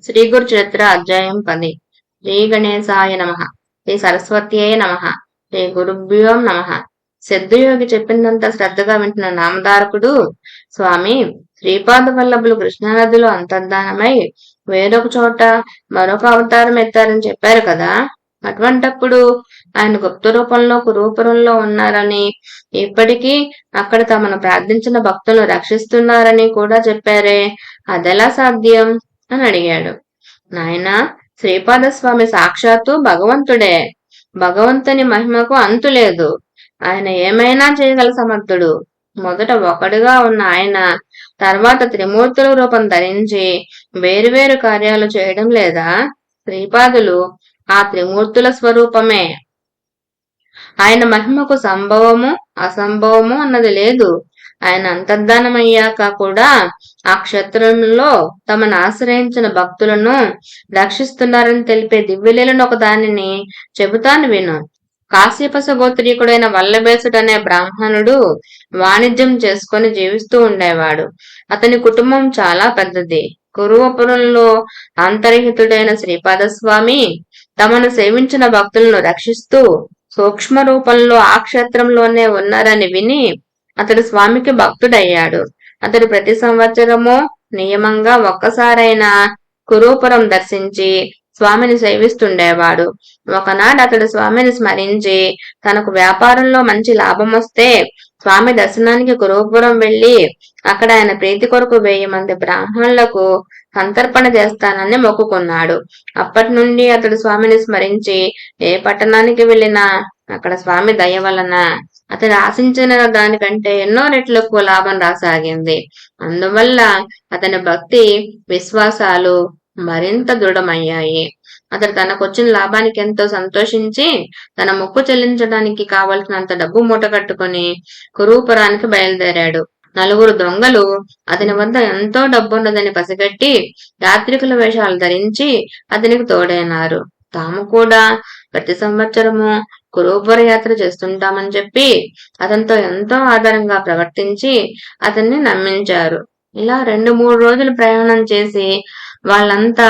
శ్రీ గురు చరిత్ర అధ్యాయం 10. శ్రీ గణేశాయ నమః. శ్రీ సరస్వత్యై నమః. శ్రీ గురుభ్యో నమః. సిద్ధయోగి చెప్పిందంతా శ్రద్ధగా వింటున్న నామధారకుడు, స్వామి, శ్రీపాద వల్లభులు కృష్ణానదిలో అంతర్ధానమై వేరొక చోట మరొక అవతారం ఎత్తారని చెప్పారు కదా, అటువంటప్పుడు ఆయన గుప్త రూపంలో కురూపురంలో ఉన్నారని, ఇప్పటికీ అక్కడ తమను ప్రార్థించిన భక్తులను రక్షిస్తున్నారని కూడా చెప్పారే, అదెలా సాధ్యం అని అడిగాడు. నాయనా, శ్రీపాదస్వామి సాక్షాత్తు భగవంతుడే. భగవంతుని మహిమకు అంతులేదు. ఆయన ఏమైనా చేయగల సమర్థుడు. మొదట ఒకడుగా ఉన్న ఆయన తర్వాత త్రిమూర్తుల రూపం ధరించి వేరువేరు కార్యాలు చేయడం లేదా? శ్రీపాదులు ఆ త్రిమూర్తుల స్వరూపమే. ఆయన మహిమకు సంభవము అసంభవము అన్నది లేదు. ఆయన అంతర్ధానమయ్యాక కూడా ఆ క్షేత్రంలో తమను ఆశ్రయించిన భక్తులను రక్షిస్తున్నారని తెలిపే దివ్యలీలను ఒక దానిని చెబుతాను విను. కాశ్యపస గోత్రీకుడైన వల్లభేసుడనే బ్రాహ్మణుడు వాణిజ్యం చేసుకుని జీవిస్తూ ఉండేవాడు. అతని కుటుంబం చాలా పెద్దది. కురువపురంలో అంతర్హితుడైన శ్రీపాదస్వామి తమను సేవించిన భక్తులను రక్షిస్తూ సూక్ష్మ రూపంలో ఆ క్షేత్రంలోనే ఉన్నారని విని అతడు స్వామికి భక్తుడయ్యాడు. అతడు ప్రతి సంవత్సరము నియమంగా ఒక్కసారైనా కురూపురం దర్శించి స్వామిని సేవిస్తుండేవాడు. ఒకనాడు అతడు స్వామిని స్మరించి తనకు వ్యాపారంలో మంచి లాభం వస్తే స్వామి దర్శనానికి కురూపురం వెళ్లి అక్కడ ఆయన ప్రీతి కొరకు 1000 మంది బ్రాహ్మణులకు సంతర్పణ చేస్తానని మొక్కుకున్నాడు. అప్పటి నుండి అతడు స్వామిని స్మరించి ఏ పట్టణానికి వెళ్ళినా అక్కడ స్వామి దయ వలన అతడు ఆశించిన దానికంటే ఎన్నో రెట్లకు లాభం రాసాగింది. అందువల్ల అతని భక్తి విశ్వాసాలు మరింత దృఢమయ్యాయి. అతడు తనకొచ్చిన లాభానికి ఎంతో సంతోషించి తన మొక్కు చెల్లించడానికి కావలసినంత డబ్బు మూట కట్టుకుని కురూపురానికి బయలుదేరాడు. 4 దొంగలు అతని వద్ద ఎంతో డబ్బున్నదని పసిగట్టి యాత్రికుల వేషాలు ధరించి అతనికి తోడైనారు. తాము కూడా ప్రతి సంవత్సరము కురూపుర యాత్ర చేస్తుంటామని చెప్పి అతనితో ఎంతో ఆధారంగా ప్రవర్తించి అతన్ని నమ్మించారు. ఇలా 2-3 రోజులు ప్రయాణం చేసి వాళ్ళంతా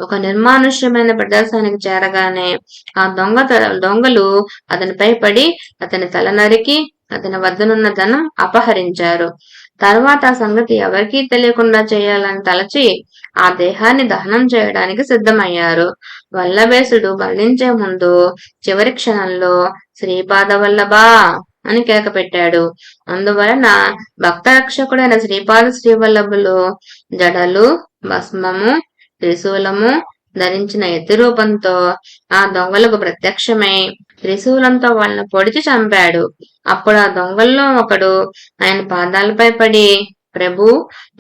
ఒక నిర్మానుష్యమైన ప్రదేశానికి చేరగానే ఆ దొంగలు అతనిపై పడి అతని తల నరికి అతని వద్దనున్న ధనం అపహరించారు. తర్వాత ఆ సంగతి ఎవరికీ తెలియకుండా చేయాలని తలచి ఆ దేహాన్ని దహనం చేయడానికి సిద్ధమయ్యారు. వల్లభేసుడు మరణించే ముందు చివరి క్షణంలో శ్రీపాద వల్లభా అని కేక పెట్టాడు. అందువలన భక్త రక్షకుడైన శ్రీపాద శ్రీవల్లభులు జడలు, భస్మము, త్రిశూలము ధరించిన ఎత్తి రూపంతో ఆ దొంగలకు ప్రత్యక్షమై త్రిశూలంతో వాళ్ళని పొడిచి చంపాడు. అప్పుడు ఆ దొంగల్లో ఒకడు ఆయన పాదాలపై పడి, ప్రభు,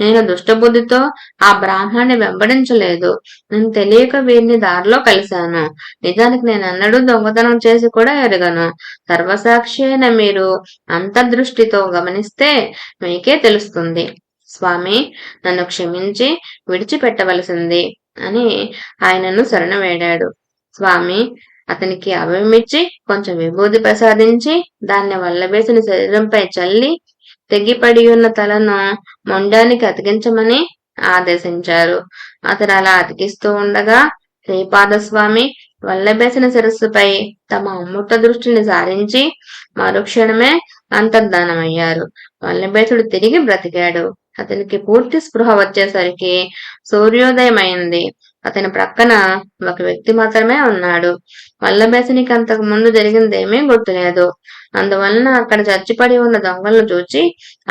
నేను దుష్టబుద్ధితో ఆ బ్రాహ్మణ్ణి వెంబడించలేదు. నేను తెలియక వీరిని దారిలో కలిశాను. నిజానికి నేను అన్నడూ దొంగతనం చేసి కూడా ఎరగను. సర్వసాక్షి అయిన మీరు అంతర్దృష్టితో గమనిస్తే మీకే తెలుస్తుంది. స్వామి, నన్ను క్షమించి విడిచిపెట్టవలసింది అని ఆయనను శరణ వేడాడు. స్వామి అతనికి అభయమిచ్చి కొంచెం విభూది ప్రసాదించి దాన్ని వల్లభేసుని శరీరంపై చల్లి తెగిపడి ఉన్న తలను మొండానికి అతికించమని ఆదేశించారు. అతడు అలా అతికిస్తూ ఉండగా శ్రీపాదస్వామి వల్లభేసిన శిరస్సుపై తమ అమృత దృష్టిని సారించి మరుక్షణమే అంతర్ధానమయ్యారు. వల్లభేసుడు తిరిగి బ్రతికాడు. అతనికి పూర్తి స్పృహ వచ్చేసరికి సూర్యోదయమైంది. అతని ప్రక్కన ఒక వ్యక్తి మాత్రమే ఉన్నాడు. వల్లభేసునికి అంతకు ముందు జరిగిందేమీ గుర్తులేదు. అందువలన అక్కడ చచ్చిపడి ఉన్న దొంగలను చూచి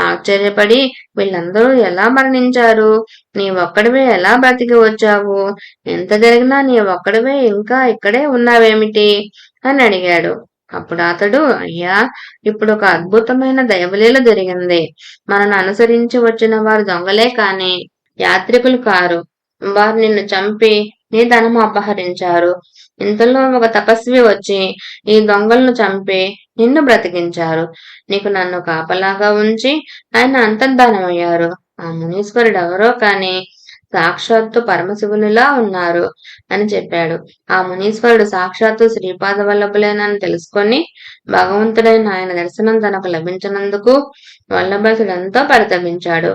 ఆశ్చర్యపడి, వీళ్ళందరూ ఎలా మరణించారు? నీ ఒక్కడివే ఎలా బ్రతికి వచ్చావు? ఎంత జరిగినా నీ ఒక్కడివే ఇంకా ఇక్కడే ఉన్నావేమిటి అని అడిగాడు. అప్పుడు అతడు, అయ్యా, ఇప్పుడు ఒక అద్భుతమైన దైవలీల జరిగింది. మనను అనుసరించి వచ్చిన వారు దొంగలే కాని యాత్రికులు కారు. వారు నిన్ను చంపి నీ ధనము అపహరించారు. ఇంతలో ఒక తపస్వి వచ్చి ఈ దొంగలను చంపి నిన్ను బ్రతికించారు. నీకు నన్ను కాపలాగా ఉంచి ఆయన అంతర్ధానమయ్యారు. ఆ మునీశ్వరుడు ఎవరో కాని సాక్షాత్తు పరమశివునిలా ఉన్నారు అని చెప్పాడు. ఆ మునీశ్వరుడు సాక్షాత్తు శ్రీపాద వల్లభులేనని తెలుసుకొని భగవంతుడైన ఆయన దర్శనం తనకు లభించినందుకు వల్లభేసుడు ఎంతో పరితపించాడు.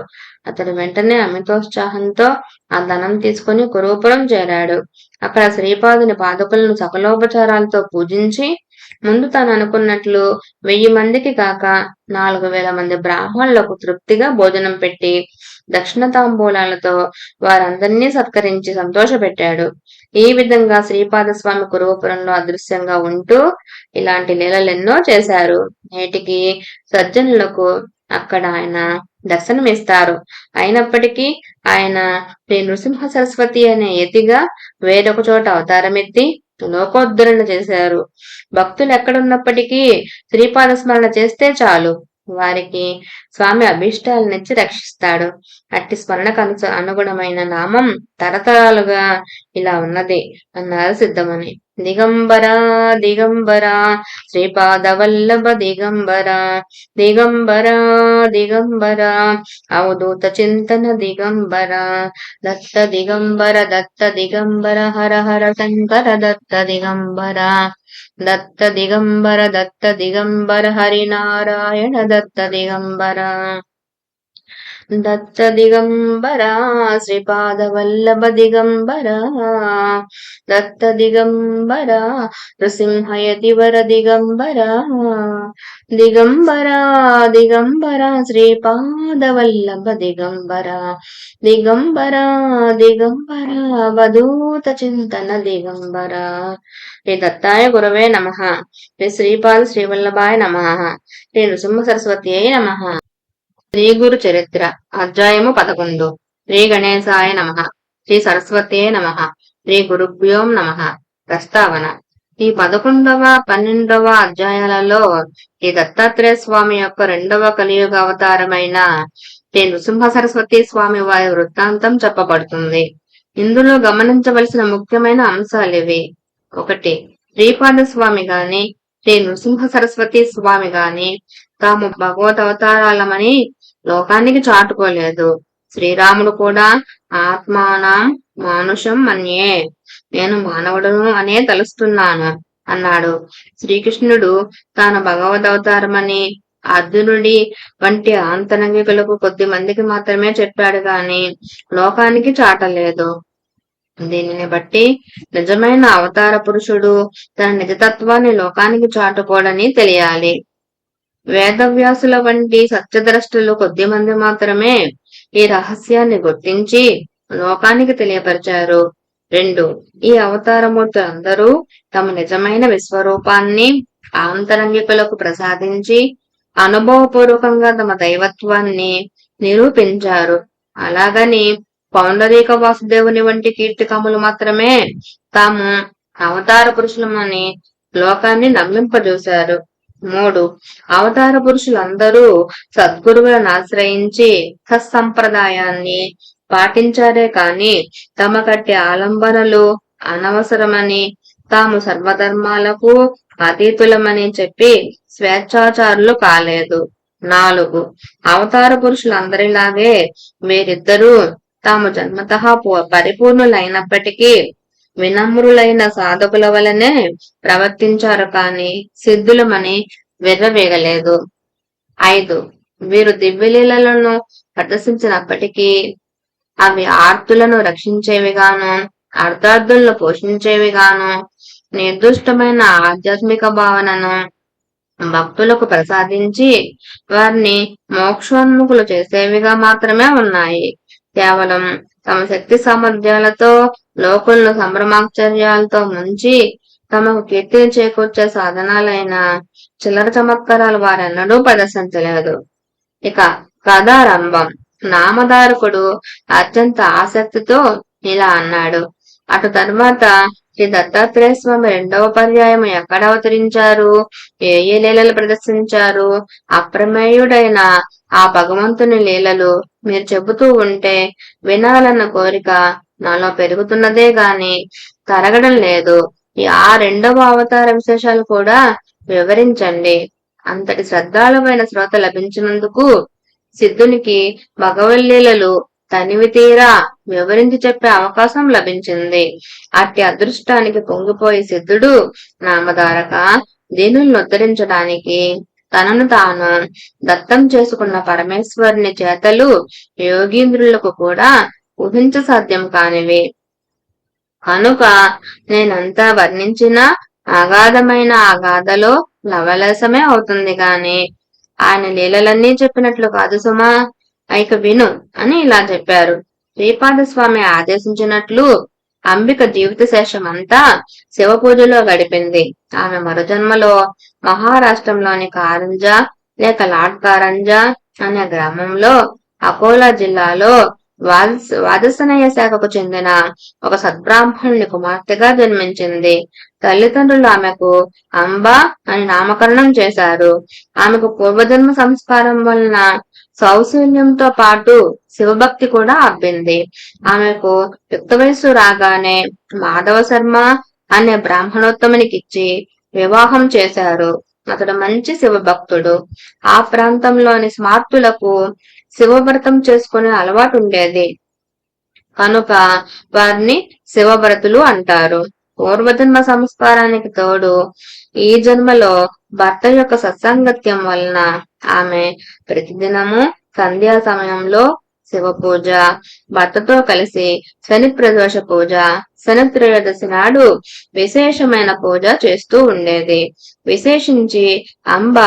అతడు వెంటనే అమితోత్సాహంతో ఆ ధనం తీసుకుని కురూపురం చేరాడు. అక్కడ శ్రీపాదుని పాదుకలను సకలోపచారాలతో పూజించి ముందు తాను అనుకున్నట్లు 1000 మందికి కాక 4000 మంది బ్రాహ్మణులకు తృప్తిగా భోజనం పెట్టి దక్షిణ తాంబూలాలతో వారందరినీ సత్కరించి సంతోషపెట్టాడు. ఈ విధంగా శ్రీపాదస్వామి కురువపురంలో అదృశ్యంగా ఉంటూ ఇలాంటి లీలలెన్నో చేశారు. నేటికి సజ్జనులకు అక్కడ ఆయన దర్శనమిస్తారు. అయినప్పటికీ ఆయన శ్రీ నృసింహ సరస్వతి అనే యతిగా వేరొక చోట అవతారమెత్తి లోకోద్ధరణ చేశారు. భక్తులు ఎక్కడున్నప్పటికీ శ్రీపాద స్మరణ చేస్తే చాలు, వారికి స్వామి అభీష్టాలనిచ్చి రక్షిస్తాడు. అట్టి స్మరణకు అనుగుణమైన నామం తరతరాలుగా ఇలా ఉన్నది అన్నారు సిద్ధమని. దిగంబరా దిగంబరా శ్రీపాదవల్లభ దిగంబరా దిగంబరా దిగంబరా అవధూత చింతన దిగంబరా దత్త దిగంబర హర హర శంకర దత్త దిగంబరా దత్త దిగంబర హరినారాయణ దత్త దిగంబరా దత్త దిగంబరా శ్రీపాదవల్లభ దిగంబరా దత్త దిగంబరా నృసింహయతివర దిగంబరా దిగంబరా దిగంబరా శ్రీపాదవల్లభ దిగంబరా దిగంబరా దిగంబరా అవధూత చింతన దిగంబరా. శ్రీ దత్తాయ గురవే నమః. శ్రీ శ్రీపాద శ్రీవల్లభాయ నమః. శ్రీ నృసింహ సరస్వతి నమః. శ్రీ గురు చరిత్ర అధ్యాయము 11. శ్రీ గణేశాయ నమః. శ్రీ సరస్వతే నమః. శ్రీ గురుభ్యో నమః. ప్రస్తావన. ఈ 11వ 12వ అధ్యాయాలలో ఈ దత్తాత్రేయ స్వామి యొక్క 2వ కలియుగ అవతారమైన శ్రీ నృసింహ సరస్వతి స్వామి వారి వృత్తాంతం చెప్పబడుతుంది. ఇందులో గమనించవలసిన ముఖ్యమైన అంశాలివి. 1. శ్రీపాద స్వామి గాని శ్రీ నృసింహ సరస్వతి స్వామి గాని తాము భగవత్ అవతారాలమని లోకానికి చాటుకోలేదు. శ్రీరాముడు కూడా ఆత్మానం మానుషం మన్యే, నేను మానవుడును అనే తలుస్తున్నాను అన్నాడు. శ్రీకృష్ణుడు తాను భగవద్ అవతారమని అర్జునుడి వంటి ఆంతరంగికులకు కొద్ది మందికి మాత్రమే చెప్పాడు గాని లోకానికి చాటలేదు. దీనిని బట్టి నిజమైన అవతార పురుషుడు తన నిజతత్వాన్ని లోకానికి చాటుకోడని తెలియాలి. వేదవ్యాసుల వంటి సత్యద్రష్టలు కొద్దిమంది మాత్రమే ఈ రహస్యాన్ని గుర్తించి లోకానికి తెలియపరిచారు. 2. ఈ అవతారమూర్తులందరూ తమ నిజమైన విశ్వరూపాన్ని ఆంతరంగికులకు ప్రసాదించి అనుభవపూర్వకంగా తమ దైవత్వాన్ని నిరూపించారు. అలాగని పౌండరీక వాసుదేవుని వంటి కీర్తికములు మాత్రమే తాము అవతార పురుషులమని లోకాన్ని నమ్మింపజూశారు. 3. అవతార పురుషులందరూ సద్గురువులను ఆశ్రయించి సత్సంప్రదాయాన్ని పాటించారే కాని తమ కట్టి ఆలంబనలు అనవసరమని తాము సర్వధర్మాలకు అతీతులమని చెప్పి స్వేచ్ఛాచారులు కాలేదు. 4. అవతార పురుషులందరిలాగే వీరిద్దరూ తాము జన్మతః పరిపూర్ణులైనప్పటికీ వినమ్రులైన సాధకుల వలనే ప్రవర్తించారు కాని సిద్ధులమని విర్రవేగలేదు. 5. వీరు దివ్యలీలలను ప్రదర్శించినప్పటికీ అవి ఆర్తులను రక్షించేవిగాను అర్థార్థులను పోషించేవిగాను నిర్దుష్టమైన ఆధ్యాత్మిక భావనను భక్తులకు ప్రసాదించి వారిని మోక్షోన్ముఖులు చేసేవిగా మాత్రమే ఉన్నాయి. కేవలం తమ శక్తి సామర్థ్యాలతో లోకులను సంభ్రమాశ్చర్యాలతో ముంచి తమకు కీర్తిని చేకూర్చే సాధనాలైన చిల్లర చమత్కారాలు వారెన్నడూ ప్రదర్శించలేదు. ఇక కథారంభం. నామధారకుడు అత్యంత ఆసక్తితో ఇలా అన్నాడు. అటు తర్వాత శ్రీ దత్తాత్రేయ స్వామి 2వ పర్యాయం ఎక్కడ అవతరించారు, ఏ ఏ లీలలు ప్రదర్శించారు, అప్రమేయుడైన ఆ భగవంతుని లీలలు మీరు చెబుతూ ఉంటే వినాలన్న కోరిక నాలో పెరుగుతున్నదే గాని తరగడం లేదు. ఆ 2వ అవతార విశేషాలు కూడా వివరించండి. అంతటి శ్రద్ధాళువైన శ్రోత లభించినందుకు సిద్ధునికి భగవల్లీలలు తనివి తీరా వివరించి చెప్పే అవకాశం లభించింది. అట్టి అదృష్టానికి పొంగిపోయి సిద్ధుడు నామధారక దీనులను ఉద్ధరించడానికి తనను తాను దత్తం చేసుకున్న పరమేశ్వరుని చేతలు యోగీంద్రులకు కూడా ఊహించ సాధ్యం కానివి. కనుక నేనంతా వర్ణించిన అగాధమైన ఆ గాథలో లవలసమే అవుతుంది గాని ఆయన లీలలన్నీ చెప్పినట్లు కాదు సుమా. ఇక విను అని ఇలా చెప్పారు. శ్రీపాద స్వామి ఆదేశించినట్లు అంబిక జీవిత శేషమంతా శివ పూజలో గడిపింది. ఆమె మరుజన్మలో మహారాష్ట్రంలోని కారంజా లేక లాడ్ కారంజా అనే గ్రామంలో అకోలా జిల్లాలో వాదసనయ్య శాఖకు చెందిన ఒక సద్బ్రాహ్మణుని కుమార్తెగా జన్మించింది. తల్లిదండ్రులు ఆమెకు అంబా అని నామకరణం చేశారు. ఆమెకు పూర్వజన్మ సంస్కారం వలన సౌశల్యంతో పాటు శివభక్తి కూడా అబ్బింది. ఆమెకు యుక్త వయస్సు రాగానే మాధవ శర్మ అనే బ్రాహ్మణోత్తమునికిచ్చి వివాహం చేశారు. అతడు మంచి శివభక్తుడు. ఆ ప్రాంతంలోని స్మార్తులకు శివవ్రతం చేసుకునే అలవాటు ఉండేది కనుక వారిని శివవ్రతులు అంటారు. పూర్వజన్మ సంస్కారానికి తోడు ఈ జన్మలో భర్త యొక్క సత్సాంగత్యం వలన ఆమె ప్రతిదినము సంధ్యా సమయంలో శివ పూజ, భర్తతో కలిసి శని ప్రదోష పూజ, శని త్రయోదశి నాడు విశేషమైన పూజ చేస్తూ ఉండేది. విశేషించి అంబ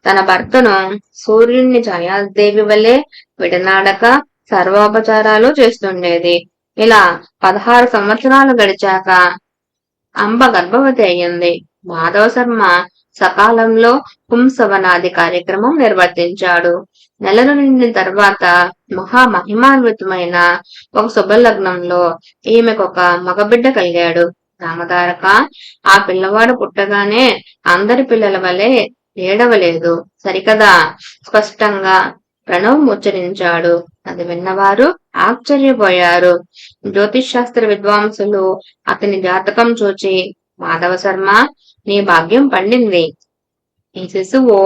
తన భర్తను సూర్యుని ఛాయాదేవి వలె విడనాడక సర్వోపచారాలు చేస్తుండేది. ఇలా 16 సంవత్సరాలు గడిచాక అంబ గర్భవతి అయ్యింది. మాధవ శర్మ సకాలంలో పుంసవనాది కార్యక్రమం నిర్వర్తించాడు. నెలలు నిండిన తర్వాత మహామహిమాన్వితమైన ఒక శుభలగ్నంలో ఈమెకొక మగబిడ్డ కలిగాడు. నామధారక. ఆ పిల్లవాడు పుట్టగానే అందరి పిల్లల వలె ఏడవలేదు సరికదా, స్పష్టంగా ప్రణవం ఉచ్చరించాడు. అది విన్నవారు ఆశ్చర్యపోయారు. జ్యోతిష్ శాస్త్ర విద్వాంసులు అతని జాతకం చూచి, మాధవ శర్మ, నీ భాగ్యం పండింది. ఈ శిశువు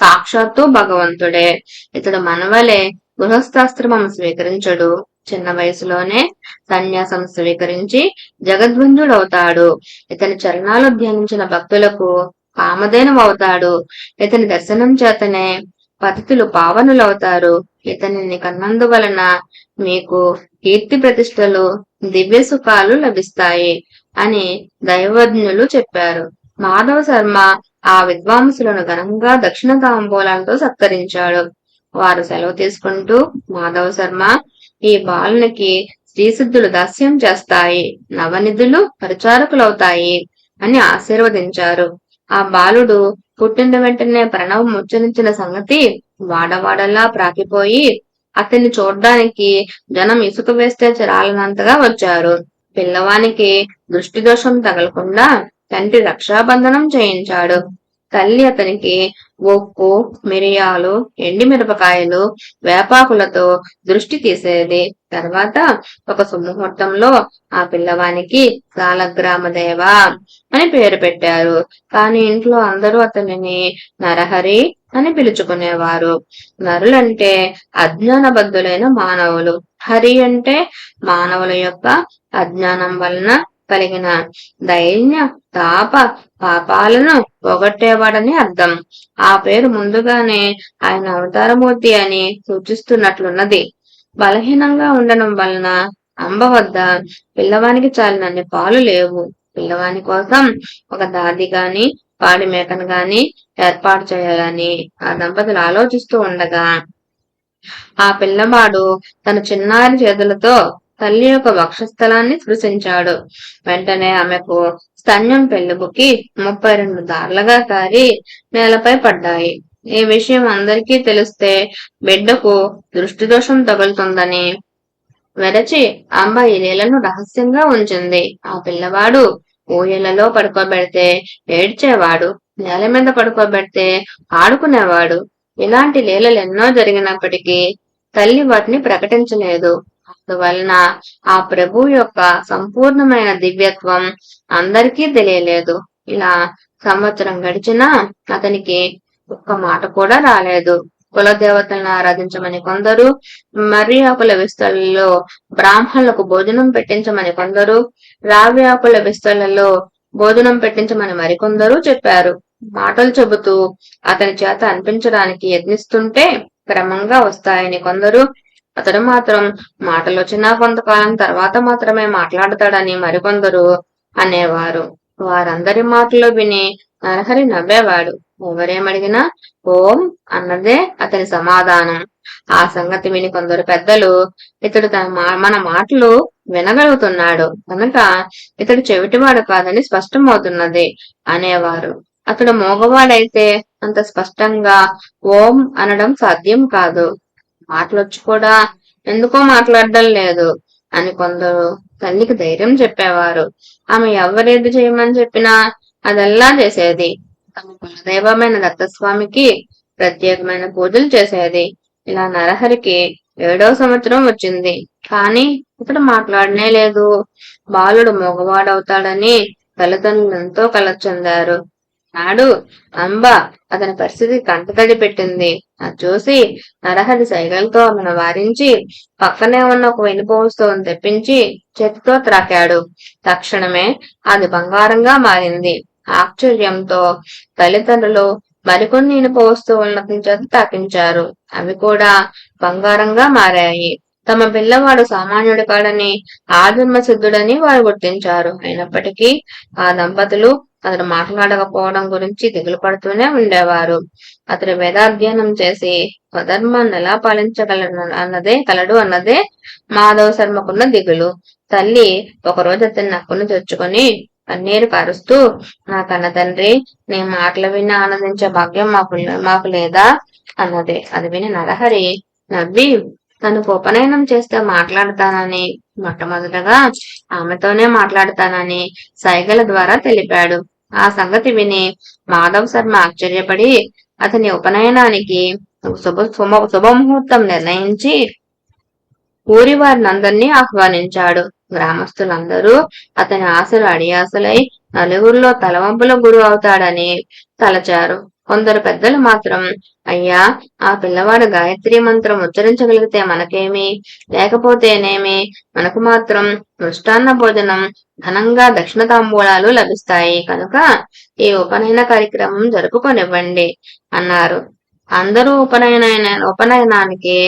సాక్షాత్తు భగవంతుడే. ఇతడు మనవలే గృహస్థాశ్రమం స్వీకరించడు. చిన్న వయసులోనే సన్యాసం స్వీకరించి జగద్వంజుడవుతాడు. ఇతని చరణాలు ధ్యానించిన భక్తులకు కామధేనువవుతాడు. ఇతని దర్శనం చేతనే పతితులు పావనులవుతారు. ఇతనిని కన్నందువలన మీకు కీర్తి ప్రతిష్టలు, దివ్య సుఖాలు లభిస్తాయి అని దైవజ్ఞులు చెప్పారు. మాధవ శర్మ ఆ విద్వాంసులను ఘనంగా దక్షిణ తాంబూలాలతో సత్కరించాడు. వారు సెలవు తీసుకుంటూ, మాధవ శర్మ, ఈ బాలునికి శ్రీసిద్ధులు దాస్యం చేస్తాయి, నవనిధులు పరిచారకులవుతాయి అని ఆశీర్వదించారు. ఆ బాలుడు పుట్టిన వెంటనే ప్రణవం ఉచ్చరించిన సంగతి వాడవాడలా ప్రాకిపోయి అతన్ని చూడ్డానికి జనం ఇసుక వేస్తే చిరాలనంతగా వచ్చారు. పిల్లవానికి దృష్టి దోషం తగలకుండా తండ్రి రక్షాబంధనం చేయించాడు. తల్లి అతనికి ఉప్పు, మిరియాలు, ఎండిమిరపకాయలు, వేపాకులతో దృష్టి తీసేది. తర్వాత ఒక సుముహూర్తంలో ఆ పిల్లవానికి సాలగ్రామదేవ అని పేరు పెట్టారు. కాని ఇంట్లో అందరూ అతనిని నరహరి అని పిలుచుకునేవారు. నరులంటే అజ్ఞానబద్ధులైన మానవులు, హరి అంటే మానవుల యొక్క అజ్ఞానం వలన కలిగిన దైన్య తాప పాపాలను పోగొట్టేవాడని అర్థం. ఆ పేరు ముందుగానే ఆయన అవతారమూర్తి అని సూచిస్తున్నట్లున్నది. బలహీనంగా ఉండడం వలన అంబ వద్ద పిల్లవానికి చాలినన్ని పాలు లేవు. పిల్లవాని కోసం ఒక దాది గాని పాడి మేకను గాని ఏర్పాటు చేయాలని ఆ దంపతులు ఆలోచిస్తూ ఉండగా ఆ పిల్లవాడు తన చిన్నారి చేతులతో తల్లి యొక్క వక్షస్థలాన్ని స్పృశించాడు. వెంటనే ఆమెకు స్తన్యం పెళ్లిబుకి 32 దార్లుగా కారి నేలపై పడ్డాయి. ఈ విషయం అందరికీ తెలిస్తే బిడ్డకు దృష్టి దోషం తగులుతుందని వెరచి అంబ ఈ లీలను రహస్యంగా ఉంచింది. ఆ పిల్లవాడు ఊయలలో పడుకోబెడితే ఏడ్చేవాడు, నేల మీద పడుకోబెడితే ఆడుకునేవాడు. ఇలాంటి లీలలు ఎన్నో జరిగినప్పటికీ తల్లి వాటిని ప్రకటించలేదు. అందువలన ఆ ప్రభు యొక్క సంపూర్ణమైన దివ్యత్వం అందరికీ తెలియలేదు. ఇలా సంవత్సరం గడిచినా అతనికి ఒక్క మాట కూడా రాలేదు. కులదేవతలను ఆరాధించమని కొందరు, మర్రి ఆకుల విస్తళ్లలో బ్రాహ్మణులకు భోజనం పెట్టించమని కొందరు, రావి ఆకుల విస్తళ్లలో భోజనం పెట్టించమని మరికొందరు చెప్పారు. మాటలు చెబుతూ అతని చేత అనిపించడానికి యత్నిస్తుంటే క్రమంగా వస్తాయని కొందరు, అతడు మాత్రం మాటలు వచ్చినా కొంతకాలం తర్వాత మాత్రమే మాట్లాడతాడని మరికొందరు అనేవారు. వారందరి మాటలు విని నరహరి నవ్వేవాడు. ఎవరేమడిగినా ఓం అన్నదే అతని సమాధానం. ఆ సంగతి విని కొందరు పెద్దలు, ఇతడు మన మాటలు వినగలుగుతున్నాడు కనుక ఇతడు చెవిటివాడు కాదని స్పష్టమవుతున్నది అనేవారు. అతడు మోగవాడైతే అంత స్పష్టంగా ఓం అనడం సాధ్యం కాదు. మాటలొచ్చి కూడా ఎందుకో మాట్లాడడం లేదు అని కొందరు తల్లికి ధైర్యం చెప్పేవారు. ఆమె ఎవరేది చేయమని చెప్పినా అదెల్లా చేసేది. తమ కులదైవమైన దత్తస్వామికి ప్రత్యేకమైన పూజలు చేసేది. ఇలా నరహరికి 7వ సంవత్సరం వచ్చింది. కాని ఇతడు మాట్లాడనే లేదు. బాలుడు మగవాడవుతాడని తల్లిదండ్రులు ఎంతో కలత చెందారు. నాడు అంబ అతని పరిస్థితి కంటతడి పెట్టింది. అది చూసి నరహరి సైగలతో ఆమెను వారించి పక్కనే ఉన్న ఒక వెనుప వస్తువును తెప్పించి చేతితో త్రాకాడు. తక్షణమే అది బంగారంగా మారింది. ఆశ్చర్యంతో తల్లిదండ్రులు మరికొన్ని ఇనుప వస్తువులను అతని చేత తాకించారు. అవి కూడా బంగారంగా మారాయి. తమ పిల్లవాడు సామాన్యుడి కాడని ఆజన్మ సిద్ధుడని వారు గుర్తించారు. అయినప్పటికీ ఆ దంపతులు అతడు మాట్లాడకపోవడం గురించి దిగులు పడుతూనే ఉండేవారు. అతడు వేదాధ్యయనం చేసి స్వధర్మాన్ని ఎలా కలడు అన్నదే మాధవ శర్మకున్న దిగులు. తల్లి ఒకరోజు అతన్ని నక్కును తెచ్చుకొని కన్నీరు కారుస్తూ, నా కన్న తండ్రి, నీ మాటలు విని ఆనందించే భాగ్యం మాకు లేదా అన్నది. అది విని నరహరి నవ్వి తనకు ఉపనయనం చేస్తే మాట్లాడతానని, మొట్టమొదటగా ఆమెతోనే మాట్లాడతానని సైగల ద్వారా తెలిపాడు. ఆ సంగతి విని మాధవ్ శర్మ ఆశ్చర్యపడి అతని ఉపనయనానికి శుభముహూర్తం నిర్ణయించి ఊరి వారినందరినీ ఆహ్వానించాడు. గ్రామస్తులందరూ అతని ఆశలు అడియాసలై నలుగురిలో తలవంపుల గురు అవుతాడని తలచారు. కొందరు పెద్దలు మాత్రం, అయ్యా, ఆ పిల్లవాడు గాయత్రి మంత్రం ఉచ్చరించగలిగితే మనకేమి, లేకపోతేనేమి, మనకు మాత్రం మృష్టాన్న భోజనం, ఘనంగా దక్షిణ తాంబూలాలు లభిస్తాయి కనుక ఈ ఉపనయన కార్యక్రమం జరుపుకొనివ్వండి అన్నారు. అందరూ ఉపనయనానికి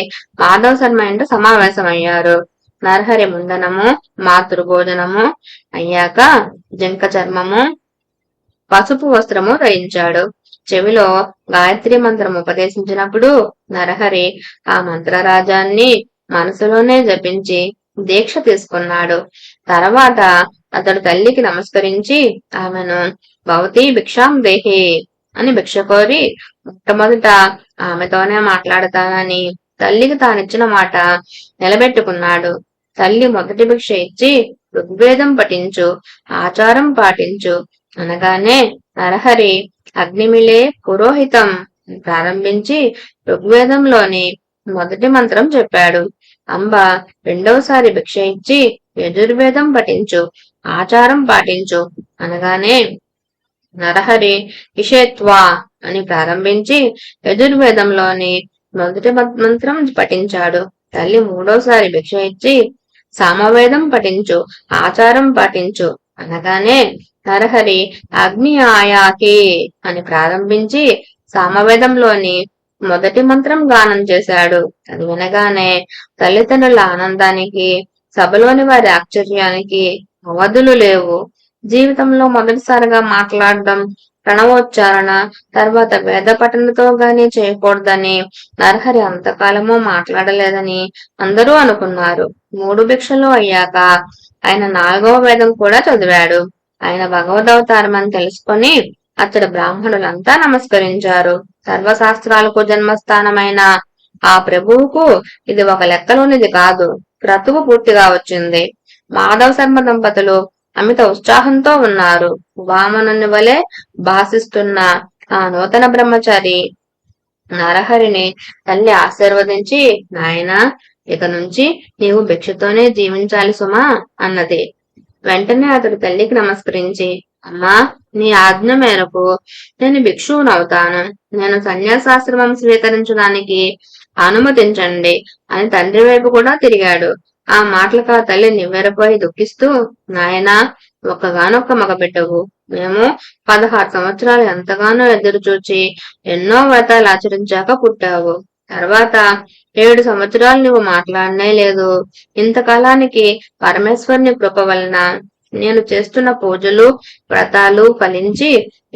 మాధవ శర్మ ఇంట సమావేశమయ్యారు. నరహరి ముందనము, మాతృభోజనము అయ్యాక జింక చర్మము, పసుపు వస్త్రము ధరించాడు. చెవిలో గాయత్రి మంత్రం ఉపదేశించినప్పుడు నరహరి ఆ మంత్రరాజాన్ని మనసులోనే జపించి దీక్ష తీసుకున్నాడు. తర్వాత అతడు తల్లికి నమస్కరించి ఆమెను భవతి భిక్షాం దేహి అని భిక్ష కోరి మొట్టమొదట ఆమెతోనే మాట్లాడతానని తల్లికి తానిచ్చిన మాట నిలబెట్టుకున్నాడు. తల్లి మొదటి భిక్ష ఇచ్చి ఋగ్వేదం పఠించు, ఆచారం పాటించు అనగానే నరహరి అగ్నిమిలే పురోహితం ప్రారంభించి ఋగ్వేదంలోని మొదటి మంత్రం చెప్పాడు. అంబ రెండవసారి భిక్ష ఇచ్చి యజుర్వేదం పఠించు, ఆచారం పాటించు అనగానే నరహరి ఇషేత్వా అని ప్రారంభించి యజుర్వేదంలోని మొదటి మంత్రం పఠించాడు. తల్లి మూడోసారి భిక్ష ఇచ్చి సామవేదం పఠించు, ఆచారం పాటించు అనగానే నరహరి అగ్ని ఆయాకి అని ప్రారంభించి సామవేదంలోని మొదటి మంత్రం గానం చేశాడు. అది వినగానే తల్లిదండ్రుల ఆనందానికి, సభలోని వారి ఆశ్చర్యానికి అవధులు లేవు. జీవితంలో మొదటిసారిగా మాట్లాడడం, ప్రణవోచ్చారణ, తర్వాత వేద పఠనతో గాని చేయకూడదని నరహరి అంతకాలము మాట్లాడలేదని అందరూ అనుకున్నారు. 3 భిక్షలు అయ్యాక ఆయన 4వ వేదం కూడా చదివాడు. ఆయన భగవదవతారమని తెలుసుకొని అతడు బ్రాహ్మణులంతా నమస్కరించారు. సర్వశాస్త్రాలకు జన్మస్థానమైన ఆ ప్రభువుకు ఇది ఒక లెక్కలోనిది కాదు. క్రతువు పూర్తిగా వచ్చింది. మాధవ శర్మ దంపతులు అమిత ఉత్సాహంతో ఉన్నారు. వామనుని వలె భాసిస్తున్న ఆ నూతన బ్రహ్మచారి నరహరిని తల్లి ఆశీర్వదించి, నాయనా, ఇక నుంచి నీవు భిక్షతోనే జీవించాలి సుమా అన్నది. వెంటనే అతడు తల్లికి నమస్కరించి, అమ్మా, నీ ఆజ్ఞ మేరకు నేను భిక్షువునవుతాను. నేను సన్యాసాశ్రమం స్వీకరించడానికి అనుమతించండి అని తండ్రి వైపు కూడా తిరిగాడు. ఆ మాటలకు ఆ తల్లి నివ్వెరపోయి దుఃఖిస్తూ, నాయనా, ఒక్కగానొక్క మగబిడ్డవు. మేము 16 సంవత్సరాలు ఎంతగానో ఎదురు చూచి ఎన్నో వ్రతాలు ఆచరించాక పుట్టావు. తర్వాత 7 సంవత్సరాలు నువ్వు మాట్లాడనే లేదు. ఇంతకాలానికి పరమేశ్వరుని కృప వలన నేను చేస్తున్న పూజలు వ్రతాలు ఫలించి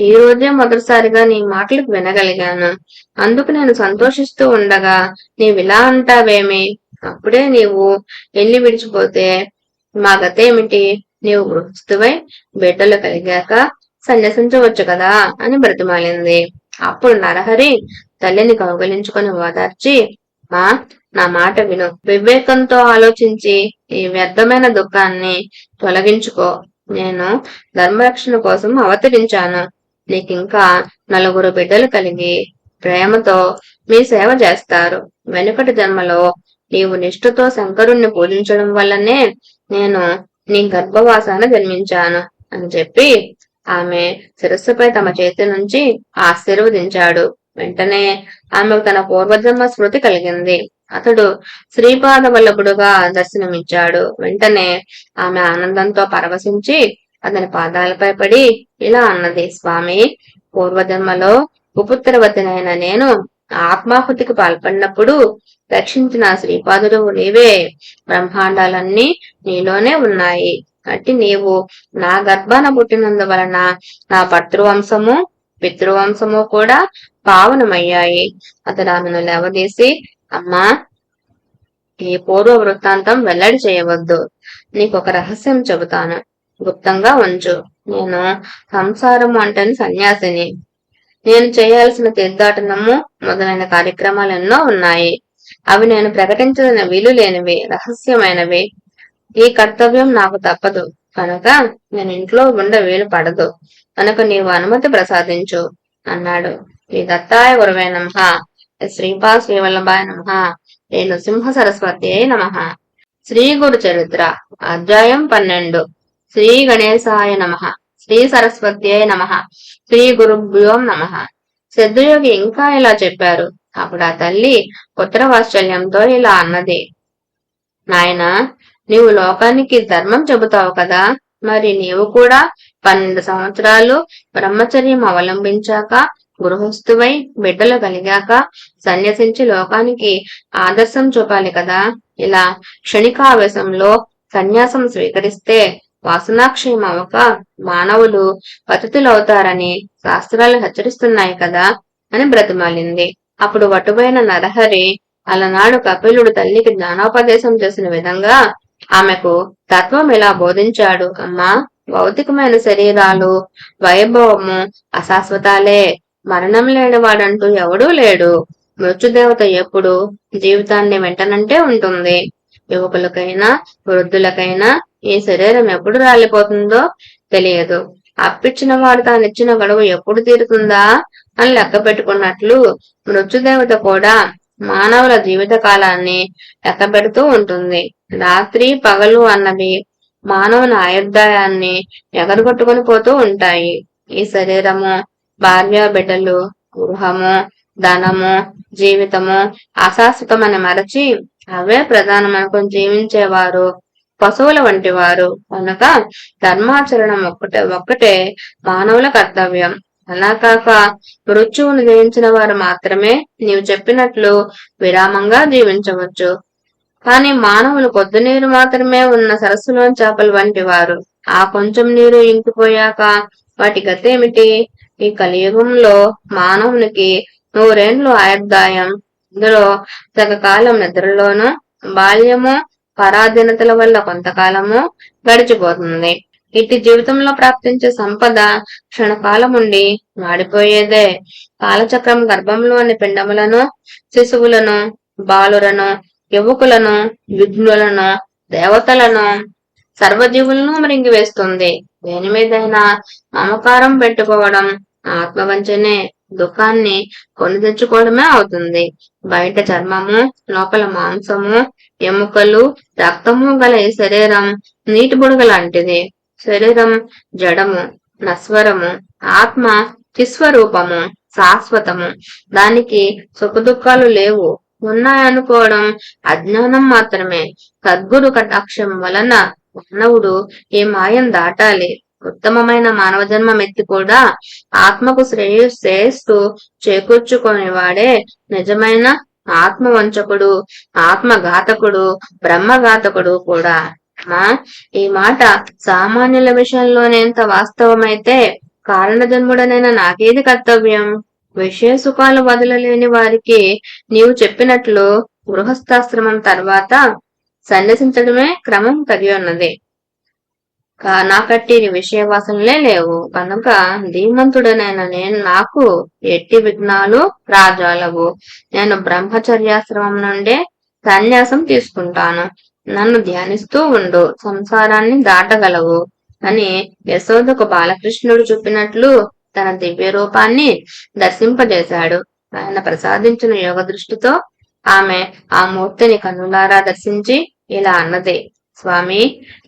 ఈ రోజే మొదటిసారిగా నీ మాటలకు వినగలిగాను. అందుకు నేను సంతోషిస్తూ ఉండగా నీవిలా అంటావేమి? అప్పుడే నీవు ఎల్లి విడిచిపోతే మా గతేమిటి? నీవు గృహస్థువై బిడ్డలు కలిగాక సన్యసించవచ్చు కదా అని బ్రతిమాలింది. అప్పుడు నరహరి తల్లిని కౌగలించుకొని ఓదార్చి, మా నా మాట విను. వివేకంతో ఆలోచించి ఈ వ్యర్థమైన దుఃఖాన్ని తొలగించుకో. నేను ధర్మరక్షణ కోసం అవతరించాను. నీకింకా 4 బిడ్డలు కలిగి ప్రేమతో మీ సేవ చేస్తారు. వెనుకటి జన్మలో నీవు నిష్ఠతో శంకరుణ్ణి పూజించడం వల్లనే నేను నీ గర్భవాసాన జన్మించాను అని చెప్పి ఆమె శిరస్సుపై తమ చేతి నుంచి ఆశీర్వదించాడు. వెంటనే ఆమెకు తన పూర్వజన్మ స్మృతి కలిగింది. అతడు శ్రీపాద వల్లభుడుగా దర్శనమిచ్చాడు. వెంటనే ఆమె ఆనందంతో పరవశించి అతని పాదాలపై పడి ఇలా అన్నది, స్వామి, పూర్వజన్మలో కుపుత్రవతినైన నేను ఆత్మాహుతికి పాల్పడినప్పుడు రక్షించిన శ్రీపాదుడు నీవే. బ్రహ్మాండాలన్నీ నీలోనే ఉన్నాయి. అట్టి నీవు నా గర్భాన పుట్టినందువలన నా భర్తృవంశము పితృవంశము కూడా పావనమయ్యాయి. అతడు ఆమెను లేవదీసి, అమ్మా, ఈ పూర్వ వృత్తాంతం వెల్లడి చేయవద్దు. నీకొక రహస్యం చెబుతాను, గుప్తంగా ఉంచు. నేను సంసారము అంటని సన్యాసిని. నేను చేయాల్సిన తీర్థాటనము మొదలైన కార్యక్రమాలు ఎన్నో ఉన్నాయి. అవి నేను ప్రకటించదని వీలు లేనివి, రహస్యమైనవి. ఈ కర్తవ్యం నాకు తప్పదు కనుక నేను ఇంట్లో ఉండ వీలు పడదు. కనుక నీవు అనుమతి ప్రసాదించు అన్నాడు. శ్రీ దత్తాయ గురవే నమః. శ్రీపా శ్రీవల్లభాయ నమః. శ్రీ నృసింహ సరస్వతి నమః. శ్రీ గురు చరిత్ర అధ్యాయం 12. శ్రీ గణేశాయ నమః. శ్రీ సరస్వతి నమః. శ్రీ గురుభ్యో నమః. సిద్ధయోగి ఇంకా ఇలా చెప్పారు. అప్పుడు ఆ తల్లి పుత్రవాత్సల్యంతో ఇలా అన్నది, నాయనా, నీవు లోకానికి ధర్మం చెబుతావు కదా, మరి నీవు కూడా 12 సంవత్సరాలు బ్రహ్మచర్యం అవలంబించాక గృహస్థువై బిడ్డలు కలిగాక సన్యసించి లోకానికి ఆదర్శం చూపాలి కదా. ఇలా క్షణికావేశంలో సన్యాసం స్వీకరిస్తే వాసనాక్షయం అవక మానవులు పతితులవుతారని శాస్త్రాలు హెచ్చరిస్తున్నాయి కదా అని బ్రతిమాలింది. అప్పుడు వటువైన నరహరి అలనాడు కపిలుడు తల్లికి జ్ఞానోపదేశం చేసిన విధంగా ఆమెకు తత్వం ఇలా బోధించాడు. అమ్మా, భౌతికమైన శరీరాలు వైభవము అశాశ్వతాలే. మరణం లేనివాడంటూ ఎవడూ లేడు. మృత్యుదేవత ఎప్పుడు జీవితాన్ని వెంటనంటే ఉంటుంది. యువకులకైనా వృద్ధులకైనా ఈ శరీరం ఎప్పుడు రాలిపోతుందో తెలియదు. అప్పిచ్చిన వాడు తానిచ్చిన గడువు ఎప్పుడు తీరుతుందా అని లెక్క పెట్టుకున్నట్లు మృత్యుదేవత కూడా మానవుల జీవిత కాలాన్ని లెక్క పెడుతూ ఉంటుంది. రాత్రి పగలు అన్నవి మానవుని ఆయుర్దాయాన్ని ఎగరగొట్టుకుని పోతూ ఉంటాయి. ఈ శరీరము, భార్య బిడ్డలు, గృహము, ధనము, జీవితము అశాశ్వతమని మరచి అవే ప్రధానమనుకుని జీవించేవారు పశువుల వంటి వారు. కనుక ధర్మాచరణం ఒక్కటే మానవుల కర్తవ్యం. అలా కాక మృత్యువును జయించిన వారు మాత్రమే నీవు చెప్పినట్లు విరామంగా జీవించవచ్చు. కాని మానవులు కొద్ది నీరు మాత్రమే ఉన్న సరస్సులోని చేపలు వంటి వారు. ఆ కొంచెం నీరు ఇంకిపోయాక వాటి గతేమిటి? ఈ కలియుగంలో మానవునికి 100 ఏండ్లు ఆయుర్దాయం. ఇందులో సగకాలం నిద్రలోనూ, బాల్యము పరాధీనతల వల్ల కొంతకాలము గడిచిపోతుంది. ఇటు జీవితంలో ప్రాప్తించే సంపద క్షణకాలముండి వాడిపోయేదే. కాలచక్రం గర్భంలోని పిండములను, శిశువులను, బాలులను, యువకులను, విఘ్నులను, దేవతలను, సర్వజీవులను మృంగివేస్తుంది. దేని మీదైనా మమకారం పెట్టుకోవడం ఆత్మవంచనే. దుఃఖాన్ని కొని తెచ్చుకోవడమే అవుతుంది. బయట చర్మము, లోపల మాంసము, ఎముకలు, రక్తము గల ఈ శరీరం నీటి బుడగ లాంటిది. శరీరం జడము, నశ్వరము. ఆత్మ చిస్వరూపము, శాశ్వతము. దానికి సుఖదుఖాలు లేవు. ఉన్నాయనుకోవడం అజ్ఞానం మాత్రమే. సద్గురు కటాక్షం వలన మానవుడు ఈ మాయం దాటాలి. ఉత్తమమైన మానవ జన్మమెత్తి కూడా ఆత్మకు శ్రేయస్సు చేకూర్చుకునేవాడే నిజమైన ఆత్మవంచకుడు, ఆత్మఘాతకుడు, బ్రహ్మఘాతకుడు కూడా. ఈ మాట సామాన్యుల విషయంలోనేంత వాస్తవమైతే కారణజన్ముడనైన నాకేది కర్తవ్యం? విషయ సుఖాలు వదలలేని వారికి నీవు చెప్పినట్లు గృహస్థాశ్రమం తర్వాత సన్యసించడమే క్రమం తగి ఉన్నది. నాకట్టి విషయ వాసనలే లేవు కనుక ధీమంతుడనైన నాకు ఎట్టి విఘ్నాలు రాజాలవు. నేను బ్రహ్మచర్యాశ్రమం నుండే సన్యాసం తీసుకుంటాను. నన్ను ధ్యానిస్తూ ఉండు, సంసారాన్ని దాటగలవు అని యశోదకు బాలకృష్ణుడు చెప్పినట్లు తన దివ్య రూపాన్ని దర్శింపజేశాడు. ఆయన ప్రసాదించిన యోగ దృష్టితో ఆమె ఆ మూర్తిని కన్నులారా దర్శించి ఇలా అన్నది, స్వామి,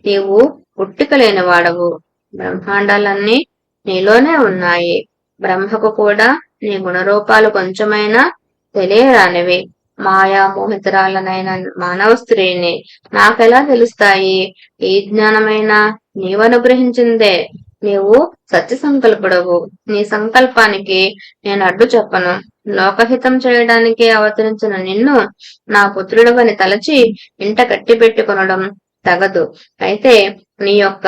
నీవు పుట్టిక లేనివాడవు. బ్రహ్మాండాలన్నీ నీలోనే ఉన్నాయి. బ్రహ్మకు కూడా నీ గుణరూపాలు కొంచెమైనా తెలియరానివి. మాయా మోహితురాలనైన మానవ స్త్రీని నాకెలా తెలుస్తాయి? ఈ జ్ఞానమైనా నీవనుగ్రహించిందే. నీవు సత్య సంకల్పుడవు. నీ సంకల్పానికి నేను అడ్డు చెప్పను. లోకహితం చేయడానికి అవతరించిన నిన్ను నా పుత్రుడవని తలచి ఇంట కట్టిపెట్టుకొనడం తగదు. అయితే నీ యొక్క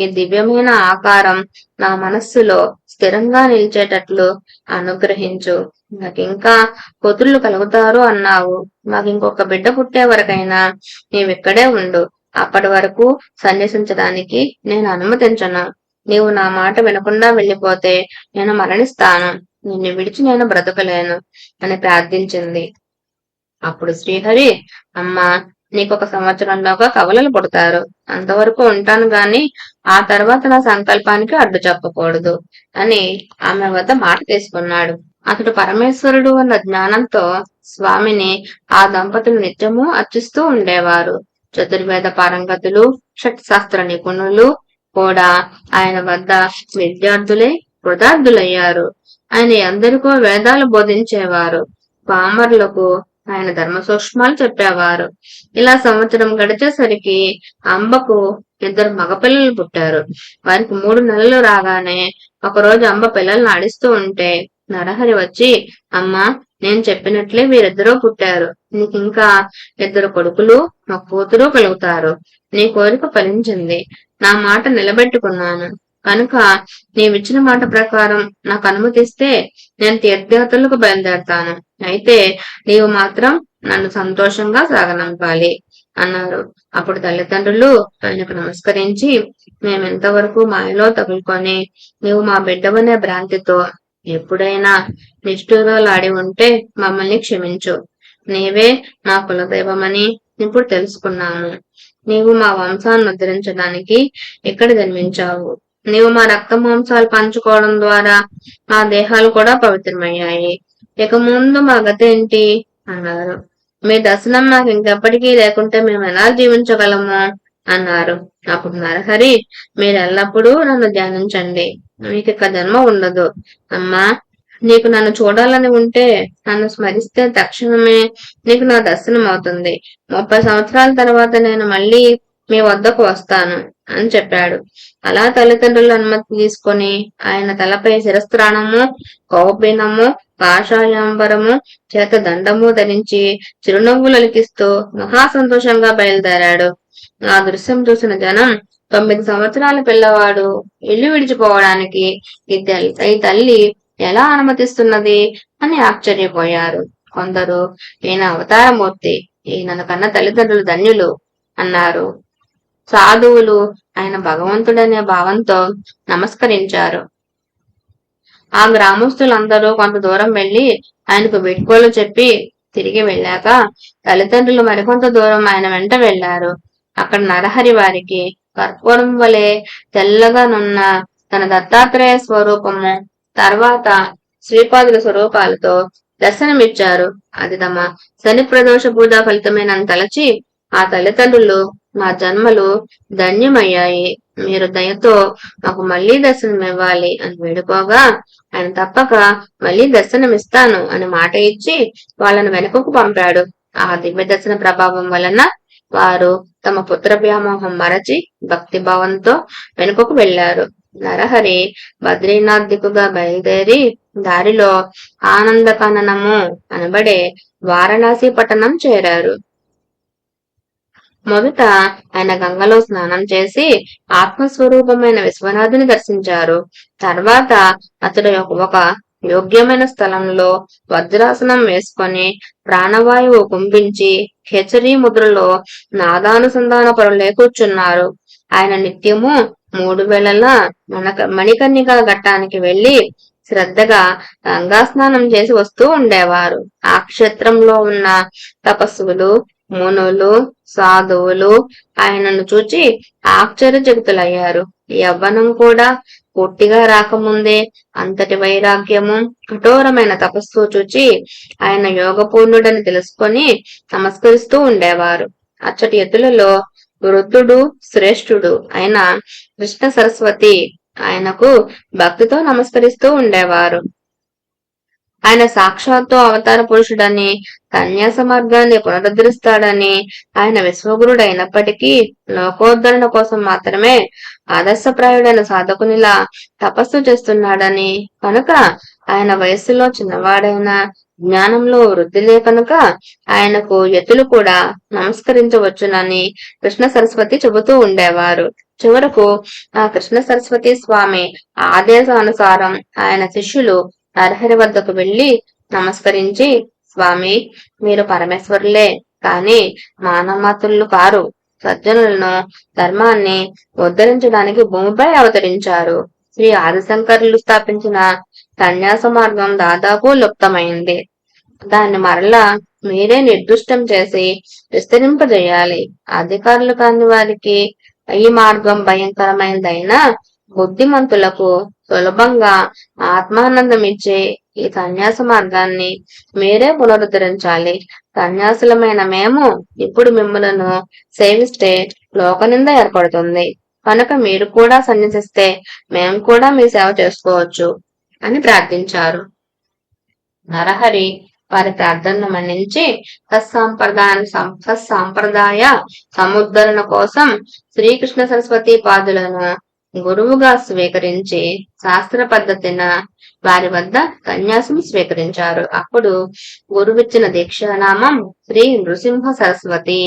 ఈ దివ్యమైన ఆకారం నా మనస్సులో స్థిరంగా నిలిచేటట్లు అనుగ్రహించు. నాకింకా పుత్రులు కలుగుతారు అన్నావు. మాకింకొక బిడ్డ పుట్టే వరకైనా నీవిక్కడే ఉండు. అప్పటి వరకు సన్యసించడానికి నేను అనుమతించను. నీవు నా మాట వినకుండా వెళ్ళిపోతే నేను మరణిస్తాను. నిన్ను విడిచి నేను బ్రతకలేను అని ప్రార్థించింది. అప్పుడు శ్రీహరి, అమ్మా, నీకొక సంవత్సరంలోగా కవలలు పుడతారు. అంతవరకు ఉంటాను గాని ఆ తర్వాత నా సంకల్పానికి అడ్డు చెప్పకూడదు అని ఆమె వద్ద మాట తీసుకున్నాడు. అతడు పరమేశ్వరుడు అన్న జ్ఞానంతో స్వామిని ఆ దంపతులు నిత్యము అర్చిస్తూ ఉండేవారు. చతుర్వేద పారంగతులు, షట్శాస్త్ర నిపుణులు కూడా ఆయన వద్ద విద్యార్థులై కృతార్థులయ్యారు. ఆయన ఎందరికో వేదాలు బోధించేవారు. పామరులకు ఆయన ధర్మ సూక్ష్మాలు చెప్పేవారు. ఇలా సంవత్సరం గడిచేసరికి అంబకు 2 మగపిల్లలు పుట్టారు. వారికి 3 నెలలు రాగానే ఒకరోజు అంబ పిల్లల్ని ఆడిస్తూ ఉంటే నరహరి వచ్చి, అమ్మా, నేను చెప్పినట్లే వీరిద్దరూ పుట్టారు. నీకింకా 2 కొడుకులు, ఒక కూతురు కలుగుతారు. నీ కోరిక ఫలించింది. నా మాట నిలబెట్టుకున్నాను కనుక నీవిచ్చిన మాట ప్రకారం నాకు అనుమతిస్తే నేను తీర్థయాత్రలకు బయలుదేరతాను. అయితే నీవు మాత్రం నన్ను సంతోషంగా సాగనంపాలి అన్నారు. అప్పుడు తల్లిదండ్రులు ఆయనకు నమస్కరించి, మేమెంతవరకు మాయలో తగులుకొని నీవు మా బిడ్డవనే భ్రాంతితో ఎప్పుడైనా నిష్ఠూరాలాడి ఉంటే మమ్మల్ని క్షమించు. నీవే నా కులదైవమని ఇప్పుడు తెలుసుకున్నాము. నీవు మా వంశాన్ని ఉద్ధరించడానికి ఇక్కడ జన్మించావు. నీవు మా రక్త మాంసాలు పంచుకోవడం ద్వారా మా దేహాలు కూడా పవిత్రమయ్యాయి. ఇక ముందు మా గతి ఏంటి అన్నారు. మీ దర్శనం మాకు ఇంకెప్పటికీ లేకుంటే మేము ఎలా జీవించగలము అన్నారు. అప్పుడు నరహరి, మీరు ఎల్లప్పుడూ నన్ను ధ్యానించండి. మీకు ఇక జన్మ ఉండదు. అమ్మా, నీకు నన్ను చూడాలని ఉంటే నన్ను స్మరిస్తే తక్షణమే నీకు నా దర్శనం అవుతుంది. 30 సంవత్సరాల తర్వాత నేను మళ్ళీ మీ వద్దకు వస్తాను అని చెప్పాడు. అలా తల్లిదండ్రుల అనుమతి తీసుకొని ఆయన తలపై శిరస్త్రాణము, కౌపీనము, కాషాయాంబరము చేత దండము ధరించి చిరునవ్వులలికిస్తూ మహా సంతోషంగా బయలుదేరాడు. ఆ దృశ్యం చూసిన జనం 9 సంవత్సరాల పిల్లవాడు ఇల్లు విడిచిపోవడానికి ఈ తల్లి ఎలా అనుమతిస్తున్నది అని ఆశ్చర్యపోయారు. కొందరు, ఈయన అవతారమూర్తి, ఈయనను కన్న తల్లిదండ్రులు ధన్యులు అన్నారు. సాధువులు ఆయన భగవంతుడనే భావంతో నమస్కరించారు. ఆ గ్రామస్తులందరూ కొంత దూరం వెళ్లి ఆయనకు వీడ్కోలు చెప్పి తిరిగి వెళ్ళాక తల్లిదండ్రులు మరికొంత దూరం ఆయన వెంట వెళ్లారు. అక్కడ నరహరి వారికి కర్పూరం వలె తెల్లగా నున్న తన దత్తాత్రేయ స్వరూపము, తర్వాత శ్రీపాదుల స్వరూపాలతో దర్శనమిచ్చారు. అది తమ శని ప్రదోష పూజ ఫలితమేనని తలచి ఆ తల్లిదండ్రులు, మా జన్మలు ధన్యమయ్యాయి. మీరు దయతో మాకు మళ్లీ దర్శనమివ్వాలి అని వేడుకోగా ఆయన తప్పక మళ్లీ దర్శనమిస్తాను అని మాట ఇచ్చి వాళ్ళను వెనుకకు పంపాడు. ఆ దివ్య దర్శన ప్రభావం వలన వారు తమ పుత్ర వ్యామోహం మరచి భక్తిభావంతో వెనుకకు వెళ్లారు. నరహరి బద్రీనాథ్ దిక్కుగా బయలుదేరి దారిలో ఆనందకాననము అనబడే వారణాసి పట్టణం చేరారు. మొదట ఆయన గంగలో స్నానం చేసి ఆత్మస్వరూపమైన విశ్వనాథుని దర్శించారు. తర్వాత అతడు ఒక యోగ్యమైన స్థలంలో వజ్రాసనం వేసుకొని ప్రాణవాయువు కుంభించి ఖేచరీ ముద్రలో నాదానుసంధాన పరులే కూర్చున్నారు. ఆయన నిత్యము 3 వేళలా మణికర్ణిక ఘట్టానికి వెళ్లి శ్రద్ధగా గంగా స్నానం చేసి వస్తూ ఉండేవారు. ఆ క్షేత్రంలో ఉన్న తపస్సులు, మునులు, సాధువులు ఆయనను చూచి ఆశ్చర్యచకితులయ్యారు. యవ్వనం కూడా పూర్తిగా రాకముందే అంతటి వైరాగ్యము, కఠోరమైన తపస్సు చూచి ఆయన యోగపూర్ణుడని తెలుసుకొని నమస్కరిస్తూ ఉండేవారు. అచ్చటి ఎత్తులలో వృద్ధుడు శ్రేష్ఠుడు అయిన కృష్ణ సరస్వతి ఆయనకు భక్తితో నమస్కరిస్తూ ఉండేవారు. ఆయన సాక్షాత్తు అవతార పురుషుడని, సన్యాస మార్గాన్ని పునరుద్ధరిస్తాడని, ఆయన విశ్వగురుడు అయినప్పటికీ లోకోద్ధరణ కోసం మాత్రమే ఆదర్శప్రాయుడైన సాధకునిలా తపస్సు చేస్తున్నాడని, కనుక ఆయన వయస్సులో చిన్నవాడైన జ్ఞానంలో వృద్ధిలే కనుక ఆయనకు యతులు కూడా నమస్కరించవచ్చునని కృష్ణ సరస్వతి చెబుతూ ఉండేవారు. చివరకు ఆ కృష్ణ సరస్వతి స్వామి ఆదేశానుసారం ఆయన శిష్యులు నరహరి వద్దకు వెళ్లి నమస్కరించి, స్వామి, మీరు పరమేశ్వరులే కాని మానవమాతులు కారు. సజ్జనులను ధర్మాన్ని ఉద్ధరించడానికి భూమిపై అవతరించారు. శ్రీ ఆదిశంకరులు స్థాపించిన సన్యాస మార్గం దాదాపు లుప్తమైంది. దాన్ని మరలా మీరే నిర్దుష్టం చేసి విస్తరింపజేయాలి. అధికారులు కాని వారికి ఈ మార్గం భయంకరమైనదైనా బుద్ధిమంతులకు సులభంగా ఆత్మానందం ఇచ్చే ఈ సన్యాస మార్గాన్ని మీరే పునరుద్ధరించాలి. సన్యాసులమైన మేము ఇప్పుడు మిమ్మలను సేవిస్తే లోకనింద ఏర్పడుతుంది. కనుక మీరు కూడా సన్యసిస్తే మేము కూడా మీ సేవ చేసుకోవచ్చు అని ప్రార్థించారు. నరహరి వారి ప్రార్థనను మన్నించి సత్సాంప్రదాయ సముద్ధరణ కోసం శ్రీకృష్ణ సరస్వతి పాదులను గురువుగా స్వీకరించి శాస్త్ర పద్ధతిన వారి వద్ద సన్యాసం స్వీకరించారు. అప్పుడు గురువిచ్చిన దీక్షానామం శ్రీ నృసింహ సరస్వతి.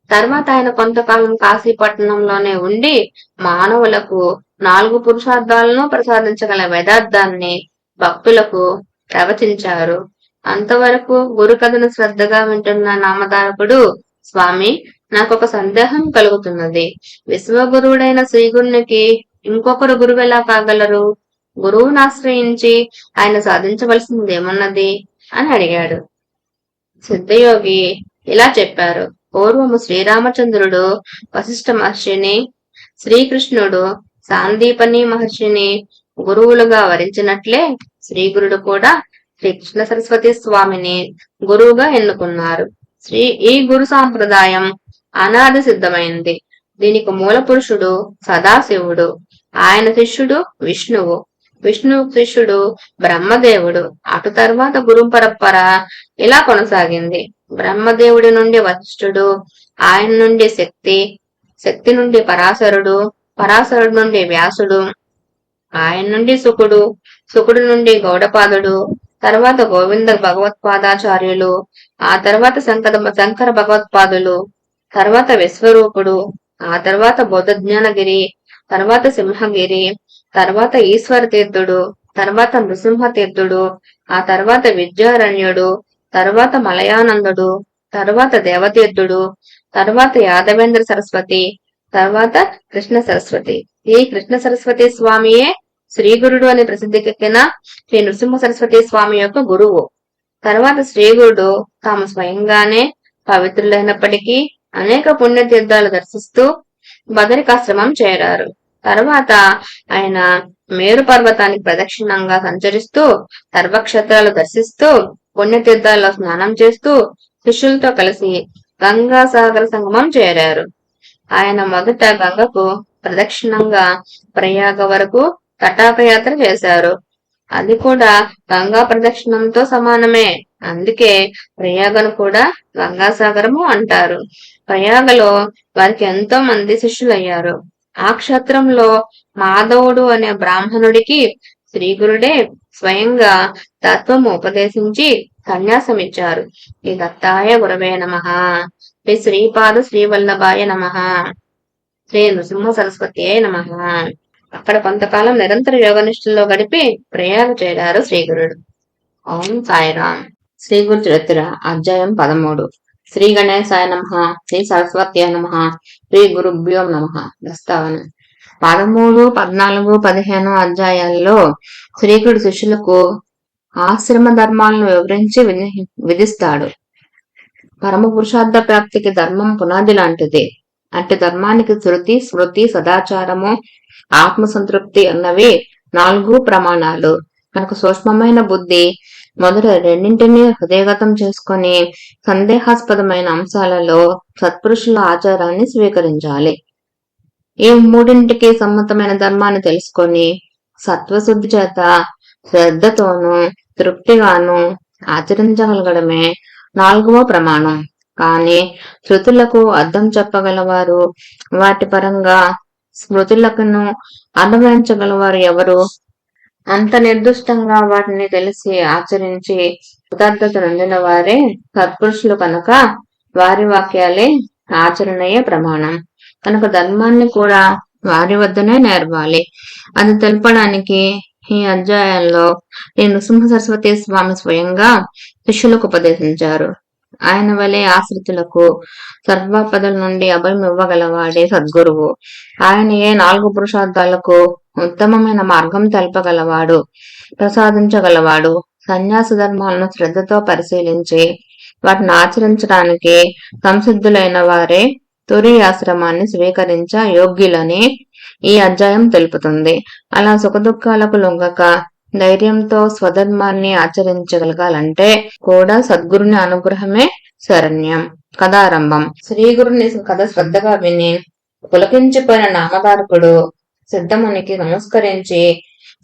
తర్వాత ఆయన కొంతకాలం కాశీపట్టణంలోనే ఉండి మానవులకు 4 పురుషార్థాలను ప్రసాదించగల వేదార్థాన్ని భక్తులకు ప్రవచించారు. అంతవరకు గురు కథను శ్రద్ధగా వింటున్న నామధారకుడు, స్వామి, నాకొక సందేహం కలుగుతున్నది. విశ్వగురువుడైన శ్రీగురునికి ఇంకొకరు గురువు ఎలా కాగలరు? గురువును ఆశ్రయించి ఆయన సాధించవలసిందేమున్నది అని అడిగాడు. సిద్ధయోగి ఇలా చెప్పారు. పూర్వము శ్రీరామచంద్రుడు వశిష్ఠ మహర్షిని, శ్రీకృష్ణుడు సాందీపని మహర్షిని గురువులుగా వరించినట్లే శ్రీగురుడు కూడా శ్రీకృష్ణ సరస్వతి స్వామిని గురువుగా ఎన్నుకున్నారు. ఈ గురు సాంప్రదాయం అనాది సిద్ధమైంది. దీనికి మూల పురుషుడు సదాశివుడు, ఆయన శిష్యుడు విష్ణువు, విష్ణువు శిష్యుడు బ్రహ్మదేవుడు. అటు తర్వాత గురు పరంపర ఇలా కొనసాగింది. బ్రహ్మదేవుడి నుండి వశిష్ఠుడు, ఆయన నుండి శక్తి, శక్తి నుండి పరాశరుడు, పరాశరుడు నుండి వ్యాసుడు, ఆయన నుండి సుకుడు, సుకుడు నుండి గౌడపాదుడు, తర్వాత గోవింద భగవత్పాదాచార్యులు, ఆ తర్వాత శంకర భగవత్పాదులు, తర్వాత విశ్వరూపుడు, ఆ తర్వాత బౌద్ధజ్ఞానగిరి, తర్వాత సింహగిరి, తర్వాత ఈశ్వర తీర్థుడు, తర్వాత నృసింహ తీర్థుడు, ఆ తర్వాత విద్యారణ్యుడు, తర్వాత మలయానందుడు, తర్వాత దేవతీర్థుడు, తర్వాత యాదవేంద్ర సరస్వతి, తర్వాత కృష్ణ సరస్వతి. ఈ కృష్ణ సరస్వతి స్వామియే శ్రీగురుడు అని ప్రసిద్ధికెక్కిన శ్రీ నృసింహ సరస్వతి స్వామి యొక్క గురువు. తర్వాత శ్రీగురుడు తాము స్వయంగానే పవిత్రులైనప్పటికీ అనేక పుణ్యతీర్థాలు దర్శిస్తూ బదరికాశ్రమం చేరారు. తర్వాత ఆయన మేరు పర్వతానికి ప్రదక్షిణంగా సంచరిస్తూ సర్వక్షేత్రాలు దర్శిస్తూ పుణ్యతీర్థాల్లో స్నానం చేస్తూ శిష్యులతో కలిసి గంగా సాగర సంగమం చేరారు. ఆయన మొదట గంగకు ప్రదక్షిణంగా ప్రయాగ వరకు తటాకయాత్ర చేశారు. అది కూడా గంగా ప్రదక్షిణంతో సమానమే. అందుకే ప్రయాగను కూడా గంగాసాగరము అంటారు. ప్రయాగలో వారికి ఎంతో మంది శిష్యులయ్యారు. ఆ క్షేత్రంలో మాధవుడు అనే బ్రాహ్మణుడికి శ్రీగురుడే స్వయంగా తత్వం ఉపదేశించి సన్యాసమిచ్చారు. శ్రీ దత్తాయ గురవే నమః. శ్రీ శ్రీపాద శ్రీవల్లభాయ నమః. శ్రీ నృసింహ సరస్వతియే నమః. అక్కడ కొంతకాలం నిరంతర యోగనిష్ఠుల్లో గడిపి ప్రయాగ చేరారు శ్రీగురుడు. ఓం సాయిరామ్. శ్రీగురు చరిత్ర అధ్యాయం 13. శ్రీ గణేశాయ నమః. శ్రీ సరస్వత్యాయ నమః. శ్రీ గురుభ్యో నమః. ప్రస్తావన 13, 14, 15 అధ్యాయాల్లో శ్రీగురుడు శిష్యులకు ఆశ్రమ ధర్మాలను వివరించి విధిస్తాడు. పరమ పురుషార్థ ప్రాప్తికి ధర్మం పునాది లాంటిది. అంటే ధర్మానికి శృతి, స్మృతి, సదాచారము, ఆత్మసంతృప్తి అన్నవి 4 ప్రమాణాలు. మనకు సూక్ష్మమైన బుద్ధి మొదట రెండింటినీ హృదయగతం చేసుకుని సందేహాస్పదమైన అంశాలలో సత్పురుషుల ఆచారాన్ని స్వీకరించాలి. ఈ మూడింటికి సమ్మతమైన ధర్మాన్ని తెలుసుకొని సత్వశుద్ధి చేత శ్రద్ధతోనూ తృప్తిగాను ఆచరించగలగడమే 4వ ప్రమాణం. కానీ శృతులకు అర్థం చెప్పగలవారు, వాటి పరంగా స్మృతులకును అనుభవించగలవారు ఎవరు? అంత నిర్దిష్టంగా వాటిని తెలిసి ఆచరించి కృతజ్ఞత నొందిన వారే సత్పురుషులు కనుక వారి వాక్యాలే ఆచరణయే ప్రమాణం. కనుక ధర్మాన్ని కూడా వారి వద్దనే నేర్పాలి. అది తెలపడానికి ఈ అధ్యాయంలో ఈ నృసింహ సరస్వతి స్వామి స్వయంగా శిష్యులకు ఉపదేశించారు. ఆయన వలె ఆశ్రితులకు సర్వాపదల నుండి అభయం ఇవ్వగలవాడే సద్గురువు. ఆయనయే 4 పురుషార్థాలకు ఉత్తమమైన మార్గం తెలపగలవాడు, ప్రసాదించగలవాడు. సన్యాస ధర్మాలను శ్రద్ధతో పరిశీలించి వాటిని ఆచరించడానికి సంసిద్ధులైన వారే తురి ఆశ్రమాన్ని స్వీకరించ యోగ్యులని ఈ అధ్యాయం తెలుపుతుంది. అలా సుఖదుఖాలకు లొంగక ధైర్యంతో స్వధర్మాన్ని ఆచరించగలగాలంటే కూడా సద్గురుని అనుగ్రహమే శరణ్యం. కథారంభం. శ్రీగురుని కథ శ్రద్ధగా విని పులకించిపోయిన నామధారకుడు సిద్ధమునికి నమస్కరించి,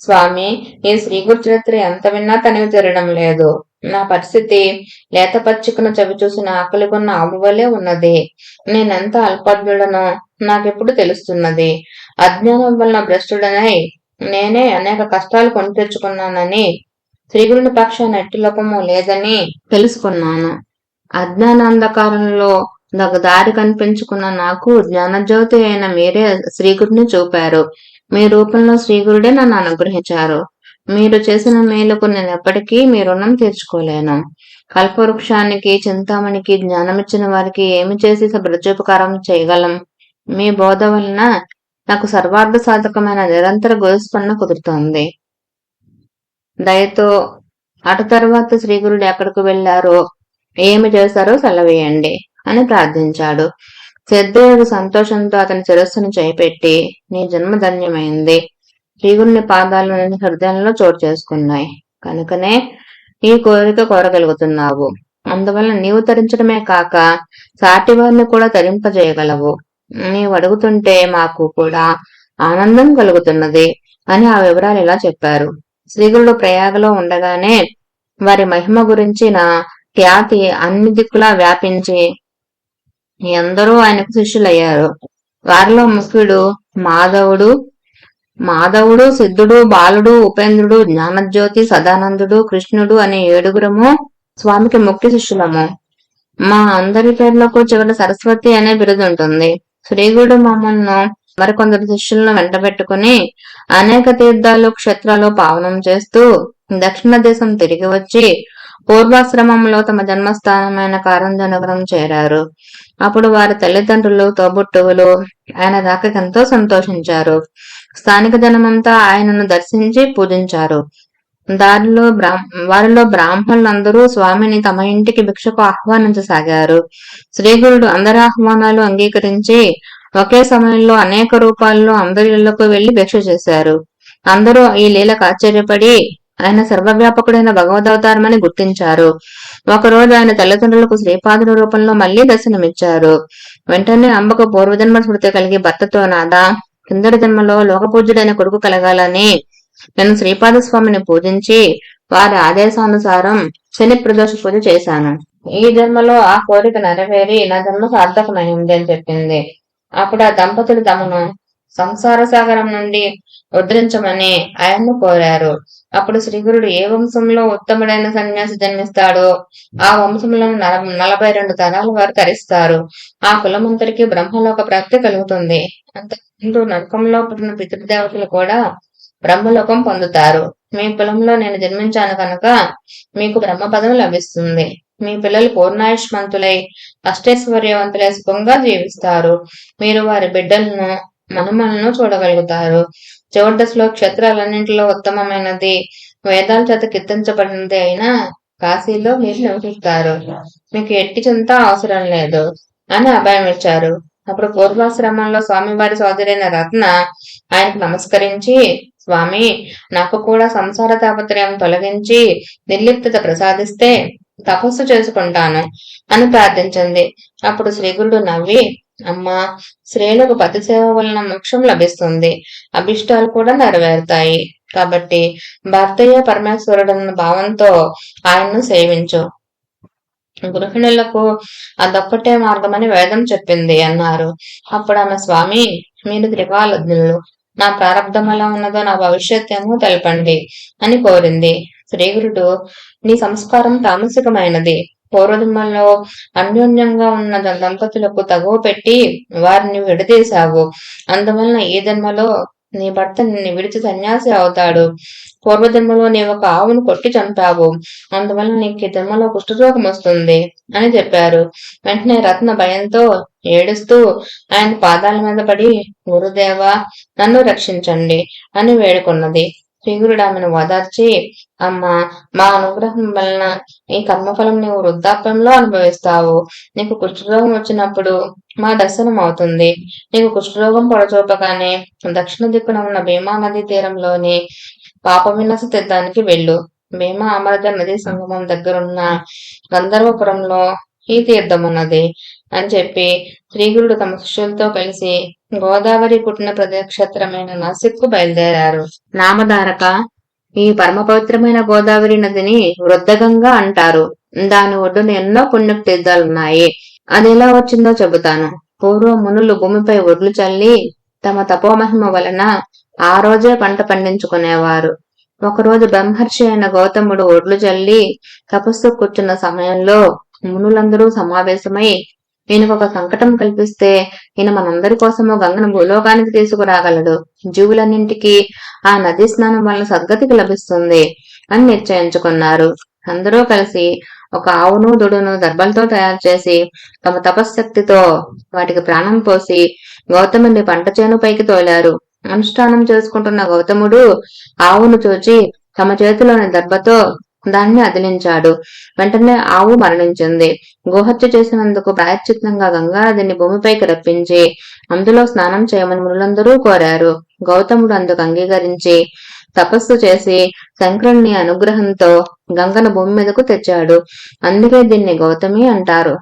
స్వామి, ఈ శ్రీగురు చరిత్ర ఎంత విన్నా తనివి తీరడం లేదు. నా పరిస్థితి లేత పచ్చికను చవి చూసిన ఆకలిగొన్న ఆవువలే ఉన్నది. నేనెంత అల్పజ్ఞుడనో నాకెప్పుడు తెలుస్తున్నది. అజ్ఞానం వలన భ్రష్టుడనై నేనే అనేక కష్టాలు కొని తెచ్చుకున్నానని, శ్రీగురుని పక్షాన ఎట్టి లోపము లేదని తెలుసుకున్నాను. అజ్ఞానాంధకారంలో దారి కనిపించుకున్న నాకు జ్ఞానజ్యోతి అయిన మీరే శ్రీగురుని చూపారు. మీ రూపంలో శ్రీగురుడే నన్ను అనుగ్రహించారు. మీరు చేసిన మేలుకు నేను ఎప్పటికీ మీ రుణం తీర్చుకోలేను. కల్పవృక్షానికి, చింతామణికి జ్ఞానమిచ్చిన వారికి ఏమి చేసి ప్రత్యుపకారం చేయగలం? మీ బోధ వలన నాకు సర్వార్థ సాధకమైన నిరంతర గురుస్పందన కుదురుతోంది. దయతో అటు తర్వాత శ్రీగురుడు ఎక్కడికి వెళ్లారో, ఏమి చేశారో సెలవేయండి అని ప్రార్థించాడు. సిద్ధయోగి సంతోషంతో అతని శిరస్సును చేపెట్టి, నీ జన్మ ధన్యమైంది. శ్రీగురుని పాదాలు నీ హృదయంలో చోటు చేసుకున్నాయి కనుకనే ఈ కోరిక కోరగలుగుతున్నావు. అందువల్ల నీవు తరించడమే కాక సాటివారిని కూడా తరింపజేయగలవు. నీవు అడుగుతుంటే మాకు కూడా ఆనందం కలుగుతున్నది అని ఆ వివరాలు ఇలా చెప్పారు. శ్రీగురుడు ప్రయాగలో ఉండగానే వారి మహిమ గురించిన ఖ్యాతి అన్ని దిక్కులా వ్యాపించి ఎందరో ఆయనకు శిష్యులయ్యారు. వారిలో ముఖ్యుడు మాధవుడు, సిద్ధుడు, బాలుడు, ఉపేంద్రుడు, జ్ఞానజ్యోతి, సదానందుడు, కృష్ణుడు అనే 7గురము స్వామికి ముఖ్య శిష్యులము. మా అందరి పేర్లకు చివరి సరస్వతి అనే బిరుదు ఉంటుంది. శ్రీగురుడు మమ్మల్ని మరికొందరు శిష్యులను వెంటబెట్టుకుని అనేక తీర్థాలు, క్షేత్రాలు పావనం చేస్తూ దక్షిణ దేశం తిరిగి వచ్చి పూర్వాశ్రమంలో తమ జన్మస్థానమైన కారంజనగరం చేరారు. అప్పుడు వారి తల్లిదండ్రులు, తోబుట్టువులు ఆయన రాకకి ఎంతో సంతోషించారు. స్థానిక జనమంతా ఆయనను దర్శించి పూజించారు. వారిలో బ్రాహ్మణులందరూ స్వామిని తమ ఇంటికి భిక్షకు ఆహ్వానించసాగారు. శ్రీగురుడు అందరి ఆహ్వానాలు అంగీకరించి ఒకే సమయంలో అనేక రూపాల్లో అందరి ఇళ్లకు వెళ్లి భిక్ష చేశారు. అందరూ ఈ లీలకు ఆశ్చర్యపడి ఆయన సర్వవ్యాపకుడైన భగవదవతారమని గుర్తించారు. ఒకరోజు ఆయన తల్లిదండ్రులకు శ్రీపాదుల రూపంలో మళ్లీ దర్శనమిచ్చారు. వెంటనే అంబకు పూర్వజన్మ స్మృతి కలిగి భర్తతో, నాదా, కిందటి జన్మలో లోకపూజ్యుడైన కొడుకు కలగాలని నేను శ్రీపాద స్వామిని పూజించి వారి ఆదేశానుసారం శని ప్రదోష పూజ చేశాను. ఈ జన్మలో ఆ కోరిక నెరవేరి నా జన్మ సార్థకమైంది అని చెప్పింది. అప్పుడు ఆ దంపతులు తమను సంసార సాగరం నుండి ఉద్ధరించమని ఆయన్ను కోరారు. అప్పుడు శ్రీగురుడు ఏ వంశంలో ఉత్తముడైన సన్యాసి జన్మిస్తాడో ఆ వంశంలో 42 తరాల వారు తరిస్తారు. ఆ కులమంతరికి బ్రహ్మలోక ప్రాప్తి కలుగుతుంది. అంతకుముందు నరకంలో పుట్టిన పితృదేవతలు కూడా బ్రహ్మలోకం పొందుతారు. మీ కులంలో నేను జన్మించాను కనుక మీకు బ్రహ్మ పదం లభిస్తుంది. మీ పిల్లలు పూర్ణాయుష్మంతులై అష్టైశ్వర్యవంతులై సుఖంగా జీవిస్తారు. మీరు వారి బిడ్డలను మనుమలను చూడగలుగుతారు. చివరి దశలో క్షేత్రాలన్నింటిలో ఉత్తమమైనది వేదాల చేత కీర్తించబడినది అయినా కాశీలో మీరు నివసిస్తారు. మీకు ఎట్టి చింత అవసరం లేదు అని అభయం ఇచ్చారు. అప్పుడు పూర్వాశ్రమంలో స్వామివారి సోదరైన రత్న ఆయనకు నమస్కరించి, స్వామి, నాకు కూడా సంసార తాపత్రయం తొలగించి నిర్లిప్తత ప్రసాదిస్తే తపస్సు చేసుకుంటాను అని ప్రార్థించింది. అప్పుడు శ్రీగురుడు నవ్వి, అమ్మా, స్త్రీలకు పతి సేవ వలన మోక్షం లభిస్తుంది, అభిష్టాలు కూడా నెరవేరుతాయి. కాబట్టి భర్తయ్య పరమేశ్వరుడన్న భావంతో ఆయన్ను సేవించు. గృహిణులకు అదొక్కటే మార్గమని వేదం చెప్పింది అన్నారు. అప్పుడు ఆమె, స్వామి, మీరు త్రికాలజ్ఞులు, నా ప్రారంధం ఎలా ఉన్నదో నా భవిష్యత్ ఏమో తెలపండి అని కోరింది. శ్రీగురుడు, నీ సంస్కారం తామసికమైనది. పూర్వజన్మల్లో అన్యోన్యంగా ఉన్న దంపతులకు తగువ పెట్టి వారిని విడదీశావు. అందువలన ఈ జన్మలో నీ భర్త నిన్ను విడిచి సన్యాసి అవుతాడు. పూర్వజన్మలో నీ ఒక ఆవును కొట్టి చంపావు. అందువల్ల నీకు ఈ జన్మలో కుష్ఠరోగం వస్తుంది అని చెప్పారు. వెంటనే రత్న భయంతో ఏడుస్తూ ఆయన పాదాల మీద పడి, గురుదేవా, నన్ను రక్షించండి అని వేడుకున్నది. శ్రీగురుడు ఆమెను ఓదార్చి, అమ్మా, మా అనుగ్రహం వలన ఈ కర్మఫలం నీవు వృద్ధాప్యంలో అనుభవిస్తావు. నీకు కుష్ఠరోగం వచ్చినప్పుడు మా దర్శనం అవుతుంది. నీకు కుష్ఠరోగం పొడచూపగానే దక్షిణ దిక్కున ఉన్న భీమా నదీ తీరంలోని పాప వినాశ తీర్థానికి వెళ్ళు. భీమా అమృత నదీ సంగమం దగ్గరున్న గంధర్వపురంలో ఈ తీర్థం ఉన్నది అని చెప్పి శ్రీగురుడు తమ శిష్యులతో కలిసి గోదావరి పుట్టిన ప్రదేశక్షేత్రమైన నాసిక్కు బయలుదేరారు. నామధారక, ఈ పరమ పవిత్రమైన గోదావరి నదిని వృద్ధగంగా అంటారు. దాని ఒడ్డున ఎన్నో పుణ్యతీర్థాలున్నాయి. అది ఎలా వచ్చిందో చెబుతాను. పూర్వం మునులు భూమిపై ఒడ్లు చల్లి తమ తపోమహిమ వలన ఆ రోజే పంట పండించుకునేవారు. ఒకరోజు బ్రహ్మర్షి అయిన గౌతముడు ఒడ్లు చల్లి తపస్సు కూర్చున్న సమయంలో మునులందరూ సమావేశమై, ఈయనకు ఒక సంకటం కల్పిస్తే ఈయన మనందరి కోసము గంగను భూలోకానికి తీసుకురాగలడు. జీవులన్నింటికి ఆ నదీ స్నానం వలన సద్గతికి లభిస్తుంది అని నిశ్చయించుకున్నారు. అందరూ కలిసి ఒక ఆవును దుడును దర్భలతో తయారు చేసి తమ తపశ్శక్తితో వాటికి ప్రాణం పోసి గౌతముని పంట చేను పైకి తోలారు. అనుష్ఠానం చేసుకుంటున్న గౌతముడు ఆవును చూచి తమ చేతిలోని దర్భతో దాన్ని అదిలించాడు. వెంటనే ఆవు మరణించింది. గోహత్య చేసినందుకు ప్రాయశ్చిత్తంగా గంగానదిని భూమిపైకి రప్పించి అందులో స్నానం చేయమని మునులందరూ కోరారు. గౌతముడు అందుకు అంగీకరించి తపస్సు చేసి శంకరుని అనుగ్రహంతో గంగను భూమి మీదకు తెచ్చాడు. అందుకే దీన్ని గౌతమి అంటారు.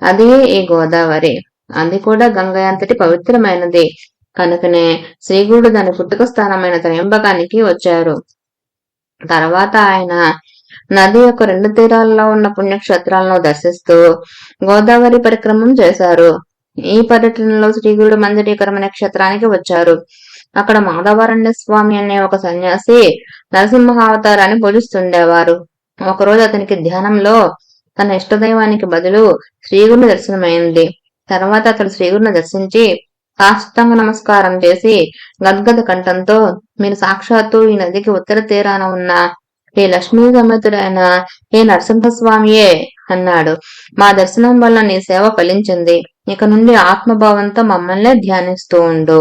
అది ఈ గోదావరి. అది కూడా గంగ అంతటి పవిత్రమైనది కనుకనే శ్రీగురుడు దాని పుట్టుక స్థానమైన త్రయంబకానికి వచ్చారు. తర్వాత ఆయన నది యొక్క 2 తీరాల్లో ఉన్న పుణ్యక్షేత్రాలను దర్శిస్తూ గోదావరి పరిక్రమం చేశారు. ఈ పర్యటనలో శ్రీగురుడు మంజరీకరం అనే క్షేత్రానికి వచ్చారు. అక్కడ మాధవారణ్య స్వామి అనే ఒక సన్యాసి నరసింహావతారాన్ని పూజిస్తుండేవారు. ఒకరోజు అతనికి ధ్యానంలో తన ఇష్టదైవానికి బదులు శ్రీగురుని దర్శనమైంది. తర్వాత అతడు శ్రీగురుని దర్శించి సాష్టాంగ నమస్కారం చేసి గద్గద కంఠంతో, మీరు సాక్షాత్తు ఈ నదికి ఉత్తర తీరాన ఉన్న ఏ లక్ష్మీ సమేతుడైన ఏ నరసింహస్వామియే అన్నాడు. మా దర్శనం వల్ల నీ సేవ ఫలించింది. ఇక నుండి ఆత్మభావంతో మమ్మల్నే ధ్యానిస్తూ ఉండు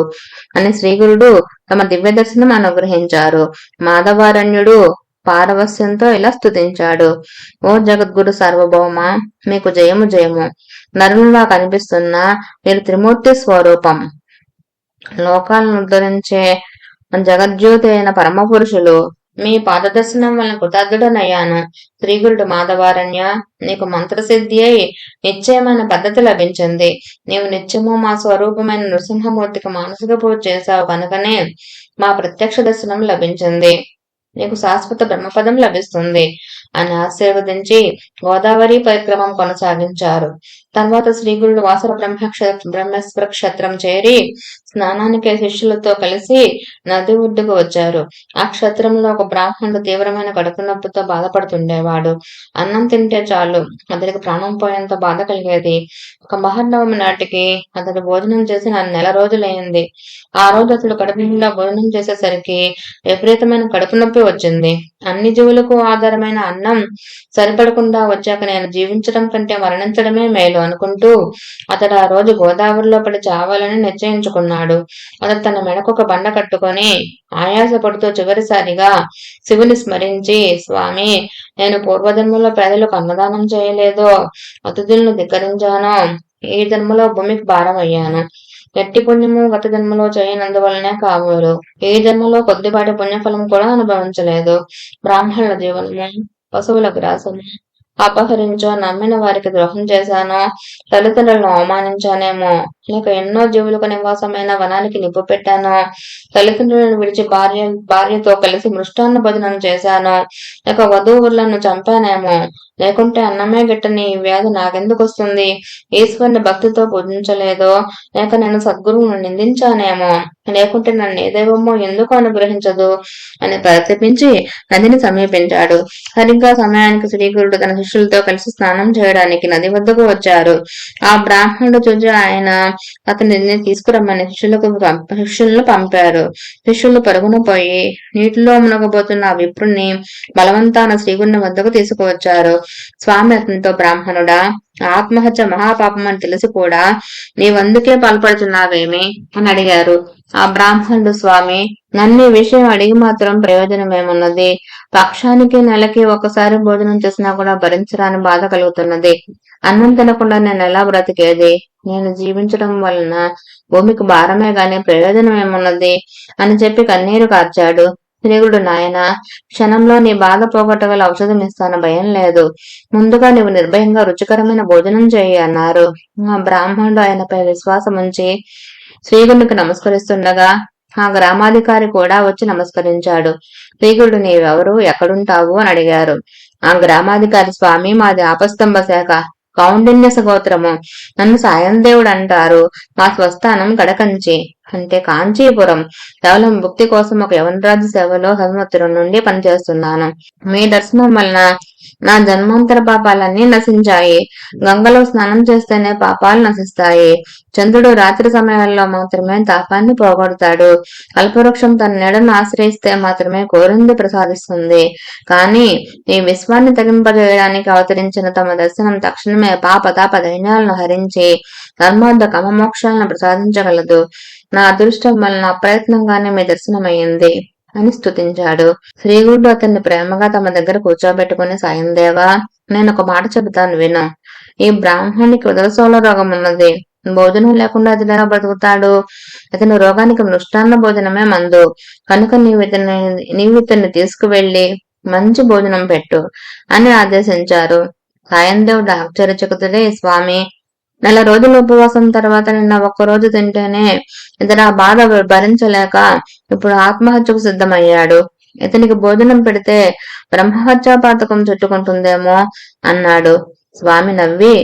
అని శ్రీగురుడు తమ దివ్య దర్శనం అనుగ్రహించారు. మాధవారణ్యుడు పారవస్యంతో ఇలా స్తుతించాడు. ఓ జగద్గురు సార్వభౌమ, మీకు జయము జయము. నరునిలా కనిపిస్తున్న మీరు త్రిమూర్తి స్వరూపం. లోకాలను ఉద్ధరించే జగజ్యోతి అయిన పరమ పురుషులు. మీ పాదదర్శనం వలన కృతార్థుడనయ్యాను. శ్రీగురుడు మాధవారణ్య, నీకు మంత్రసిద్ధి అయి నిశ్చయమైన పద్ధతి లభించింది. నీవు నిత్యము మా స్వరూపమైన నృసింహమూర్తికి మానసిక పూజ చేశావు కనుకనే మా ప్రత్యక్ష దర్శనం లభించింది, నీకు శాశ్వత బ్రహ్మపదం లభిస్తుంది అని ఆశీర్వదించి గోదావరి పరిక్రమం కొనసాగించారు. తర్వాత శ్రీగురుడు వాసర బ్రహ్మేశ్వర క్షేత్రం చేరి స్నానానికి శిష్యులతో కలిసి నది ఒడ్డుకు వచ్చారు. ఆ క్షేత్రంలో ఒక బ్రాహ్మణుడు తీవ్రమైన కడుపు నొప్పితో బాధపడుతుండేవాడు. అన్నం తింటే చాలు అతడికి ప్రాణం పోయేంత బాధ కలిగేది. ఒక మహర్నవమి నాటికి అతడు భోజనం చేసి 4 రోజులైంది. ఆ రోజు అతడు కడుపు నిండా భోజనం చేసేసరికి విపరీతమైన కడుపు నొప్పి వచ్చింది. అన్ని జీవులకు ఆధారమైన అన్నం సరిపడకుండా వచ్చాక నేను జీవించడం కంటే మరణించడమే మేలు అనుకుంటూ అతడు ఆ రోజు గోదావరిలో పడి చావాలని నిశ్చయించుకున్నాడు. అతడు తన మెడకు ఒక బండ కట్టుకొని ఆయాసపడుతూ చివరిసారిగా శివుని స్మరించి, స్వామి, నేను పూర్వజన్మలో పేదలకు అన్నదానం చేయలేదో, అతిథులను ధిక్కరించానో, ఈ జన్మలో భూమికి భారం అయ్యాను. ఎట్టి పుణ్యము గత జన్మలో చేయనందువలనే కాబోలు ఈ జన్మలో కొద్దిపాటి పుణ్యఫలం కూడా అనుభవించలేదు. బ్రాహ్మణుల జీవనము, పశువుల గ్రాసము అపహరించో, నమ్మిన వారికి ద్రోహం చేశానో, తల్లిదండ్రులను అవమానించానేమో, లేక ఎన్నో జీవులకు నివాసమైన వనానికి నిప్పు పెట్టానో, తల్లిదండ్రులను విడిచి భార్యతో కలిసి మృష్టాన్న భోజనం చేశానో, లేక వధువులను చంపానేమో, లేకుంటే అన్నమే గిట్టని ఈ వ్యాధి నాకెందుకు వస్తుంది, ఈశ్వరుని భక్తితో పూజించలేదో, లేక నేను సద్గురువును నిందించానేమో, లేకుంటే నన్ను ఏ దైవమో ఎందుకు అనుగ్రహించదు అని ప్రతిపించి నదిని సమీపించాడు. సరిగ్గా సమయానికి శ్రీగురుడు తన శిష్యులతో కలిసి స్నానం చేయడానికి నది వద్దకు వచ్చారు. ఆ బ్రాహ్మణుడు చూసి ఆయన అతనిని తీసుకురమ్మని శిష్యులను పంపారు. శిష్యులు పరుగున పోయి నీటిలో మునగబోతున్న ఆ విప్రుణ్ణి బలవంతాన శ్రీగురుని వద్దకు తీసుకువచ్చారు. స్వామి అతనితో, బ్రాహ్మణుడా, ఆత్మహత్య మహాపాపం అని తెలిసి కూడా నీవందుకే పాల్పడుతున్నావేమి అని అడిగారు. ఆ బ్రాహ్మణుడు, స్వామి, నన్ను ఈ విషయం అడిగి మాత్రం ప్రయోజనమేమున్నది? పక్షానికి నెలకి ఒకసారి భోజనం చేసినా కూడా భరించరాని బాధ కలుగుతున్నది. అన్నం తినకుండా నేను ఎలా బ్రతికేది? నేను జీవించడం వలన భూమికి భారమే గాని ప్రయోజనం ఏమున్నది అని చెప్పి కన్నీరు కార్చాడు. శ్రీగుడు, నాయన, క్షణంలో నీ బాధ పోగొట్టగల ఔషధం ఇస్తాను, భయం లేదు. ముందుగా నీవు నిర్భయంగా రుచికరమైన భోజనం చేయి అన్నారు. ఆ బ్రాహ్మణుడు ఆయనపై విశ్వాసం ఉంచి శ్రీగుడికి నమస్కరిస్తుండగా ఆ గ్రామాధికారి కూడా వచ్చి నమస్కరించాడు. శ్రీగుడు, నీవెవరు, ఎక్కడుంటావు అని అడిగారు. ఆ గ్రామాధికారి, స్వామి, మాది ఆపస్తంభ శాఖ, కౌండిన్యస గోత్రము. నన్ను సాయందేవుడు అంటారు. మా స్వస్థానం కడకంచి, అంటే కాంచీపురం. కేవలం భక్తి కోసం ఒక యవనరాజు సేవలో సంవత్సరం నుండి పనిచేస్తున్నాను. మీ దర్శనం వలన నా జన్మాంతర పాపాలన్నీ నశించాయి. గంగలో స్నానం చేస్తేనే పాపాలు నశిస్తాయి. చంద్రుడు రాత్రి సమయాల్లో మాత్రమే తాపాన్ని పోగొడతాడు. అల్పవృక్షం తన నీడను ఆశ్రయిస్తే మాత్రమే కోరింది ప్రసాదిస్తుంది. కానీ ఈ విశ్వాన్ని తగింపజేయడానికి అవతరించిన తమ దర్శనం తక్షణమే పాప తాప దైన్యాలను హరించి ధర్మార్థ కామమోక్షాలను ప్రసాదించగలదు. నా అదృష్టం వలన అప్రయత్నంగానే మీ దర్శనమయ్యింది అని స్తుతించాడు. శ్రీగురుడు అతన్ని ప్రేమగా తమ దగ్గర కూర్చోబెట్టుకుని, సాయందేవా, నేను ఒక మాట చెబుతాను విను. ఈ బ్రాహ్మణునికి ఉదరసోల రోగం ఉన్నది. భోజనం లేకుండా అతను ఎలా బ్రతుకుతాడు? అతని రోగానికి మృష్టాన్న భోజనమే మందు. కనుక నీవు ఇతన్ని తీసుకువెళ్లి మంచి భోజనం పెట్టు అని ఆదేశించారు. సాయందేవుడు ఆశ్చర్యచకితుడై, స్వామి, 4 రోజుల ఉపవాసం తర్వాత నిన్న ఒక్కరోజు తింటేనే ఇతను ఆ బాధ భరించలేక ఇప్పుడు ఆత్మహత్యకు సిద్ధమయ్యాడు. ఇతనికి భోజనం పెడితే బ్రహ్మహత్యా పాతకం చుట్టుకుంటుందేమో అన్నాడు. స్వామి నవ్వి,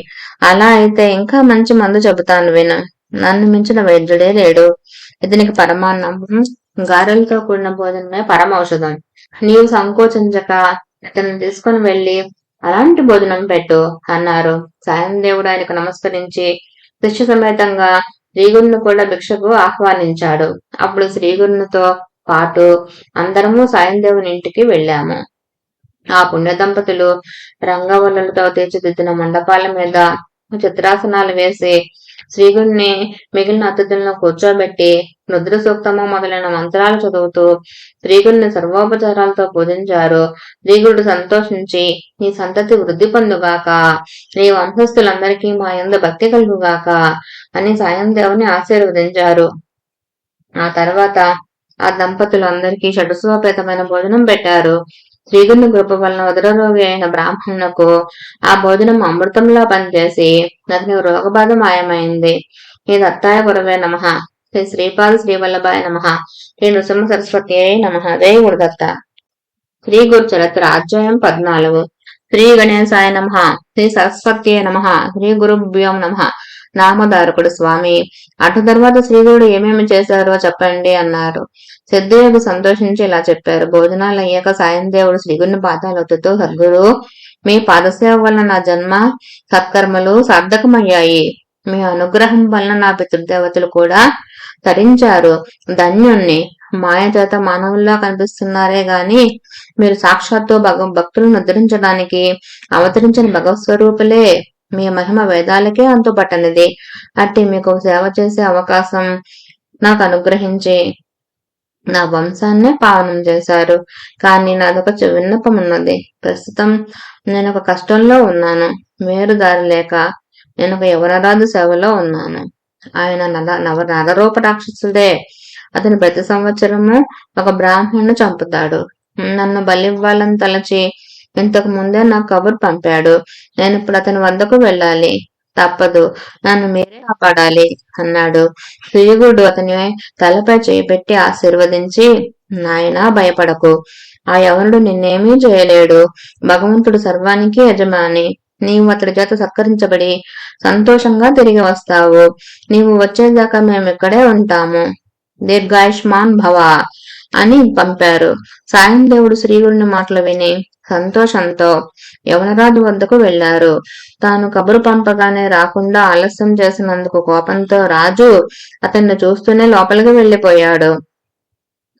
అలా అయితే ఇంకా మంచి మందు చెబుతాను విను. నన్ను మించిన వైద్యుడే లేడు. ఇతనికి పరమాన్నం, గారెలతో కూడిన భోజనమే పరమౌషధం. నీవు సంకోచించక ఇతను తీసుకుని వెళ్లి అలాంటి భోజనం పెట్టు అన్నారు. సాయందేవుడు ఆయనకు నమస్కరించి శిష్య సమేతంగా శ్రీగురుని కూడా భిక్షకు ఆహ్వానించాడు. అప్పుడు శ్రీగురునితో పాటు అందరము సాయందేవుని ఇంటికి వెళ్ళాము. ఆ పుణ్య దంపతులు రంగవల్లులతో తీర్చిదిద్దిన మండపాల మీద చిత్రాసనాలు వేసి శ్రీగుడిని మిగిలిన అతిథులను కూర్చోబెట్టి రుద్ర సూక్తము మొదలైన మంత్రాలు చదువుతూ శ్రీగుడిని సర్వోపచారాలతో పూజించారు. శ్రీగుడు సంతోషించి, నీ సంతతి వృద్ధి పొందుగాక, నీ వంశస్థులందరికీ మా యందు భక్తి కలుగుగాక అని సాయందేవుని ఆశీర్వదించారు. ఆ తర్వాత ఆ దంపతులు అందరికీ షడ్సోపేతమైన భోజనం పెట్టారు. శ్రీగుని కృప వలన ఉదరరోగి అయిన బ్రాహ్మణునకు ఆ భోజనం అమృతంలా పనిచేసి అతని రోగబాధ మాయమైంది. ఈ దత్తాయ గురవే నమః. శ్రీ శ్రీపాద శ్రీవల్లభాయ నమ. శ్రీ నృసింహ సరస్వతి నమ. జై గురుదత్త. శ్రీ గురు చరిత్ర అధ్యాయం 14. శ్రీ గణేశాయ నమ. శ్రీ సరస్వతి నమ. శ్రీ గురుభ్యోం నమ. నామధారకుడు స్వామి. అటు తర్వాత శ్రీగురుడు ఏమేమి చేశారో చెప్పండి అన్నారు. సిద్ధయోగి సంతోషించి ఇలా చెప్పారు. భోజనాలు అయ్యాక సాయం దేవుడు శ్రీగురుని పాదాలు ఒత్తుతూ, సద్గురు, మీ పాదసేవ వలన నా జన్మ సత్కర్మలు సార్థకమయ్యాయి. మీ అనుగ్రహం వలన నా పితృదేవతలు కూడా తరించారు. ధన్యుణ్ణి. మాయ చేత మానవుల్లా కనిపిస్తున్నారే గాని మీరు సాక్షాత్తు భక్తులను ఉద్ధరించడానికి అవతరించిన భగవత్ స్వరూపులే. మీ మహిమ వేదాలకే అంతుపట్టనిది. అట్టి మీకు సేవ చేసే అవకాశం నాకు అనుగ్రహించి నా వంశాన్నే పావనం చేశారు. కానీ నాదొక విన్నపం ఉన్నది. ప్రస్తుతం నేను ఒక కష్టంలో ఉన్నాను. మేరు దారి లేక నేను ఒక యవనరాజు సేవలో ఉన్నాను. ఆయన నరరూప రాక్షసుడే. అతను ప్రతి సంవత్సరము ఒక బ్రాహ్మణుని చంపుతాడు. నన్ను బలివ్వాలని తలచి ఇంతకు ముందే నాకు కబురు పంపాడు. నేను ఇప్పుడు అతని వద్దకు వెళ్ళాలి. తప్పదు, నన్ను మీరే కాపాడాలి అన్నాడు. శ్రీగురుడు అతని తలపై చేపెట్టి ఆశీర్వదించి, నాయనా భయపడకు, ఆ యవనుడు నిన్నేమీ చేయలేడు. భగవంతుడు సర్వానికి యజమాని. నీవు అతడి చేత సత్కరించబడి సంతోషంగా తిరిగి వస్తావు. నీవు వచ్చేదాకా మేము ఇక్కడే ఉంటాము. దీర్ఘాయుష్మాన్ భవ అని పంపారు. సాయం దేవుడు శ్రీగురుని మాటలు విని సంతోషంతో యవనరాజు వద్దకు వెళ్లారు. తాను కబురు పంపగానే రాకుండా ఆలస్యం చేసినందుకు కోపంతో రాజు అతన్ని చూస్తూనే లోపలికి వెళ్లిపోయాడు.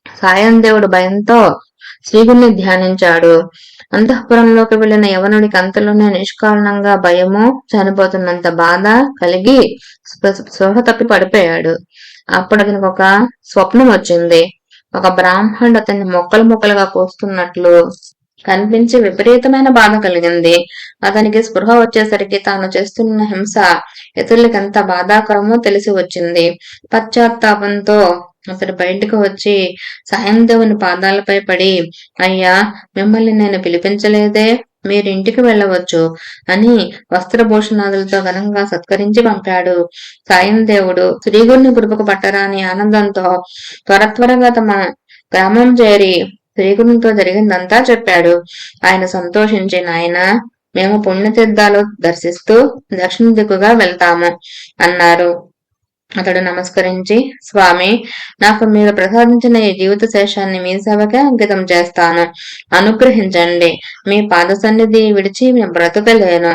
సాయం దేవుడు భయంతో శ్రీగురుని ధ్యానించాడు. అంతఃపురంలోకి వెళ్లిన యవనుడికి అంతలోనే నిష్కారణంగా భయము, చనిపోతున్నంత బాధ కలిగి స్పృహ తప్పి పడిపోయాడు. అప్పుడు అతనికి ఒక స్వప్నం వచ్చింది. ఒక బ్రాహ్మణుడు అతన్ని మొక్కలు మొక్కలుగా కోస్తున్నట్లు కనిపించి విపరీతమైన బాధ కలిగింది. అతనికి స్పృహ వచ్చేసరికి తాను చేస్తున్న హింస ఇతరులకి ఎంత బాధాకరమో తెలిసి వచ్చింది. పశ్చాత్తాపంతో అతడు బయటకు వచ్చి సాయం దేవుని పాదాలపై పడి, అయ్యా, మిమ్మల్ని నేను పిలిపించలేదే, మీరు ఇంటికి వెళ్ళవచ్చు అని వస్త్రభూషణాదులతో ఘనంగా సత్కరించి పంపాడు. సాయం దేవుడు శ్రీగురుని కృపకు పట్టరాని ఆనందంతో త్వరగా తమ గ్రామం చేరి శ్రీగురునితో జరిగిందంతా చెప్పాడు. ఆయన సంతోషించి, నాయన, మేము పుణ్యతీర్థాలు దర్శిస్తూ దక్షిణ దిక్కుగా వెళ్తాము అన్నారు. అతడు నమస్కరించి, స్వామి, నాకు మీరు ప్రసాదించిన ఈ జీవిత శేషాన్ని మీ సేవకే అంకితం చేస్తాను. అనుగ్రహించండి. మీ పాద సన్నిధి విడిచి బ్రతకలేను.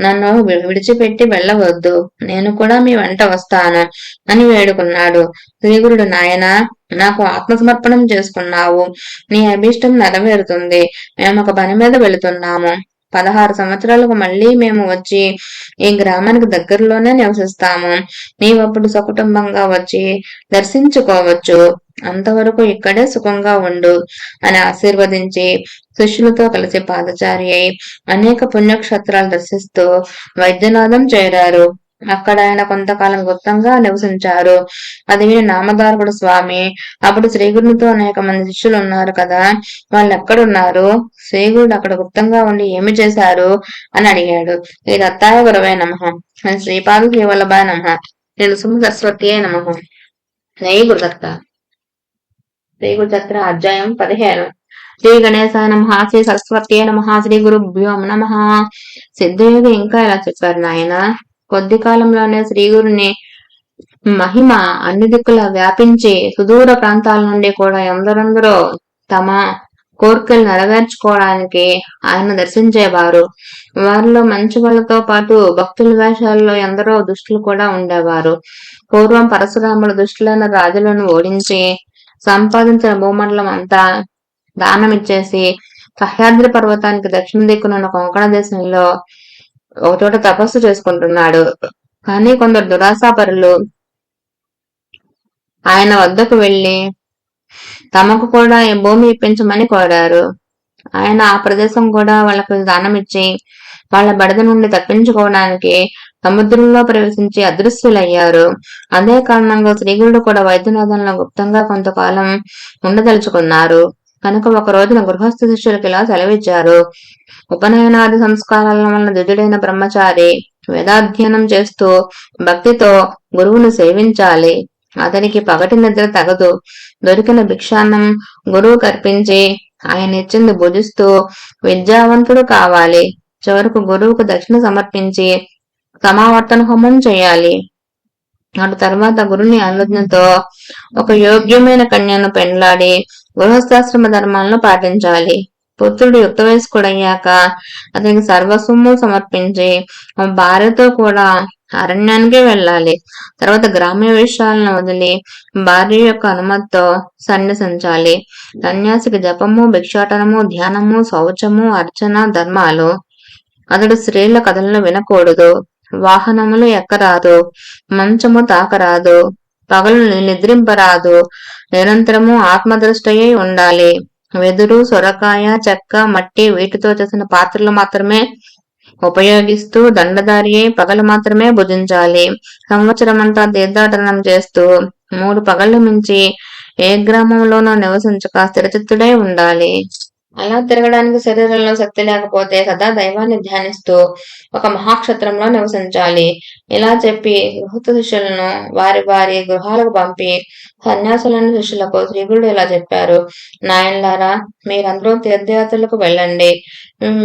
నన్ను విడిచిపెట్టి వెళ్ళవద్దు. నేను కూడా మీ వెంట వస్తాను అని వేడుకున్నాడు. శ్రీగురుడు, నాయన, నాకు ఆత్మసమర్పణం చేసుకున్నావు. నీ అభీష్టం నెరవేరుతుంది. మేము ఒక పని మీద వెళుతున్నాము. 16 సంవత్సరాలకు మళ్లీ మేము వచ్చి ఈ గ్రామానికి దగ్గరలోనే నివసిస్తాము. నీవప్పుడు సకుటుంబంగా వచ్చి దర్శించుకోవచ్చు. అంతవరకు ఇక్కడే సుఖంగా ఉండు అని ఆశీర్వదించి శిష్యులతో కలిసి పాదచారి అయి అనేక పుణ్యక్షేత్రాలు దర్శిస్తూ వైద్యనాథం చేరారు. అక్కడ ఆయన కొంతకాలం గుప్తంగా నివసించారు. అది విని నామధారకుడు స్వామి, అప్పుడు శ్రీగురునితో అనేక మంది శిష్యులు ఉన్నారు కదా, వాళ్ళు ఎక్కడున్నారు? శ్రీగురుడు అక్కడ గుప్తంగా ఉండి ఏమి చేశారు అని అడిగాడు. ఈ దత్తాయ గురవే నమః. శ్రీపాద శ్రీవల్లభాయ నమః. నృసింహ సరస్వతి నమః. జై గురుదత్త. శ్రీ గురుదత్త అధ్యాయం 15. శ్రీ గణేశాయ నమః. శ్రీ సరస్వతి నమః. శ్రీ గురుభ్యో నమః. సిద్ధయోగి ఇంకా ఇలా చెప్పారు. నాయన, కొద్ది కాలంలోనే శ్రీగురుని మహిమ అన్ని దిక్కులా వ్యాపించి సుదూర ప్రాంతాల నుండి కూడా ఎందరెందరో తమ కోరికలు నెరవేర్చుకోవడానికి ఆయన దర్శించేవారు. వారిలో మంచి వాళ్ళతో పాటు భక్తుల వేషాల్లో ఎందరో దుష్టులు కూడా ఉండేవారు. పూర్వం పరశురాముడు దుష్టులైన రాజులను ఓడించి సంపాదించిన భూమండలం అంతా దానమిచ్చేసి సహ్యాద్రి పర్వతానికి దక్షిణ దిక్కునున్న కొంకణ దేశంలో ఒకచోట తపస్సు చేసుకుంటున్నాడు. కానీ కొందరు దురాశాపరులు ఆయన వద్దకు వెళ్లి తమకు కూడా ఈ భూమి ఇప్పించమని కోరారు. ఆయన ఆ ప్రదేశం కూడా వాళ్లకు దానమిచ్చి వాళ్ళ బెడద నుండి తప్పించుకోవడానికి సముద్రంలో ప్రవేశించి అదృశ్యులయ్యారు. అదే కారణంగా శ్రీగురుడు కూడా వైద్యనాథంలో గుప్తంగా కొంతకాలం ఉండదలుచుకున్నారు. కనుక ఒక రోజున గృహస్థ శిష్యులకు ఇలా సెలవిచ్చారు. ఉపనయనాది సంస్కారాల వలన దిదుడైన బ్రహ్మచారి వేదాధ్యయనం చేస్తూ భక్తితో గురువును సేవించాలి. అతనికి పగటి నిద్ర తగదు. దొరికిన భిక్షాన్నం గురువుకు అర్పించి ఆయన ఇచ్చింది భుజిస్తూ విద్యావంతుడు కావాలి. చివరకు గురువుకు దక్షిణ సమర్పించి సమావర్తన హోమం చేయాలి. అటు తర్వాత గురుని ఆలోచనతో ఒక యోగ్యమైన కన్యను పెండ్లాడి గృహస్థాశ్రమ ధర్మాలను పాటించాలి. పుత్రుడు యుక్త వయస్కుడయ్యాక అతనికి సర్వస్వము సమర్పించి భార్యతో కూడా అరణ్యానికి వెళ్ళాలి. తర్వాత గ్రామ్య విషయాలను వదిలి భార్య యొక్క అనుమతితో సన్యసించాలి. సన్యాసికి జపము, భిక్షాటనము, ధ్యానము, శౌచము, అర్చన ధర్మాలు. అతడు స్త్రీల కథలను వినకూడదు. వాహనములు ఎక్కరాదు. మంచము తాకరాదు. పగలు నిద్రింపరాదు. నిరంతరము ఆత్మదృష్టయ్యై ఉండాలి. వెదురు, సొరకాయ, చెక్క, మట్టి వీటితో చేసిన పాత్రలు మాత్రమే ఉపయోగిస్తూ దండధారి అయి పగలు మాత్రమే భుజించాలి. సంవత్సరమంతా తీర్థాటనం చేస్తూ 3 పగళ్లు మించి ఏ గ్రామంలోనూ నివసించక స్థిరచిత్తుడై ఉండాలి. అలా తిరగడానికి శరీరంలో శక్తి లేకపోతే సదా దైవాన్ని ధ్యానిస్తూ ఒక మహాక్షత్రంలో నివసించాలి. ఇలా చెప్పి గృహస్థ శిష్యులను వారి వారి గృహాలకు పంపి సన్యాసులను శిష్యులకు శ్రీగురుడు ఇలా చెప్పారు: నాయనలారా, మీరందరూ తీర్థయాత్రలకు వెళ్ళండి.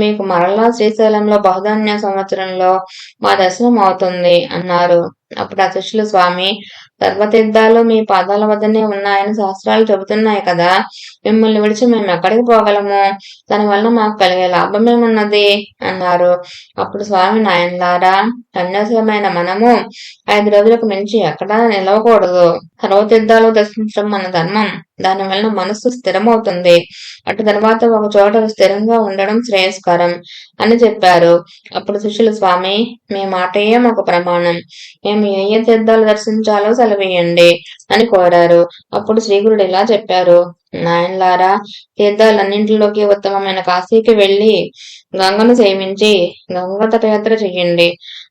మీకు మరలా శ్రీశైలంలో బహుధాన్య సంవత్సరంలో మా దర్శనం అవుతుంది అన్నారు. అప్పుడు ఆ శిష్యులు, స్వామి, సర్వతీర్థాలు మీ పాదాల వద్దనే ఉన్నాయని శాస్త్రాలు చెబుతున్నాయి కదా, మిమ్మల్ని విడిచి మేము ఎక్కడికి పోగలము? దానివల్ల మాకు కలిగే లాభమేమున్నది అన్నారు. అప్పుడు స్వామి, నాయనలారా, సన్యాసమైన మనము 5 రోజులకు మించి ఎక్కడా నిలవకూడదు. సర్వతీర్థాలు దర్శించడం మన ధర్మం. దానివల్ల మనస్సు స్థిరమవుతుంది. అటు తర్వాత ఒక చోట స్థిరంగా ఉండడం శ్రేయస్కరం అని చెప్పారు. అప్పుడు శిష్యులు, స్వామి, మీ మాటయే మాకు ప్రమాణం. మేము ఏ తీర్థాలు దర్శించాలో సెలవేయండి అని కోరారు. అప్పుడు శ్రీగురుడు ఇలా చెప్పారు: నాయనలారా, తీర్థాలన్నింటిలోకి ఉత్తమమైన కాశీకి వెళ్లి గంగను సేవించి గంగా తటయాత్ర చెయ్యండి.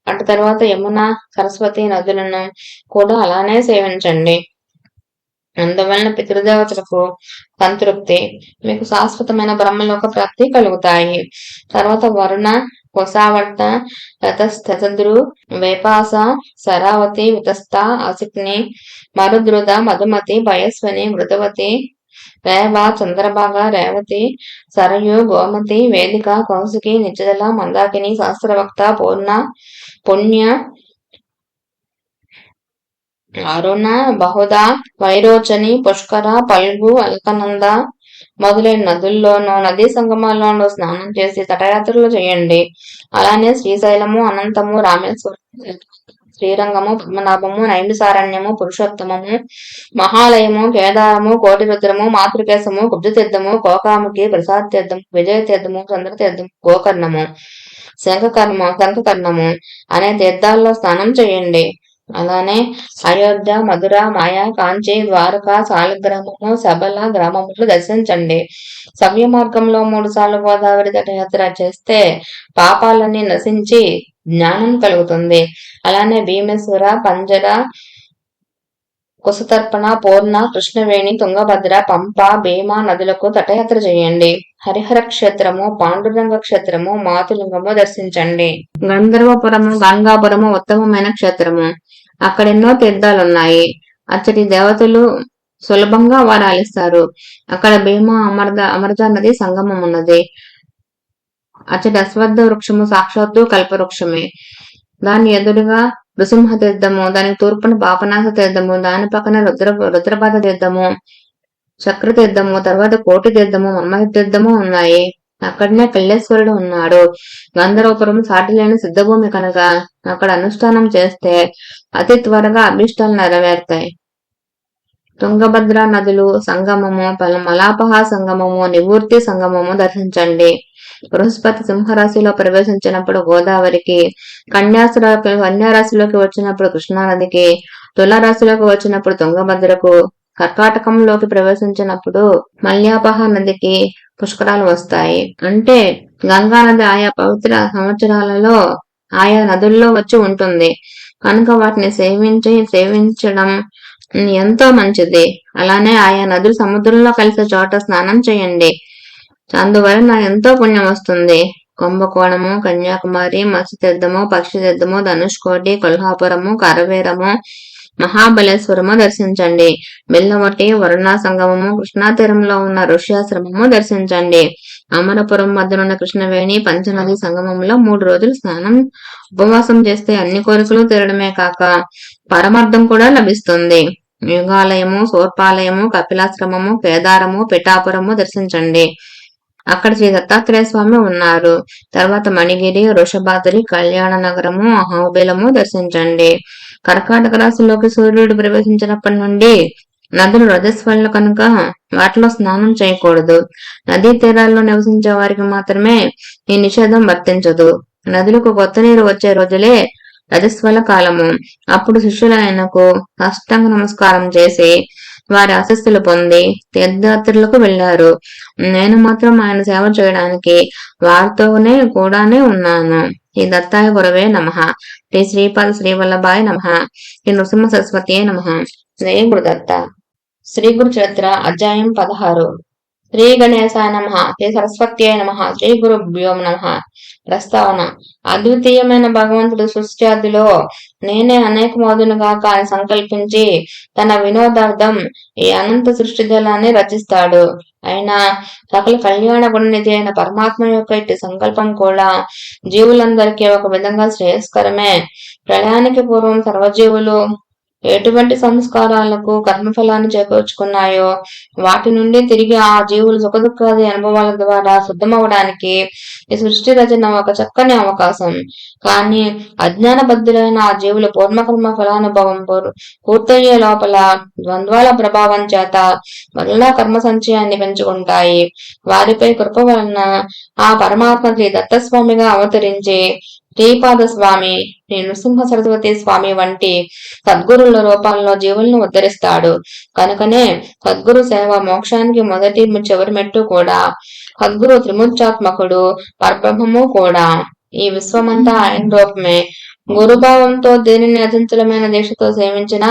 అటు తర్వాత యమున, సరస్వతి నదులను కూడా అలానే సేవించండి. అందువలన పితృదేవతలకు సంతృప్తి, మీకు శాశ్వతమైన బ్రహ్మలోక ప్రాప్తి కలుగుతాయి. తర్వాత వరుణ, కొసావర్త, రతస్థతద్రు, వేపాస, శరావతి, వితస్త, అసిక్ని, మరుద్రుద, మధుమతి, పయస్వని, మృతవతి, రేవ, చంద్రభాగ, రేవతి, సరయు, గోమతి, వేదిక, కౌశికి, నిత్యదల, మందాకిని, శాస్త్రవక్త, పూర్ణ, పుణ్య, అరుణ, బహుద, వైరోచని, పుష్కర, పల్గు, అల్కనంద మొదలైన నదుల్లోనూ నదీ సంగమాల్లోనూ స్నానం చేసి తటయాత్రలు చేయండి. అలానే శ్రీశైలము, అనంతము, రామేశ్వరం, శ్రీరంగము, పద్మనాభము, నైమిసారణ్యము, పురుషోత్తమము, మహాలయము, కేదారము, కోటిరుద్రము, మాతృకేశము, కుబ్జతీర్థము, కోకాముఖి, ప్రసాద్ తీర్థము, విజయ తీర్థము, చంద్రతీర్థము, గోకర్ణము, శంఖకర్ణము అనే తీర్థాల్లో స్నానం చేయండి. అలానే అయోధ్య, మధుర, మాయా, కాంచి, ద్వారక, సాలిగ్రామము, సబల గ్రామములు దర్శించండి. సవ్య మార్గంలో 3 సార్లు గోదావరి తటయాత్ర చేస్తే పాపాలన్నీ నశించి జ్ఞానం కలుగుతుంది. అలానే భీమేశ్వర, పంజర, కుశతర్పణ, పూర్ణ, కృష్ణవేణి, తుంగభద్ర, పంప, భీమ నదులకు తటయాత్ర చేయండి. హరిహర క్షేత్రము, పాండురంగ క్షేత్రము, మాతులింగము దర్శించండి. గంధర్వపురము, గంగాపురము ఉత్తమమైన క్షేత్రము. అక్కడెన్నో తీర్థాలున్నాయి. అచ్చటి దేవతలు సులభంగా వరాలిస్తారు. అక్కడ భీమా అమర్జా నది సంగమం ఉన్నది. అచ్చటి అశ్వత్థ వృక్షము సాక్షాత్తు కల్పవృక్షమే. దాని ఎదురుగా నృసింహ తీర్థము, దానికి తూర్పున పాపనాశ తీర్థము, దాని పక్కన రుద్రపాద తీర్థము, చక్ర తీర్థము, తర్వాత కోటి తీర్థము, మన్మథ తీర్థము ఉన్నాయి. అక్కడనే కల్లేశ్వరుడు ఉన్నాడు. గంధర్వపురం సాటిలేని సిద్ధభూమి కనుక అక్కడ అనుష్ఠానం చేస్తే అతి త్వరగా అభిష్టాలు నెరవేరుతాయి. తుంగభద్ర నదులు సంగమము, మలాపహ సంగమము, నివృత్తి సంగమము దర్శించండి. బృహస్పతి సింహరాశిలో ప్రవేశించినప్పుడు గోదావరికి, కన్యారాశిలోకి వచ్చినప్పుడు కృష్ణానదికి, తులారాశిలోకి వచ్చినప్పుడు తుంగభద్రకు, కర్కాటకంలోకి ప్రవేశించినప్పుడు మల్యాపహ నదికి పుష్కరాలు వస్తాయి. అంటే గంగా నది ఆయా పవిత్ర సంవత్సరాలలో ఆయా నదుల్లో వచ్చి ఉంటుంది కనుక వాటిని సేవించడం ఎంతో మంచిది. అలానే ఆయా నదులు సముద్రంలో కలిసే చోట స్నానం చేయండి. అందువలన ఎంతో పుణ్యం వస్తుంది. కుంభకోణము, కన్యాకుమారి, మత్స్య తీర్థము, పక్షి తీర్థము, ధనుష్కోటి, కొల్హాపురము, కరవేరము, మహాబలేశ్వరము దర్శించండి. బెల్లవటి వరుణ సంగమము, కృష్ణా తీరంలో ఉన్న ఋష్యాశ్రమము దర్శించండి. అమరపురం మధ్యనున్న కృష్ణవేణి పంచనది సంగమంలో 3 రోజులు స్నానం ఉపవాసం చేస్తే అన్ని కోరికలు తీరడమే కాక పరమార్థం కూడా లభిస్తుంది. యుగాలయము, శూర్పాలయము, కపిలాశ్రమము, కేదారము, పిఠాపురము దర్శించండి. అక్కడ శ్రీ దత్తాత్రేయ స్వామి ఉన్నారు. తర్వాత మణిగిరి, వృషభాద్రి, కళ్యాణ నగరము, అహోబిలము దర్శించండి. కర్కాటక రాశిలోకి సూర్యుడు ప్రవేశించినప్పటి నుండి నదులు రజస్వలు కనుక వాటిలో స్నానం చేయకూడదు. నదీ తీరాల్లో నివసించే వారికి మాత్రమే ఈ నిషేధం వర్తించదు. నదులకు కొత్త నీరు వచ్చే రోజులే రజస్వల కాలము. అప్పుడు శిష్యులు ఆయనకు సాష్టాంగ నమస్కారం చేసి వారి ఆశస్సులు పొంది తీర్థయాత్రలకు వెళ్లారు. నేను మాత్రం ఆయన సేవ చేయడానికి వారితోనే కూడానే ఉన్నాను. శ్రీ దత్తాయ గురవే నమః. శ్రీ శ్రీపాద శ్రీవల్లభాయ నమః. శ్రీ నృసింహ సరస్వతియే నమః. శ్రీ గురుదత్త. శ్రీ గురు చరిత్ర అధ్యాయం 16. శ్రీ గణేశాయ నమః. శ్రీ సరస్వత్యాయ నమః. శ్రీ గురుభ్యో నమః. ప్రస్తావన. అద్వితీయమైన భగవంతుడు సృష్ట్యాదిలో నేనే అనేక మోదునుగా కాని సంకల్పించి తన వినోదార్థం ఈ అనంత సృష్టి జలాన్ని రచిస్తాడు. అయినా సకల కళ్యాణ గుణనిధి అయిన పరమాత్మ యొక్క ఇట్టి సంకల్పం కూడా జీవులందరికీ ఒక విధంగా శ్రేయస్కరమే. ప్రళయానికి పూర్వం సర్వజీవులు ఎటువంటి సంస్కారాలకు కర్మఫలాన్ని చేకూర్చుకున్నాయో వాటి నుండి తిరిగి ఆ జీవులు సుఖదుఖాది అనుభవాల ద్వారా శుద్ధమవడానికి ఈ సృష్టి రచన ఒక చక్కని అవకాశం. కానీ అజ్ఞానబద్ధులైన ఆ జీవులు పూర్వకర్మ ఫలానుభవం పూర్తయ్యే లోపల ద్వంద్వాల ప్రభావం చేత మరలా కర్మ సంచయాన్ని పెంచుకుంటాయి. వారిపై కృప వలన ఆ పరమాత్మ శ్రీ దత్తస్వామిగా అవతరించి శ్రీపాద స్వామి, శ్రీ నృసింహ సరస్వతి స్వామి వంటి సద్గురుల రూపంలో జీవులను ఉద్ధరిస్తాడు. కనుకనే సద్గురు సేవ మోక్షానికి మొదటి చివరి మెట్టు కూడా. సద్గురు త్రిమూర్చాత్మకుడు, పరబ్రహ్మము కూడా. ఈ విశ్వమంతా ఆయన రూపమే. గురుభావంతో దేనిని అచంచలమైన దీక్షతో సేవించిన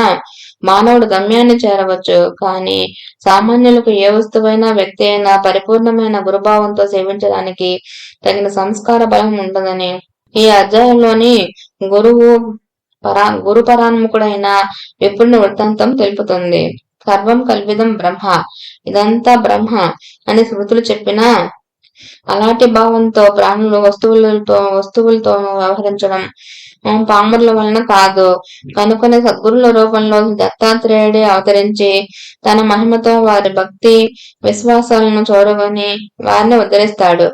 మానవుడు గమ్యాన్ని చేరవచ్చు. కానీ సామాన్యులకు ఏ వస్తువైనా వ్యక్తి అయినా పరిపూర్ణమైన గురుభావంతో సేవించడానికి తగిన సంస్కార బలం ఉండదని ఈ అధ్యాయంలోని గురు పరాన్ముఖుడైన విప్రుని వృత్తాంతం తెలుపుతుంది. సర్వం కల్విదం బ్రహ్మ, ఇదంతా బ్రహ్మ అని స్మృతులు చెప్పినా అలాంటి భావంతో ప్రాణులు వస్తువులతో వ్యవహరించడం పామరుల వలన కాదు. కనుకనే సద్గురుల రూపంలో దత్తాత్రేయుడే అవతరించి తన మహిమతో వారి భక్తి విశ్వాసాలను చూరగొని వారిని ఉద్ధరిస్తాడు.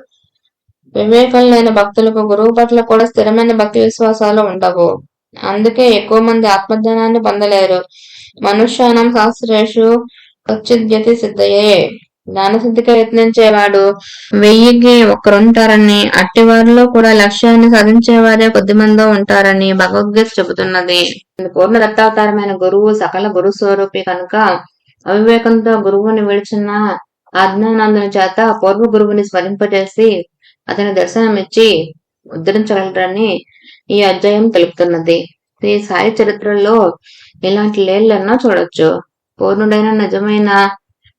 వివేకం లేని భక్తులకు గురువు పట్ల కూడా స్థిరమైన భక్తి విశ్వాసాలు ఉండవు. అందుకే ఎక్కువ మంది ఆత్మజ్ఞానాన్ని పొందలేరు. మనుష్యానం శాస్త్రేషు కచ్చిద్యతి సిద్ధయే. జ్ఞానసిద్ధికి యత్నించేవాడు 1000కి ఒకరుంటారని, అట్టివారిలో కూడా లక్ష్యాన్ని సాధించేవారే కొద్దిమందో ఉంటారని భగవద్గీత చెబుతున్నది. పూర్ణ దత్తావతారమైన గురువు సకల గురు స్వరూపి కనుక అవివేకంతో గురువుని విడిచిన అజ్ఞానాందుని చేత పూర్వ గురువుని స్మరింపజేసి అతని దర్శనమిచ్చి ఉద్ధరించగలరని ఈ అధ్యాయం తెలుపుతున్నది. ఈ సాయి చరిత్రలో ఇలాంటి లేళ్లన్నా చూడొచ్చు. పూర్ణుడైన నిజమైన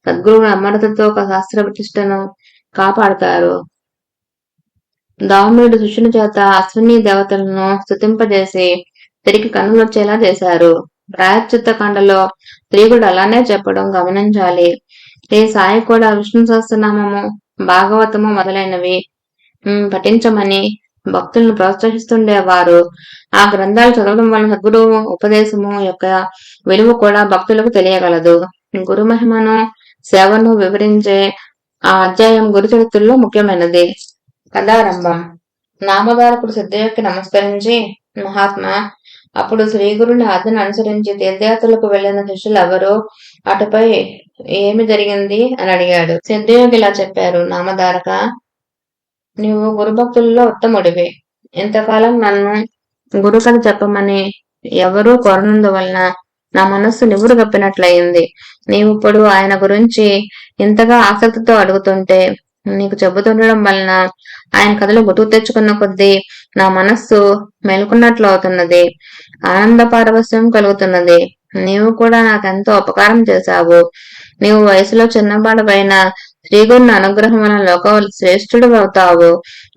సద్గురువు అమరతతో ఒక శాస్త్ర ప్రతిష్టను కాపాడతారు. దావనుడు శిష్యుని చేత అశ్విని దేవతలను స్తుతింపజేసి తిరిగి కన్నులొచ్చేలా చేశారు. ప్రాయశ్చిత్త కాండలో శ్రీగుడు అలానే చెప్పడం గమనించాలి. ఈ సాయి కూడా విష్ణు సహస్రనామము, భాగవతము మొదలైనవి పఠించమని భక్తులను ప్రోత్సహిస్తుండేవారు. ఆ గ్రంథాలు చదవడం వలన సద్గురు ఉపదేశము యొక్క విలువ కూడా భక్తులకు తెలియగలదు. గురు మహిమను సేవను వివరించే ఆ అధ్యాయం గురు చరిత్రలో ముఖ్యమైనది. కథారంభం. నామధారకుడు సిద్ధయ్యకి నమస్కరించి, మహాత్మా, అప్పుడు శ్రీగురుని ఆజ్ఞను అనుసరించి తీర్థయాత్రలకు వెళ్లిన శిష్యులు ఎవరో అటుపై ఏమి జరిగింది అని అడిగాడు. సిద్ధయ్యకి ఇలా చెప్పారు. నామధారక, నీవు గురుభక్తుల్లో ఉత్తముడివి. ఇంతకాలం నన్ను గురు కథ చెప్పమని ఎవరూ కోరనందువలన నా మనస్సు నివురు గప్పినట్లయింది. నీవిప్పుడు ఆయన గురించి ఇంతగా ఆసక్తితో అడుగుతుంటే నీకు చెబుతుండడం వలన ఆయన కథలు గుర్తుకు తెచ్చుకున్న కొద్దీ నా మనస్సు మేలుకున్నట్లు అవుతున్నది. ఆనంద పారవస్యం కలుగుతున్నది. నీవు కూడా నాకెంతో ఉపకారం చేశావు. నీవు వయసులో చిన్నవాడవైన శ్రీగురుని అనుగ్రహం వలన లోక శ్రేష్ఠుడు అవుతావు.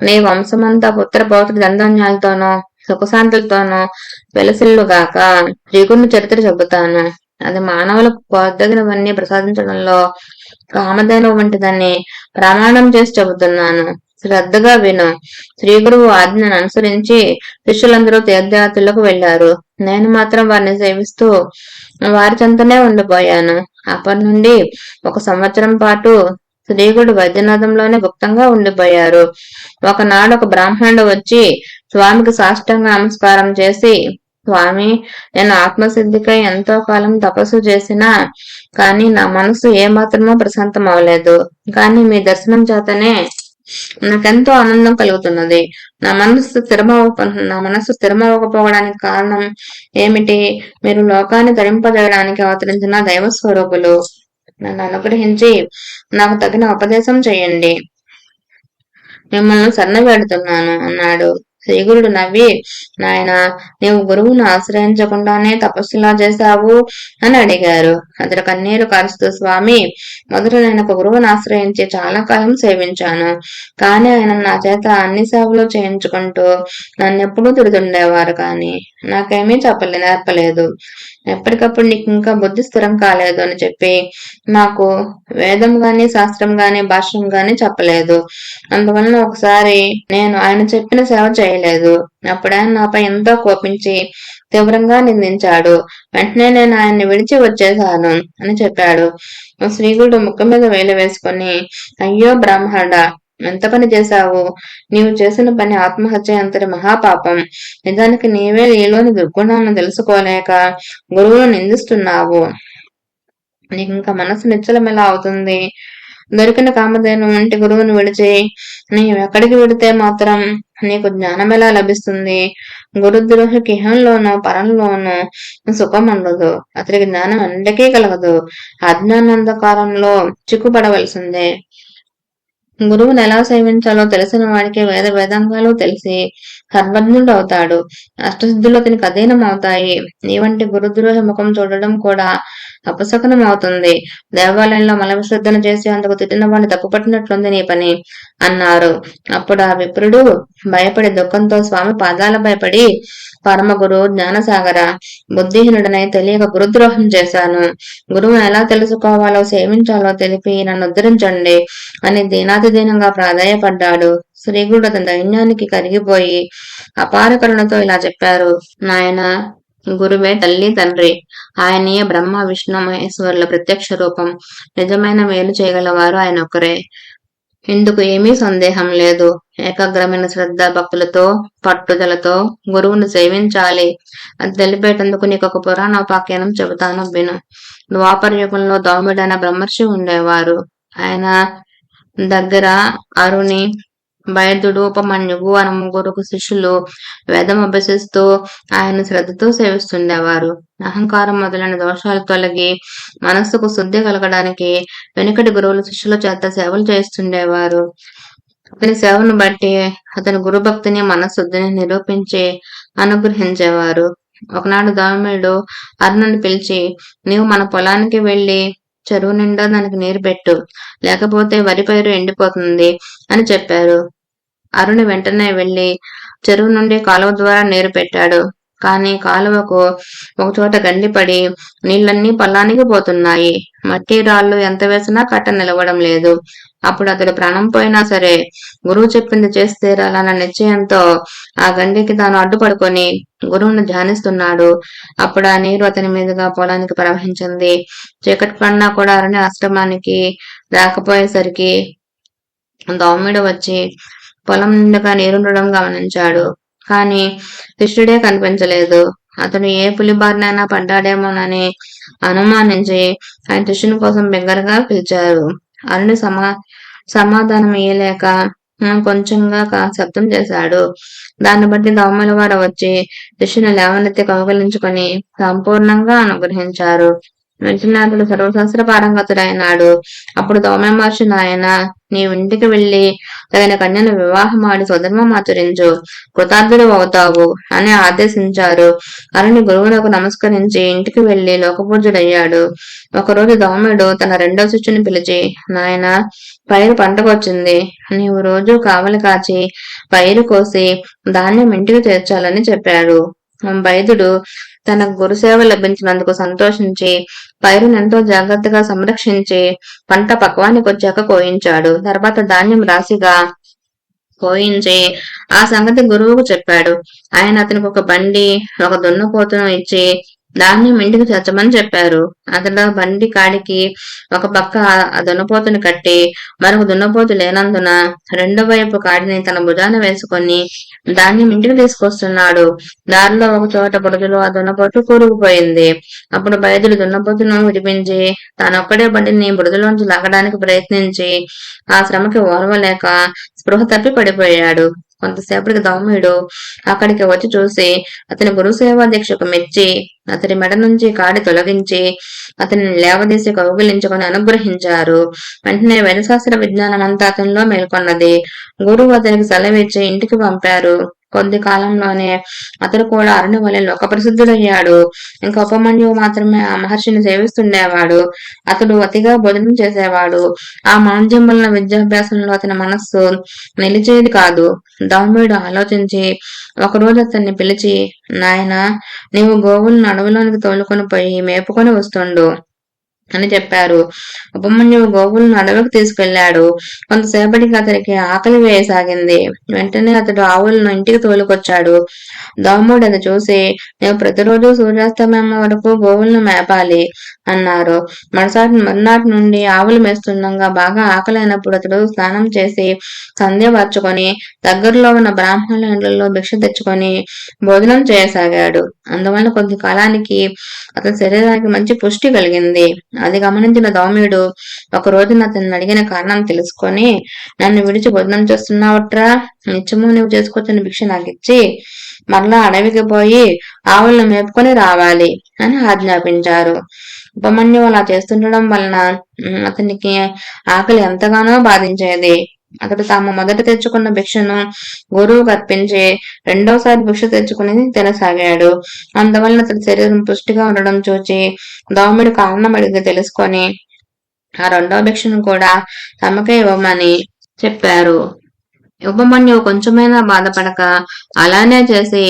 నీ వంశమంతా పుత్ర పౌత్ర దంధన్యాలతోనూ సుఖశాంతులతోనూ వెలసిల్లుగాక. శ్రీగురుని చరిత్ర చెబుతాను. అది మానవులకు కోరదగినవన్నీ ప్రసాదించడంలో కామధేను వంటిదని ప్రమాణం చేసి చెబుతున్నాను. శ్రద్ధగా విను. శ్రీగురువు ఆజ్ఞను అనుసరించి శిష్యులందరూ తీర్థయాత్రలకు వెళ్లారు. నేను మాత్రం వారిని సేవిస్తూ వారి చెంతనే ఉండిపోయాను. అప్పటి నుండి 1 సంవత్సరం పాటు శ్రీగుడు వైద్యనాథంలోనే గుప్తంగా ఉండిపోయారు. ఒకనాడు ఒక బ్రాహ్మణుడు వచ్చి స్వామికి సాష్టాంగ నమస్కారం చేసి, స్వామి, నేను ఆత్మసిద్ధికై ఎంతో కాలం తపస్సు చేసినా కానీ నా మనసు ఏమాత్రమో ప్రశాంతం అవ్వలేదు. కానీ మీ దర్శనం చేతనే నాకెంతో ఆనందం కలుగుతున్నది. నా మనస్సు స్థిరమవ్వకపోవడానికి కారణం ఏమిటి? మీరు లోకాన్ని తరింపజేయడానికి అవతరించిన దైవ స్వరూపులు. నన్ను అనుగ్రహించి నాకు తగిన ఉపదేశం చేయండి. మిమ్మల్ని శరణవేడుతున్నాను అన్నాడు. శ్రీగురుడు నవ్వి, నాయనా, నీవు గురువును ఆశ్రయించకుండానే తపస్సులా చేశావు అని అడిగారు. అతడు కన్నీరు కారుస్తూ, స్వామి, మొదట నేను ఒక గురువును ఆశ్రయించి చాలా కాలం సేవించాను. కానీ ఆయన నా చేత అన్ని సేవలు చేయించుకుంటూ నన్నెప్పుడూ తిడుతుండేవారు. కానీ నాకేమీ నేర్పలేదు. ఎప్పటికప్పుడు నీకు ఇంకా బుద్ధి స్థిరం కాలేదు అని చెప్పి నాకు వేదం గాని, శాస్త్రం గాని, భాష్యం గాని చెప్పలేదు. అందువలన ఒకసారి నేను ఆయన చెప్పిన సేవ చేయలేదు. అప్పుడు ఆయన నాపై ఎంతో కోపించి తీవ్రంగా నిందించాడు. వెంటనే నేను ఆయన్ని విడిచి వచ్చేశాను అని చెప్పాడు. శ్రీగురుడు ముఖం మీద వేలు వేసుకుని, అయ్యో బ్రాహ్మణుడా, ఎంత పని చేశావు? నీవు చేసిన పని ఆత్మహత్య అంతటి మహాపాపం. నిజానికి నీవే నీలోని దుర్గుణాలను తెలుసుకోలేక గురువును నిందిస్తున్నావు. నీకు ఇంకా మనసు నిశ్చలం ఎలా అవుతుంది? దొరికిన కామధేను వంటి గురువును విడిచి నీవెక్కడికి వెడితే మాత్రం నీకు జ్ఞానం ఎలా లభిస్తుంది? గురుద్రోహికి ఇహంలోనూ పరంలోనూ సుఖం ఉండదు. అతనికి జ్ఞానం అన్నిటికీ కలగదు. అజ్ఞానంధకారంలో చిక్కుపడవలసిందే. గురువును ఎలా సేవించాలో తెలిసిన వాడికి వేదాంగాలు తెలిసి సర్వజ్ఞుడు అవుతాడు. అష్టసిద్ధులు అతనికి అధీనం అవుతాయి. నీ వంటి గురుద్రోహ ముఖం చూడడం కూడా అపశకునం అవుతుంది. దేవాలయంలో మల విసర్జన చేసి అందుకు తిట్టిన వాడిని తప్పుపట్టినట్లుంది నీ పని అన్నారు. అప్పుడు ఆ విప్రుడు భయపడి దుఃఖంతో స్వామి పాదాల భయపడి, పరమ గురు జ్ఞానసాగర, బుద్ధిహీనుడనై తెలియక గురుద్రోహం చేశాను. గురువును ఎలా తెలుసుకోవాలో సేవించాలో తెలిపి నన్ను ఉద్ధరించండి అని దీనాతిదీనంగా ప్రాధాయపడ్డాడు. శ్రీగురుడు అతని దైన్యానికి కరిగిపోయి అపార కరుణతో ఇలా చెప్పారు. నాయన, గురువే తల్లి తండ్రి. ఆయనయే బ్రహ్మ విష్ణు మహేశ్వరుల ప్రత్యక్ష రూపం. నిజమైన మేలు చేయగలవారు ఆయన ఒకరే. ఇందుకు ఏమీ సందేహం లేదు. ఏకాగ్రమైన శ్రద్ధ భక్తులతో పట్టుదలతో గురువును సేవించాలి. అది తెలిపేటందుకు నీకు ఒక పురాణోపాఖ్యానం చెబుతాను, విను. ద్వాపర యుగంలో దౌమిడైన బ్రహ్మర్షి ఉండేవారు. ఆయన దగ్గర అరుణి, వైద్యుడు, ఉపమన్యువు అను 3 శిష్యులు వేదం అభ్యసిస్తూ ఆయన శ్రద్ధతో సేవిస్తుండేవారు. అహంకారం మొదలైన దోషాలు తొలగి మనస్సుకు శుద్ధి కలగడానికి వెనుకటి గురువులు శిష్యుల చేత సేవలు చేస్తుండేవారు. అతని సేవను బట్టి అతని గురుభక్తిని మనశుద్ధిని నిరూపించి అనుగ్రహించేవారు. ఒకనాడు దౌమ్యుడు అరుణుని పిలిచి, నీవు మన పొలానికి వెళ్లి చెరువు నిండా దానికి నీరు పెట్టు, లేకపోతే వరి పైరు ఎండిపోతుంది అని చెప్పారు. అరుణి వెంటనే వెళ్లి చెరువు నుండి కాలువ ద్వారా నీరు పెట్టాడు. కానీ కాలువకు ఒకచోట గండిపడి నీళ్లన్నీ పొలానికి పోతున్నాయి. మట్టి రాళ్లు ఎంత వేసినా కట్ట నిలవడం లేదు. అప్పుడు అతడు ప్రాణం పోయినా సరే గురువు చెప్పింది చేసి తీరాలన్న నిశ్చయంతో ఆ గండికి తాను అడ్డుపడుకొని గురువును ధ్యానిస్తున్నాడు. అప్పుడు ఆ నీరు అతని మీదుగా పొలానికి ప్రవహించింది. చీకటి పడినా కూడా అరుణి ఆశ్రమానికి రాకపోయేసరికి దౌమ్యుడు వచ్చి పొలం నిండుగా నీరుండడం గమనించాడు. కాని శిష్యుడే కనిపించలేదు. అతడు ఏ పులి బారినైనా పడ్డాడేమోనని అనుమానించి ఆయన శిష్యుని కోసం బిగ్గరగా పిలిచారు. అరుణి సమాధానం ఇయ్యలేక కొంచెంగా శబ్దం చేశాడు. దాన్ని బట్టి దౌమ్యుల వారు వచ్చి శిష్యుని లేవనెత్తి కౌగలించుకొని సంపూర్ణంగా అనుగ్రహించారు. వెంటనే అతడు సర్వశాస్త్ర పారంగతుడైనాడు. అప్పుడు దౌమ్య మహర్షి, నాయన నీవు ఇంటికి వెళ్లి తగిన కన్యను వివాహమాడి స్వధర్మం ఆచరించు, కృతార్థుడు అవుతావు అని ఆదేశించారు. అరుని గురువులకు నమస్కరించి ఇంటికి వెళ్లి లోకపూజ్యుడయ్యాడు. ఒకరోజు దౌమ్యుడు తన రెండవ శిష్యుని పిలిచి, నాయన పైరు పంటకొచ్చింది, నీవు రోజు కావలి కాచి పైరు కోసి ధాన్యం ఇంటికి చేర్చాలని చెప్పాడు. వైద్యుడు తన గురుసేవ లభించినందుకు సంతోషించి పైరును ఎంతో జాగ్రత్తగా సంరక్షించి పంట పక్వానికి వచ్చాక కోయించాడు. తర్వాత ధాన్యం రాశిగా కోయించి ఆ సంగతి గురువుకు చెప్పాడు. ఆయన అతనికి ఒక బండి, ఒక దున్నపోతును ఇచ్చి ధాన్యం ఇంటికి చేర్చమని చెప్పారు. అతడు బండి కాడికి ఒక పక్క ఆ దున్నపోతుని కట్టి మరొక దున్నపోతు లేనందున రెండో వైపు కాడిని తన భుజాన వేసుకొని ధాన్యం ఇంటికి తీసుకొస్తున్నాడు. దారిలో ఒక చోట బురదలో ఆ దున్నపోతు కూరుకుపోయింది. అప్పుడు వైద్యుడు దున్నపోతును విడిపించి తానొక్కడే బండిని బురదలోంచి లాగడానికి ప్రయత్నించి ఆ శ్రమకి ఓర్వలేక స్పృహ తప్పి పడిపోయాడు. కొంతసేపటికి దౌమ్యుడు అక్కడికి వచ్చి చూసి అతని గురుసేవాదీక్షకు మెచ్చి అతని మెడ నుంచి కాడి తొలగించి అతనిని లేవదీసి కౌగిలించుకొని అనుగ్రహించారు. వెంటనే వేదశాస్త్ర విజ్ఞానం అంతా అతనిలో మేల్కొన్నది. గురువు అతనికి సెలవిచ్చి ఇంటికి పంపారు. కొద్ది కాలంలోనే అతడు కూడా అరుణి వలె లోక ప్రసిద్ధుడయ్యాడు. ఇంకా ఉపమన్యువు మాత్రమే ఆ మహర్షిని సేవిస్తుండేవాడు. అతడు అతిగా భోజనం చేసేవాడు. ఆ మాంద్యం వలన విద్యాభ్యాసంలో అతని మనస్సు నిలిచేది కాదు. దౌమ్యుడు ఆలోచించి ఒకరోజు అతన్ని పిలిచి, నాయన నీవు గోవులను అడవిలోనికి తోలుకొని పోయి మేపుకొని వస్తుండు అని చెప్పారు. ఉపమన్యువు గోవులను అడవికి తీసుకెళ్లాడు. కొంతసేపటికి అతనికి ఆకలి వేయసాగింది. వెంటనే అతడు ఆవులను ఇంటికి తోలుకొచ్చాడు. దౌమ్యుడు అది చూసి, నేను ప్రతిరోజు సూర్యాస్తమయం వరకు గోవులను మేపాలి అన్నారు. మర్నాటి నుండి ఆవులు మేస్తుండగా బాగా ఆకలైనప్పుడు అతడు స్నానం చేసి సంధ్య వార్చుకొని దగ్గరలో ఉన్న బ్రాహ్మణుల ఇండ్లలో భిక్ష తెచ్చుకొని భోజనం చేయసాగాడు. అందువల్ల కొద్ది కాలానికి అతని శరీరానికి మంచి పుష్టి కలిగింది. అది గమనించిన దౌమ్యుడు ఒక రోజున అతన్ని అడిగిన కారణం తెలుసుకొని, నన్ను విడిచి భోజనం చేస్తున్నావట్రా, నిత్యము నువ్వు చేసుకొచ్చిన భిక్ష నాకిచ్చి మరలా అడవికి పోయి ఆవులను మేపుకొని రావాలి అని ఆజ్ఞాపించారు. ఉపమన్యువు అలా చేస్తుండడం వలన అతనికి ఆకలి ఎంతగానో బాధించేది. అతడు తాము మొదట తెచ్చుకున్న భిక్షను గురువుకు అర్పించి రెండోసారి భిక్ష తెచ్చుకుని తినసాగాడు. అందువలన అతడి శరీరం పుష్టిగా ఉండడం చూచి దౌమ్యుడు కారణం అడిగి తెలుసుకొని ఆ రెండో భిక్షను కూడా తమకే ఇవ్వమని చెప్పారు. ఉపమన్యువు కొంచెమైనా బాధపడక అలానే చేసి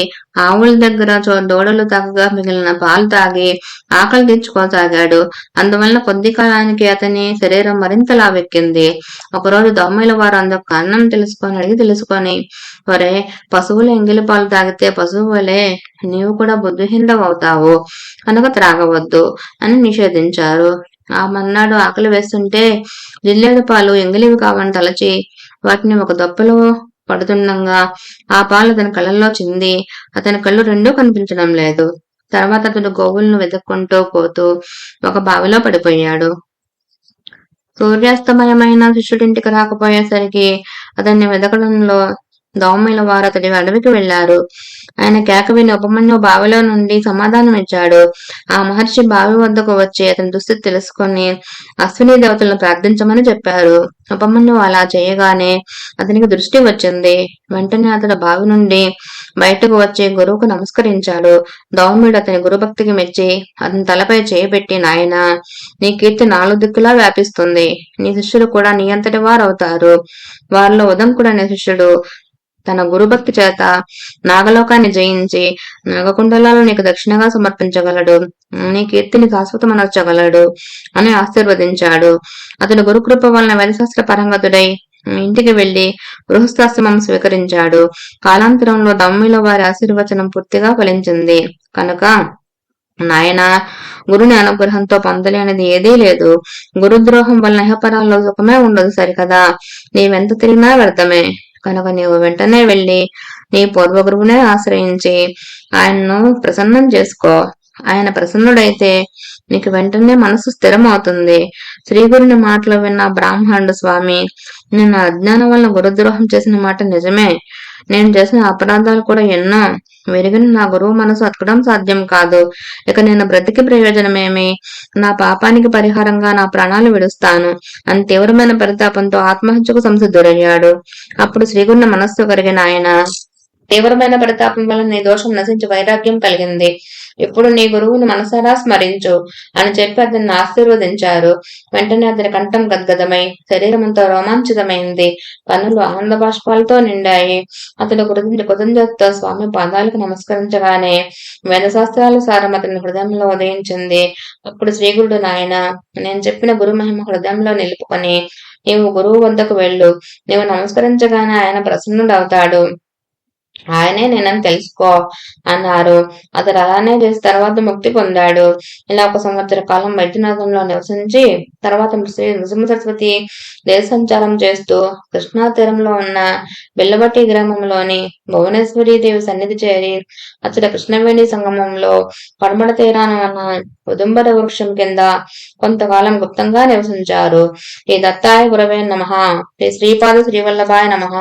ఆవుల దగ్గర దూడలు తాగగా మిగిలిన పాలు తాగి ఆకలి తీర్చుకోసాగాడు. అందువలన కొద్ది కాలానికి అతని శరీరం మరింత లావెక్కింది. ఒకరోజు దౌమ్యుల వారు అందుకు కారణం అడిగి తెలుసుకొని, ఒరే, పశువులు ఎంగిలి పాలు తాగితే పశువు వలె నీవు కూడా బుద్ధిహీనుడు అవుతావు కనుక త్రాగవద్దు అని నిషేధించారు. ఆ మర్నాడు ఆకలి వేస్తుంటే జిల్లేడు పాలు ఎంగిలివి కావని తలచి వాటిని ఒక దొప్పలో పడుతుండగా ఆ పాలు అతని కళ్ళల్లో చింది అతని కళ్ళు రెండూ కనిపించడం లేదు. తర్వాత అతడు గోవులను వెతుక్కుంటూ పోతూ ఒక బావిలో పడిపోయాడు. సూర్యాస్తమయమైన శిష్యుడింటికి రాకపోయేసరికి అతన్ని వెతకడంలో దౌమ్యుల వారు అతడి అడవికి వెళ్లారు. ఆయన కేక విని ఉపమన్యువు బావిలో నుండి సమాధానం ఇచ్చాడు. ఆ మహర్షి బావి వద్దకు వచ్చి అతని దుస్థితి తెలుసుకొని అశ్విని దేవతలను ప్రార్థించమని చెప్పారు. ఉపమన్యువు అలా చేయగానే అతనికి దృష్టి వచ్చింది. వెంటనే అతడు బావి నుండి బయటకు వచ్చి గురువుకు నమస్కరించాడు. దౌమ్యుడు అతని గురుభక్తికి మెచ్చి అతని తలపై చేయబెట్టి, నాయన నీ కీర్తి నాలుగు దిక్కులా వ్యాపిస్తుంది. నీ శిష్యులు కూడా నీ అంతటి వారు అవుతారు. వారిలో ఉదంకుడు అనే శిష్యుడు తన గురుభక్తి చేత నాగలోకాన్ని జయించి నాగకుండలాలు నీకు దక్షిణగా సమర్పించగలడు, నీ కీర్తిని శాశ్వతమనర్చగలడు అని ఆశీర్వదించాడు. అతడు గురుకృప వలన వేదశాస్త్ర పరంగతుడై ఇంటికి వెళ్లి గృహస్థాశ్రమం స్వీకరించాడు. కాలాంతరంలో దౌమ్యుల వారి ఆశీర్వచనం పూర్తిగా ఫలించింది. కనుక నాయన, గురుని అనుగ్రహంతో పొందలేనిది ఏదీ లేదు. గురుద్రోహం వలన ఇహపరాల్లో సుఖమే ఉండదు సరికదా, నీవెంత తిరిగినా వ్యర్థమే. కనుక నీవు వెంటనే వెళ్లి నీ పూర్వ గురువునే ఆశ్రయించి ఆయన్ను ప్రసన్నం చేసుకో. ఆయన ప్రసన్నుడైతే నీకు వెంటనే మనసు స్థిరమవుతుంది. శ్రీగురుని మాటలు విన్న బ్రాహ్మణుడు, స్వామి, నేను అజ్ఞానం వలన గురుద్రోహం చేసిన మాట నిజమే. నేను చేసిన అపరాధాలు కూడా ఎన్నో. విరిగిన నా గురువు మనసు అతకడం సాధ్యం కాదు. ఇక నేను బ్రతికి ప్రయోజనమేమి? నా పాపానికి పరిహారంగా నా ప్రాణాలు విడుస్తాను అని తీవ్రమైన పరితాపంతో ఆత్మహత్యకు సంసిద్ధుడయ్యాడు. అప్పుడు శ్రీగురుని మనస్సు కరిగిన ఆయన, తీవ్రమైన పరితాపం వల్ల నీ దోషం నశించి వైరాగ్యం కలిగింది. ఇప్పుడు నీ గురువును మనసారా స్మరించు అని చెప్పి అతన్ని ఆశీర్వదించారు. వెంటనే అతని కంఠం గద్గదమై శరీరమంతా రోమాంచితమైంది. కన్నులు ఆనంద బాష్పాలతో నిండాయి. అతడు కృతజ్ఞతతో స్వామి పాదాలకు నమస్కరించగానే వేదశాస్త్రాల సారం అతని హృదయంలో ఉదయించింది. అప్పుడు శ్రీగురుడు, నాయన, నేను చెప్పిన గురు మహిమ హృదయంలో నిలుపుకొని నీవు గురువు వద్దకు వెళ్ళు. నీవు నమస్కరించగానే ఆయన ప్రసన్నుడవుతాడు. ఆయనే నేనని తెలుసుకో అన్నారు. అతడు అలానే చేసి తర్వాత ముక్తి పొందాడు. ఇలా 1 సంవత్సర కాలం వైద్యనాథంలో నివసించి తర్వాత శ్రీ నృసింహ సరస్వతి దేశ సంచారం చేస్తూ కృష్ణా తీరంలో ఉన్న బెల్లబట్టి గ్రామంలోని భువనేశ్వరీ దేవి సన్నిధి చేరి అతడు కృష్ణవేణి సంగమంలో పడమట తీరాన ఉన్న ఉదుంబర వృక్షం కింద కొంతకాలం గుప్తంగా నివసించారు. శ్రీ దత్తాయ గురవే నమః, శ్రీ శ్రీపాద శ్రీవల్లభాయ నమః,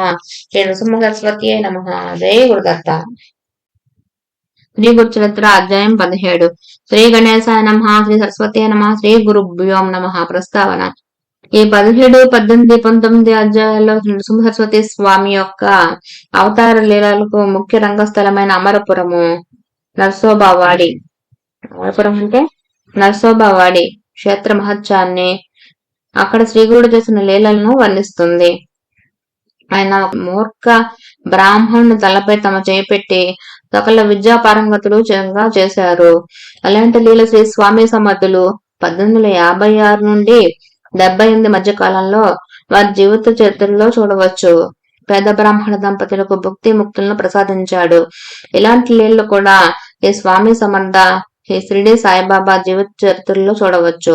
శ్రీ నృసింహ సరస్వతి అయి నమః. జై గురుదత్త. శ్రీ గురు చరిత్ర అధ్యాయం 17. శ్రీ గణేశాయ నమః, శ్రీ సరస్వతి నమః, శ్రీ గురుభ్యోం నమః. ప్రస్తావన. ఈ 17, 18, 19 అధ్యాయాల్లో నృసింహ సరస్వతి స్వామి యొక్క అవతార లీలలకు ముఖ్య రంగస్థలమైన అమరపురము నర్సోబావాడి, అమరపురం అంటే నర్సోబావాడి క్షేత్ర మహత్యాన్ని, అక్కడ శ్రీగురుడు చేసిన లీలలను వర్ణిస్తుంది. ఆయన మూర్ఖ బ్రాహ్మణుని తలపై తమ చేపెట్టి సకల విద్యా పారంగతులు చేశారు. అలాంటి లీల శ్రీ స్వామి సమర్థులు 1856 నుండి 78 మధ్య కాలంలో వారి జీవిత చరిత్రలో చూడవచ్చు. పేద బ్రాహ్మణ దంపతులకు భుక్తి ముక్తులను ప్రసాదించాడు. ఇలాంటి లీలలు కూడా ఈ స్వామి సమర్థ ఈ షిరిడి సాయిబాబా జీవిత చరిత్రలో చూడవచ్చు.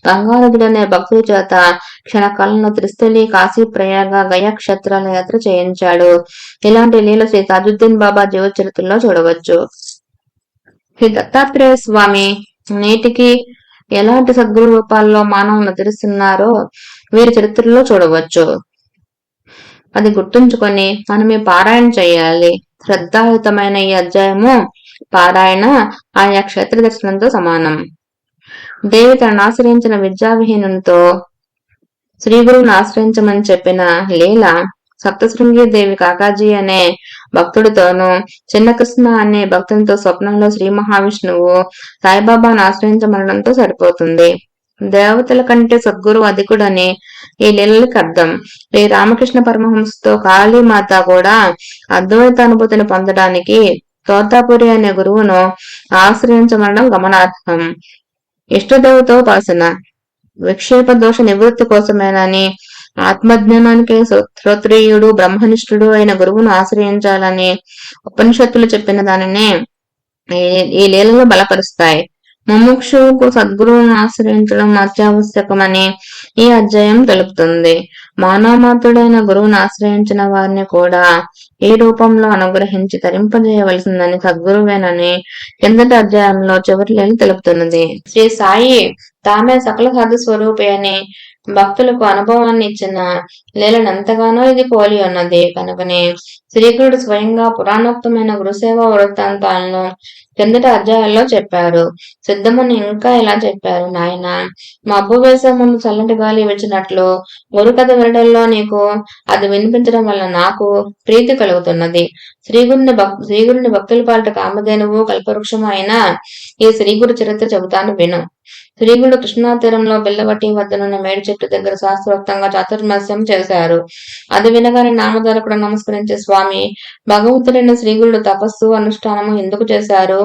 గంగానదుడనే భక్తుల చేత క్షణకాలంలో త్రిస్థలి, కాశీ, ప్రయాగ, గయా క్షేత్రాల యాత్ర చేయించాడు. ఇలాంటి లీల శ్రీ తాజుద్దీన్ బాబా జీవిత చరిత్రలో చూడవచ్చు. శ్రీ దత్తాత్రేయ స్వామి నేటికి ఎలాంటి సద్గురు రూపాల్లో మానవులను ధరిస్తున్నారో వీరి చరిత్రలో చూడవచ్చు. అది గుర్తుంచుకొని మనం ఈ పారాయణ చేయాలి. శ్రద్ధాయుతమైన ఈ అధ్యాయము పారాయణ ఆయా క్షేత్ర దర్శనంతో సమానం. దేవి తనను ఆశ్రయించిన విద్యావిహీనునితో శ్రీగురువును ఆశ్రయించమని చెప్పిన లీల సప్తశృంగి దేవి కాకాజీ అనే భక్తుడితోనూ చిన్న కృష్ణ అనే భక్తునితో స్వప్నంలో శ్రీ మహావిష్ణువు సాయిబాబాను ఆశ్రయించమనడంతో సరిపోతుంది. దేవతల కంటే సద్గురు అధికుడని ఈ లీలకి అర్థం. శ్రీ రామకృష్ణ పరమహంసతో కాళీమాత కూడా అద్వైత అనుభూతిని పొందడానికి తోతాపురి అనే గురువును ఆశ్రయించమనడం గమనార్హం. ఇష్టదేవతోపాసన విక్షేప దోష నివృత్తి కోసమేనని, ఆత్మజ్ఞానానికి శ్రోత్రియుడు బ్రహ్మనిష్ఠుడు అయిన గురువును ఆశ్రయించాలని ఉపనిషత్తులు చెప్పిన దానినే ఈ లీలలు బలపరుస్తాయి. ముముక్షువుకు సద్గురువును ఆశ్రయించడం అత్యావశ్యకమని ఈ అధ్యాయం తెలుపుతుంది. మానవమాతుడైన గురువును ఆశ్రయించిన వారిని కూడా ఈ రూపంలో అనుగ్రహించి తరింపజేయవలసిందని సద్గురువేనని కిందటి అధ్యాయంలో చివరి లీల తెలుపుతున్నది. శ్రీ సాయి తామే సకల సాధు స్వరూపి అని భక్తులకు అనుభవాన్ని ఇచ్చిన లీలనంతగానో ఇది పోలి ఉన్నది. కనుకనే శ్రీగురుడు స్వయంగా పురాణోక్తమైన గురుసేవా వృత్తాంతాలను కిందటి అధ్యాయాల్లో చెప్పారు. సిద్ధముని ఇంకా ఇలా చెప్పారు, నాయన, మబ్బు వేసే ముందు చల్లటి గాలి వచ్చినట్లు గురు కథ వినడంలో నీకు అది వినిపించడం వల్ల నాకు ప్రీతి కలుగుతున్నది. శ్రీగురుని భక్తుల పాలిట కామధేనువు కల్పవృక్షము అయిన ఈ శ్రీగురు చరిత్ర చెబుతాను విను. శ్రీగురుడు కృష్ణా తీరంలో బెల్లవట్టి వద్దనున్న మేడి చెట్టు దగ్గర శాస్త్రోక్తంగా చాతుర్మాస్యం చేశారు. అది వినగానే నామధారకుడు నమస్కరించే, స్వామి, భగవంతుడైన శ్రీగురుడు తపస్సు అనుష్ఠానము ఎందుకు చేశారు?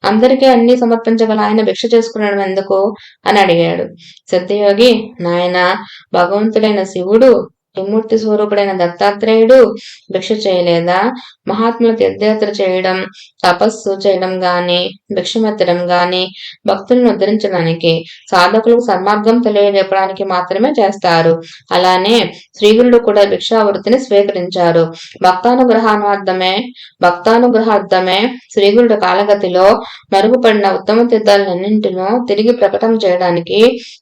అందరికీ అన్ని సమర్పించగల ఆయన భిక్ష చేసుకునడం ఎందుకు అని అడిగాడు. సత్యయోగి, నాయన, భగవంతుడైన శివుడు త్రిమూర్తి స్వరూపుడైన దత్తాత్రేయుడు భిక్ష చేయలేదా? మహాత్ముల తీర్థయాత్ర చేయడం, తపస్సు చేయడం గాని, భిక్షమెత్తడం గాని భక్తులను ఉద్ధరించడానికి, సాధకులకు సన్మార్గం తెలియజెప్పడానికి మాత్రమే చేస్తారు. అలానే శ్రీగురుడు కూడా భిక్షా వృత్తిని స్వీకరించారు. భక్తానుగ్రహార్థమే శ్రీగురుడు కాలగతిలో మరుగుపడిన ఉత్తమ తీర్థాలన్నింటినో తిరిగి ప్రకటన చేయడానికి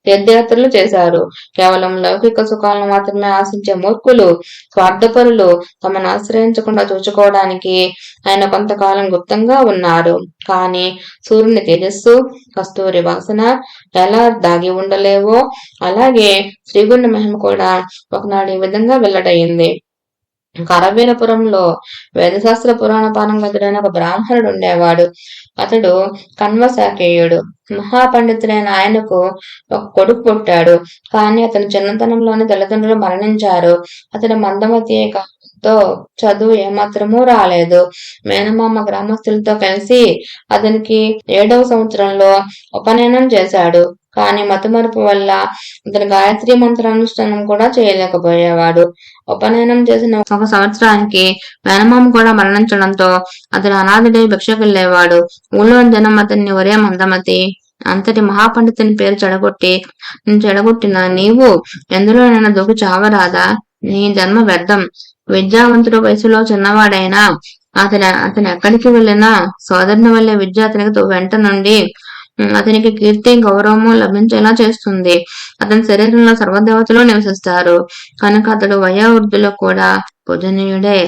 తీర్థయాత్రలు చేశారు. కేవలం లౌకిక సుఖాలను మాత్రమే ఆశించే మూర్ఖులు, స్వార్థపరులు తమను ఆశ్రయించకుండా చూచుకోవడానికి ఆయన కొంతకాలం గుప్తంగా ఉన్నారు. కాని సూర్యుని తేజస్సు, కస్తూరి వాసన ఎలా దాగి ఉండలేవో అలాగే శ్రీగుండ మహిమ కూడా ఒకనాడు ఈ విధంగా వెల్లడయింది. కరవీరపురంలో వేదశాస్త్ర పురాణ పారంగతుడైన ఒక బ్రాహ్మణుడు ఉండేవాడు. అతడు కన్వశాకేయుడు. మహాపండితుడైన ఆయనకు ఒక కొడుకు పుట్టాడు. కానీ అతని చిన్నతనంలోనే తల్లిదండ్రులు మరణించారు. అతడు మందమతి కావడంతో చదువు ఏమాత్రమూ రాలేదు. మేనమామ గ్రామస్తులతో కలిసి అతనికి 7వ సంవత్సరంలో ఉపనయనం చేశాడు. కానీ మతమరుపు వల్ల అతను గాయత్రి మంత్రానుష్ఠానం కూడా చేయలేకపోయేవాడు. ఉపనయనం చేసిన 1 సంవత్సరానికి మేనమామ కూడా మరణించడంతో అతడు అనాథుడై భిక్షకెళ్లేవాడు. ఊళ్ళోని జనం అతన్ని ఒరే మందమతి, అంతటి మహాపండితుని పేరు చెడగొట్టిన నీవు ఎందులోనైనా దూకి చావరాదా? నీ జన్మ వ్యర్థం. విద్యావంతుడు వయసులో చిన్నవాడైనా అతను ఎక్కడికి వెళ్ళినా సోదరుని వల్లే విద్య అతనికి వెంట నుండి అతనికి కీర్తి గౌరవము లభించేలా చేస్తుంది. అతని శరీరంలో సర్వదేవతలు నివసిస్తారు కనుక అతడు వయోవృద్ధులు కూడా పూజనీయుడే.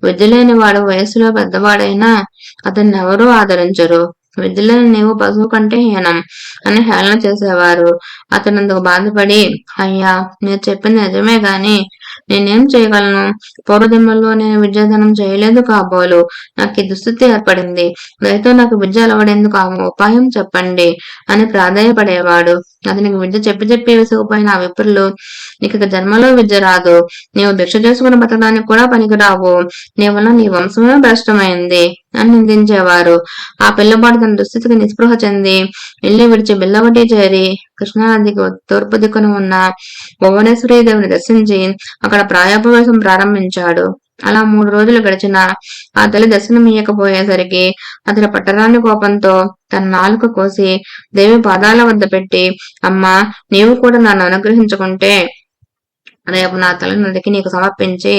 విద్య లేని వాడు వయస్సులో పెద్దవాడైనా అతన్ని ఎవరూ ఆదరించరు. విద్యలేని నీవు పశువు కంటే హీనం అని హేళన చేసేవారు. అతను అందుకు బాధపడి, అయ్యా, మీరు చెప్పింది నిజమే గాని నేనేం చేయగలను? పూర్వజన్మల్లో నేను విద్యాదానం చేయలేదు కాబోలు నాకు ఈ దుస్థితి ఏర్పడింది. దయతో నాకు విద్య అలవడేందుకు ఉపాయం చెప్పండి అని ప్రాధాయపడేవాడు. అతనికి విద్య చెప్పి విసుగుపోయిన ఆ విప్రులు, నీకు జన్మలో విద్య రాదు, నీవు భిక్ష చేసుకుని బతకడానికి కూడా పనికిరావు, నీ వల్ల నీ వంశమే భ్రష్టమైంది అని నిందించేవారు. ఆ పిల్లవాడు తన దుస్థితికి నిస్పృహ చెంది ఇల్లు విడిచి బిల్లవటి చేరి కృష్ణానదికి తూర్పు దిక్కున ఉన్న భువనేశ్వరీ దేవిని దర్శించి అక్కడ ప్రాయోపవేశం ప్రారంభించాడు. అలా 3 రోజులు గడిచినా ఆ తల్లి దర్శనమియ్యకపోయేసరికి అతని పట్టరాని కోపంతో తన నాలుక కోసి దేవి పాదాల వద్ద పెట్టి, అమ్మా, నీవు కూడా నన్ను అనుగ్రహించుకుంటే రేపు నా తల నదికి నీకు సమర్పించి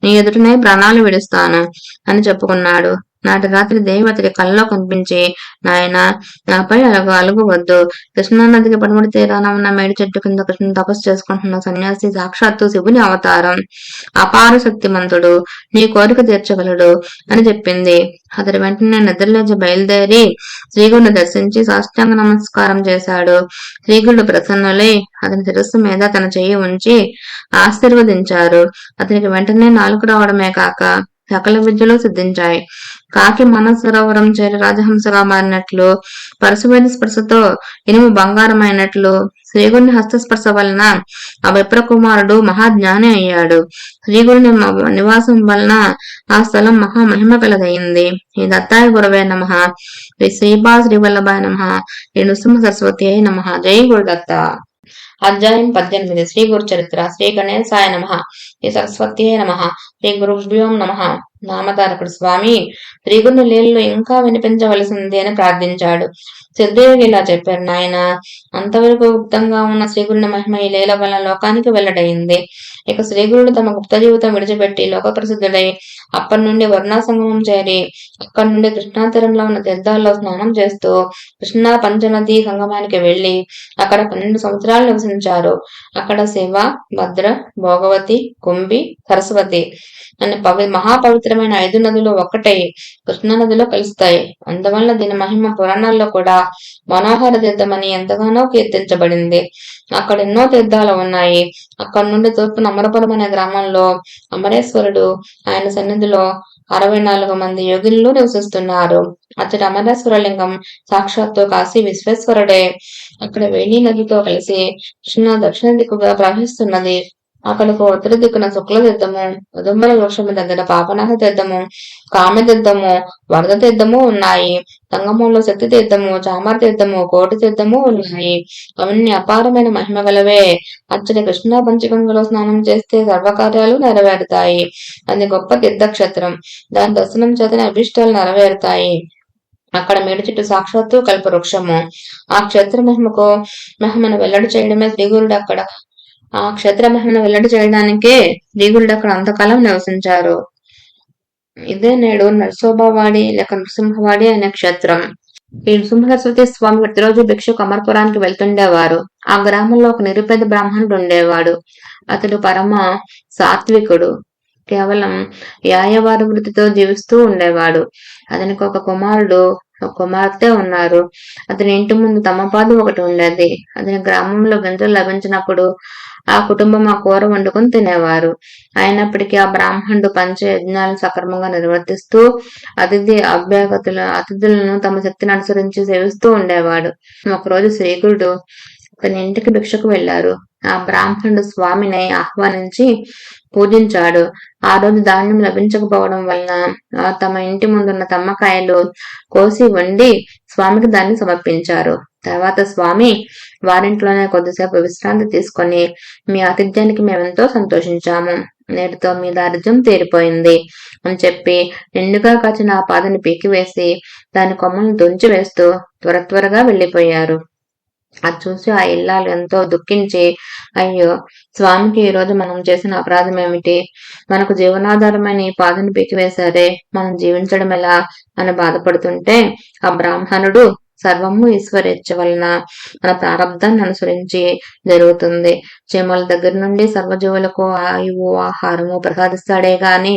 నీ ఎదుటనే ప్రాణాలు విడుస్తాను అని చెప్పుకున్నాడు. నాటి రాత్రి దేవి అతడి కళ్ళలో కనిపించి, నాయనా, నాపై అలుగవద్దు. కృష్ణానదికి పడమటి తీరాన ఉన్న మేడి చెట్టు కింద కృష్ణుని తపస్సు చేసుకుంటున్న సన్యాసి సాక్షాత్తు శివుని అవతారం. అపార శక్తిమంతుడు, నీ కోరిక తీర్చగలడు అని చెప్పింది. అతడు వెంటనే నిద్రలేచి బయలుదేరి శ్రీగుడిని దర్శించి సాష్టాంగ నమస్కారం చేశాడు. శ్రీగుడు ప్రసన్నులై అతని శిరస్సు మీద తన చెయ్యి ఉంచి ఆశీర్వదించారు. అతనికి వెంటనే నాలుక రావడమే కాక సకల విద్యలు సిద్ధించాయి. కాకి మనసరోవరం చేరి రాజహంసగా మారినట్లు, పరశువేద స్పర్శతో ఇనుము బంగారమైనట్లు శ్రీగుడిని హస్తస్పర్శ వలన ఆ విప్రకుమారుడు మహాజ్ఞాని అయ్యాడు. శ్రీగుడిని నివాసం వలన ఆ స్థలం మహామహిమ కలదయింది. ఈ దత్తాయ గురవే నమః. శ్రీ శ్రీపా శ్రీవల్లభాయ నమః. శ్రీ నృసింహ సరస్వతి అయి నమః. జై గురుదత్త. అధ్యాయం 18. శ్రీ గురు చరిత్ర. శ్రీ గణేశాయ నమః. శ్రీ సరస్వతి నమః. శ్రీ గురుభ్యోం నమః. నామధారకుడు స్వామి శ్రీగురుని లీలలు ఇంకా వినిపించవలసింది అని ప్రార్థించాడు. సిద్ధయోగి ఇలా చెప్పారు, నాయన, అంతవరకు గుప్తంగా ఉన్న శ్రీగురుని మహిమ ఈ లీల వల్ల లోకానికి వెల్లడైంది. ఇక శ్రీగురుడు తమ గుప్త జీవితం విడిచిపెట్టి లోక ప్రసిద్ధుడై అప్పటి నుండి వర్ణాసంగమం చేరి అక్కడి నుండి కృష్ణాతీరంలో ఉన్న తీర్థాల్లో స్నానం చేస్తూ కృష్ణా పంచనది సంగమానికి వెళ్లి అక్కడ 12 సంవత్సరాలు నివసించారు. అక్కడ శివ, భద్ర, భోగవతి, కుంభి, సరస్వతి అనే మహాపవిత్రమైన 5 నదులు ఒక్కటై కృష్ణా నదిలో కలుస్తాయి. అందువల్ల దీని మహిమ పురాణాల్లో కూడా మనోహర తీర్థమని ఎంతగానో కీర్తించబడింది. అక్కడ ఎన్నో తీర్థాలు ఉన్నాయి. అక్కడి నుండి తూర్పున అమరపురం అనే గ్రామంలో అమరేశ్వరుడు, ఆయన సన్నిధిలో 64 మంది యోగినులు నివసిస్తున్నారు. అతడి అమరేశ్వర లింగం సాక్షాత్తు కాశీ విశ్వేశ్వరుడే. అక్కడ వేణి నదితో కలిసి కృష్ణ దక్షిణ దిక్కుగా ప్రవహిస్తున్నది. అక్కడకు ఉత్తర దిక్కున శుక్ల తీర్థము, ఉదుంబర వృక్షము దగ్గర పాపనాశ తీర్థము, కామ్య తీర్థము, వరద తీర్థము ఉన్నాయి. సంగమంలో శక్తి తీర్థము, చామర తీర్థము, కోటి తీర్థము ఉన్నాయి. అవన్నీ అపారమైన మహిమ గలవే. అచ్చటి కృష్ణా పంచగంగలో స్నానం చేస్తే సర్వకార్యాలు నెరవేరుతాయి. అది గొప్ప తీర్థక్షేత్రం. దాని దర్శనం చేతనే అభిష్టాలు నెరవేరుతాయి. అక్కడ మేడి చెట్టు సాక్షాత్తు కల్పవృక్షము. ఆ క్షేత్ర మహిమను వెల్లడి చేయడమే శ్రీగురుడు అక్కడ. ఆ క్షేత్ర మహిమను వెల్లడి చేయడానికే శ్రీగురుడు అక్కడ అంతకాలం నివసించారు. ఇదే నేడు నరసోబావాడి లేక నృసింహవాడి అనే క్షేత్రం. ఈ నృసింహ సరస్వతి స్వామి ప్రతిరోజు భిక్షకు అమర్పురానికి వెళ్తుండేవారు. ఆ గ్రామంలో ఒక నిరుపేద బ్రాహ్మణుడు ఉండేవాడు. అతడు పరమ సాత్వికుడు. కేవలం యాయవారి వృత్తితో జీవిస్తూ ఉండేవాడు. అతనికి ఒక కుమారుడు, ఒక కుమార్తె ఉన్నారు. అతని ఇంటి ముందు తమపాదు ఒకటి ఉండేది. అతని గ్రామంలో గింజలు లభించినప్పుడు ఆ కుటుంబం ఆ కూర వండుకొని తినేవారు. అయినప్పటికీ ఆ బ్రాహ్మణుడు పంచయజ్ఞాలను సక్రమంగా నిర్వర్తిస్తూ అతిథులను తమ శక్తిని అనుసరించి సేవిస్తూ ఉండేవాడు. ఒకరోజు శ్రీగురుడు అతని ఇంటికి భిక్షకు వెళ్లారు. ఆ బ్రాహ్మణుడు స్వామిని ఆహ్వానించి పూజించాడు. ఆ రోజు ధాన్యం లభించకపోవడం వలన తమ ఇంటి ముందున్న తమ్మకాయలు కోసి వండి స్వామికి దాన్ని సమర్పించారు. తర్వాత స్వామి వారింట్లోనే కొద్దిసేపు విశ్రాంతి తీసుకొని, మీ ఆతిథ్యానికి మేమెంతో సంతోషించాము, నేటితో మీ దారిద్ర్యం తీరిపోయింది అని చెప్పి నిండుగా కాచిన ఆ పాదని పీకివేసి దాని కొమ్మలను తుంచి వేస్తూ త్వరగా వెళ్లిపోయారు. అది చూసి ఆ ఇల్లాలు ఎంతో దుఃఖించి, అయ్యో స్వామికి ఈ రోజు మనం చేసిన అపరాధం ఏమిటి? మనకు జీవనాధారమైన ఈ పాదని పీకివేశారే, మనం జీవించడం ఎలా అని బాధపడుతుంటే, ఆ బ్రాహ్మణుడు సర్వము ఈశ్వరేచ్ఛ వలన మన ప్రారంధాన్ని అనుసరించి జరుగుతుంది. చీమల దగ్గర నుండి సర్వజీవులకు ఆయువు ఆహారము ప్రసాదిస్తాడే గాని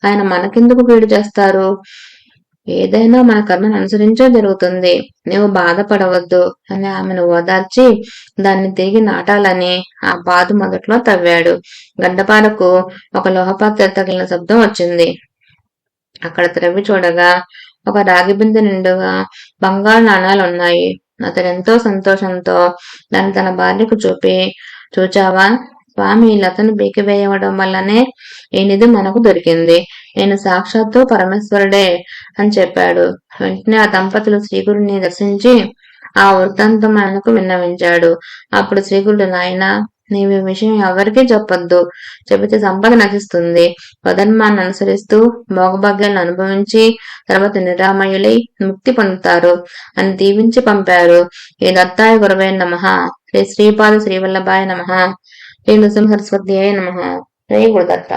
ఆయన మనకెందుకు కీడు చేస్తారు? ఏదైనా మన కర్మను అనుసరించే జరుగుతుంది. నువ్వు బాధపడవద్దు అని ఆమెను ఓదార్చి దాన్ని తిరిగి నాటాలని ఆ పాదు మొదట్లో తవ్వాడు. గడ్డపారకు ఒక లోహపాత్ర తగిలిన శబ్దం వచ్చింది. అక్కడ త్రవ్వి చూడగా ఒక రాగి బిందె నిండుగా బంగారు నాణాలు ఉన్నాయి. అతడెంతో సంతోషంతో దాన్ని తన భార్యకు చూపి, చూచావా, స్వామి ఈ లతను బీకివేయడం వల్లనే ఈ నిధి మనకు దొరికింది. నేను సాక్షాత్తు పరమేశ్వరుడే అని చెప్పాడు. వెంటనే ఆ దంపతులు శ్రీగురుని దర్శించి ఆ వృత్తాంతం ఆయనకు విన్నవించాడు. అప్పుడు శ్రీగురుడు, నాయనా, నీవు ఈ విషయం ఎవరికీ చెప్పొద్దు. చెబితే సంపద నశిస్తుంది. స్వధర్మాన్ని అనుసరిస్తూ భోగభాగ్యాలను అనుభవించి తర్వాత నిరామయులై ముక్తి పొందుతారు అని దీవించి పంపారు. ఈ దత్తాయ గురవే నమః. శ్రీ శ్రీపాద శ్రీవల్లభాయ నమః. శ్రీ నృసింహ సరస్వత్యై నమః. శ్రీ గురుదత్త.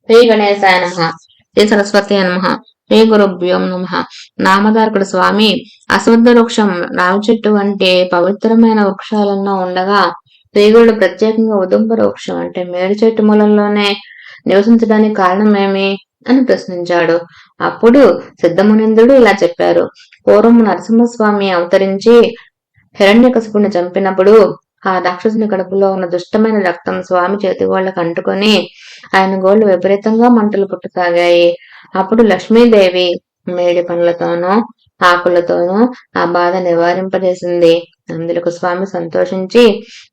శ్రీ గణేశాయ నమః. శ్రీ సరస్వతి నమః. శ్రీ గురుభ్యోం నమః. నామధారకుడు స్వామి అశ్వత్థ వృక్షం, రావి చెట్టు వంటి పవిత్రమైన వృక్షాలెన్నో ఉండగా శ్రీగురుడు ప్రత్యేకంగా ఉదుంబర వృక్షం అంటే మేడి చెట్టు మూలంలోనే నివసించడానికి కారణమేమి అని ప్రశ్నించాడు. అప్పుడు సిద్ధమునింద్రుడు ఇలా చెప్పారు. పూర్వం నరసింహస్వామి అవతరించి హిరణ్యకశిపుని చంపినప్పుడు ఆ రాక్షసుని కడుపులో ఉన్న దుష్టమైన రక్తం స్వామి చేతిగోళ్లకు అంటుకొని ఆయన గోళ్లు విపరీతంగా మంటలు పుట్టసాగాయి. అప్పుడు లక్ష్మీదేవి మేడి పండ్లతోనూ ఆకులతోనూ ఆ బాధ నివారింపజేసింది. అందులకు స్వామి సంతోషించి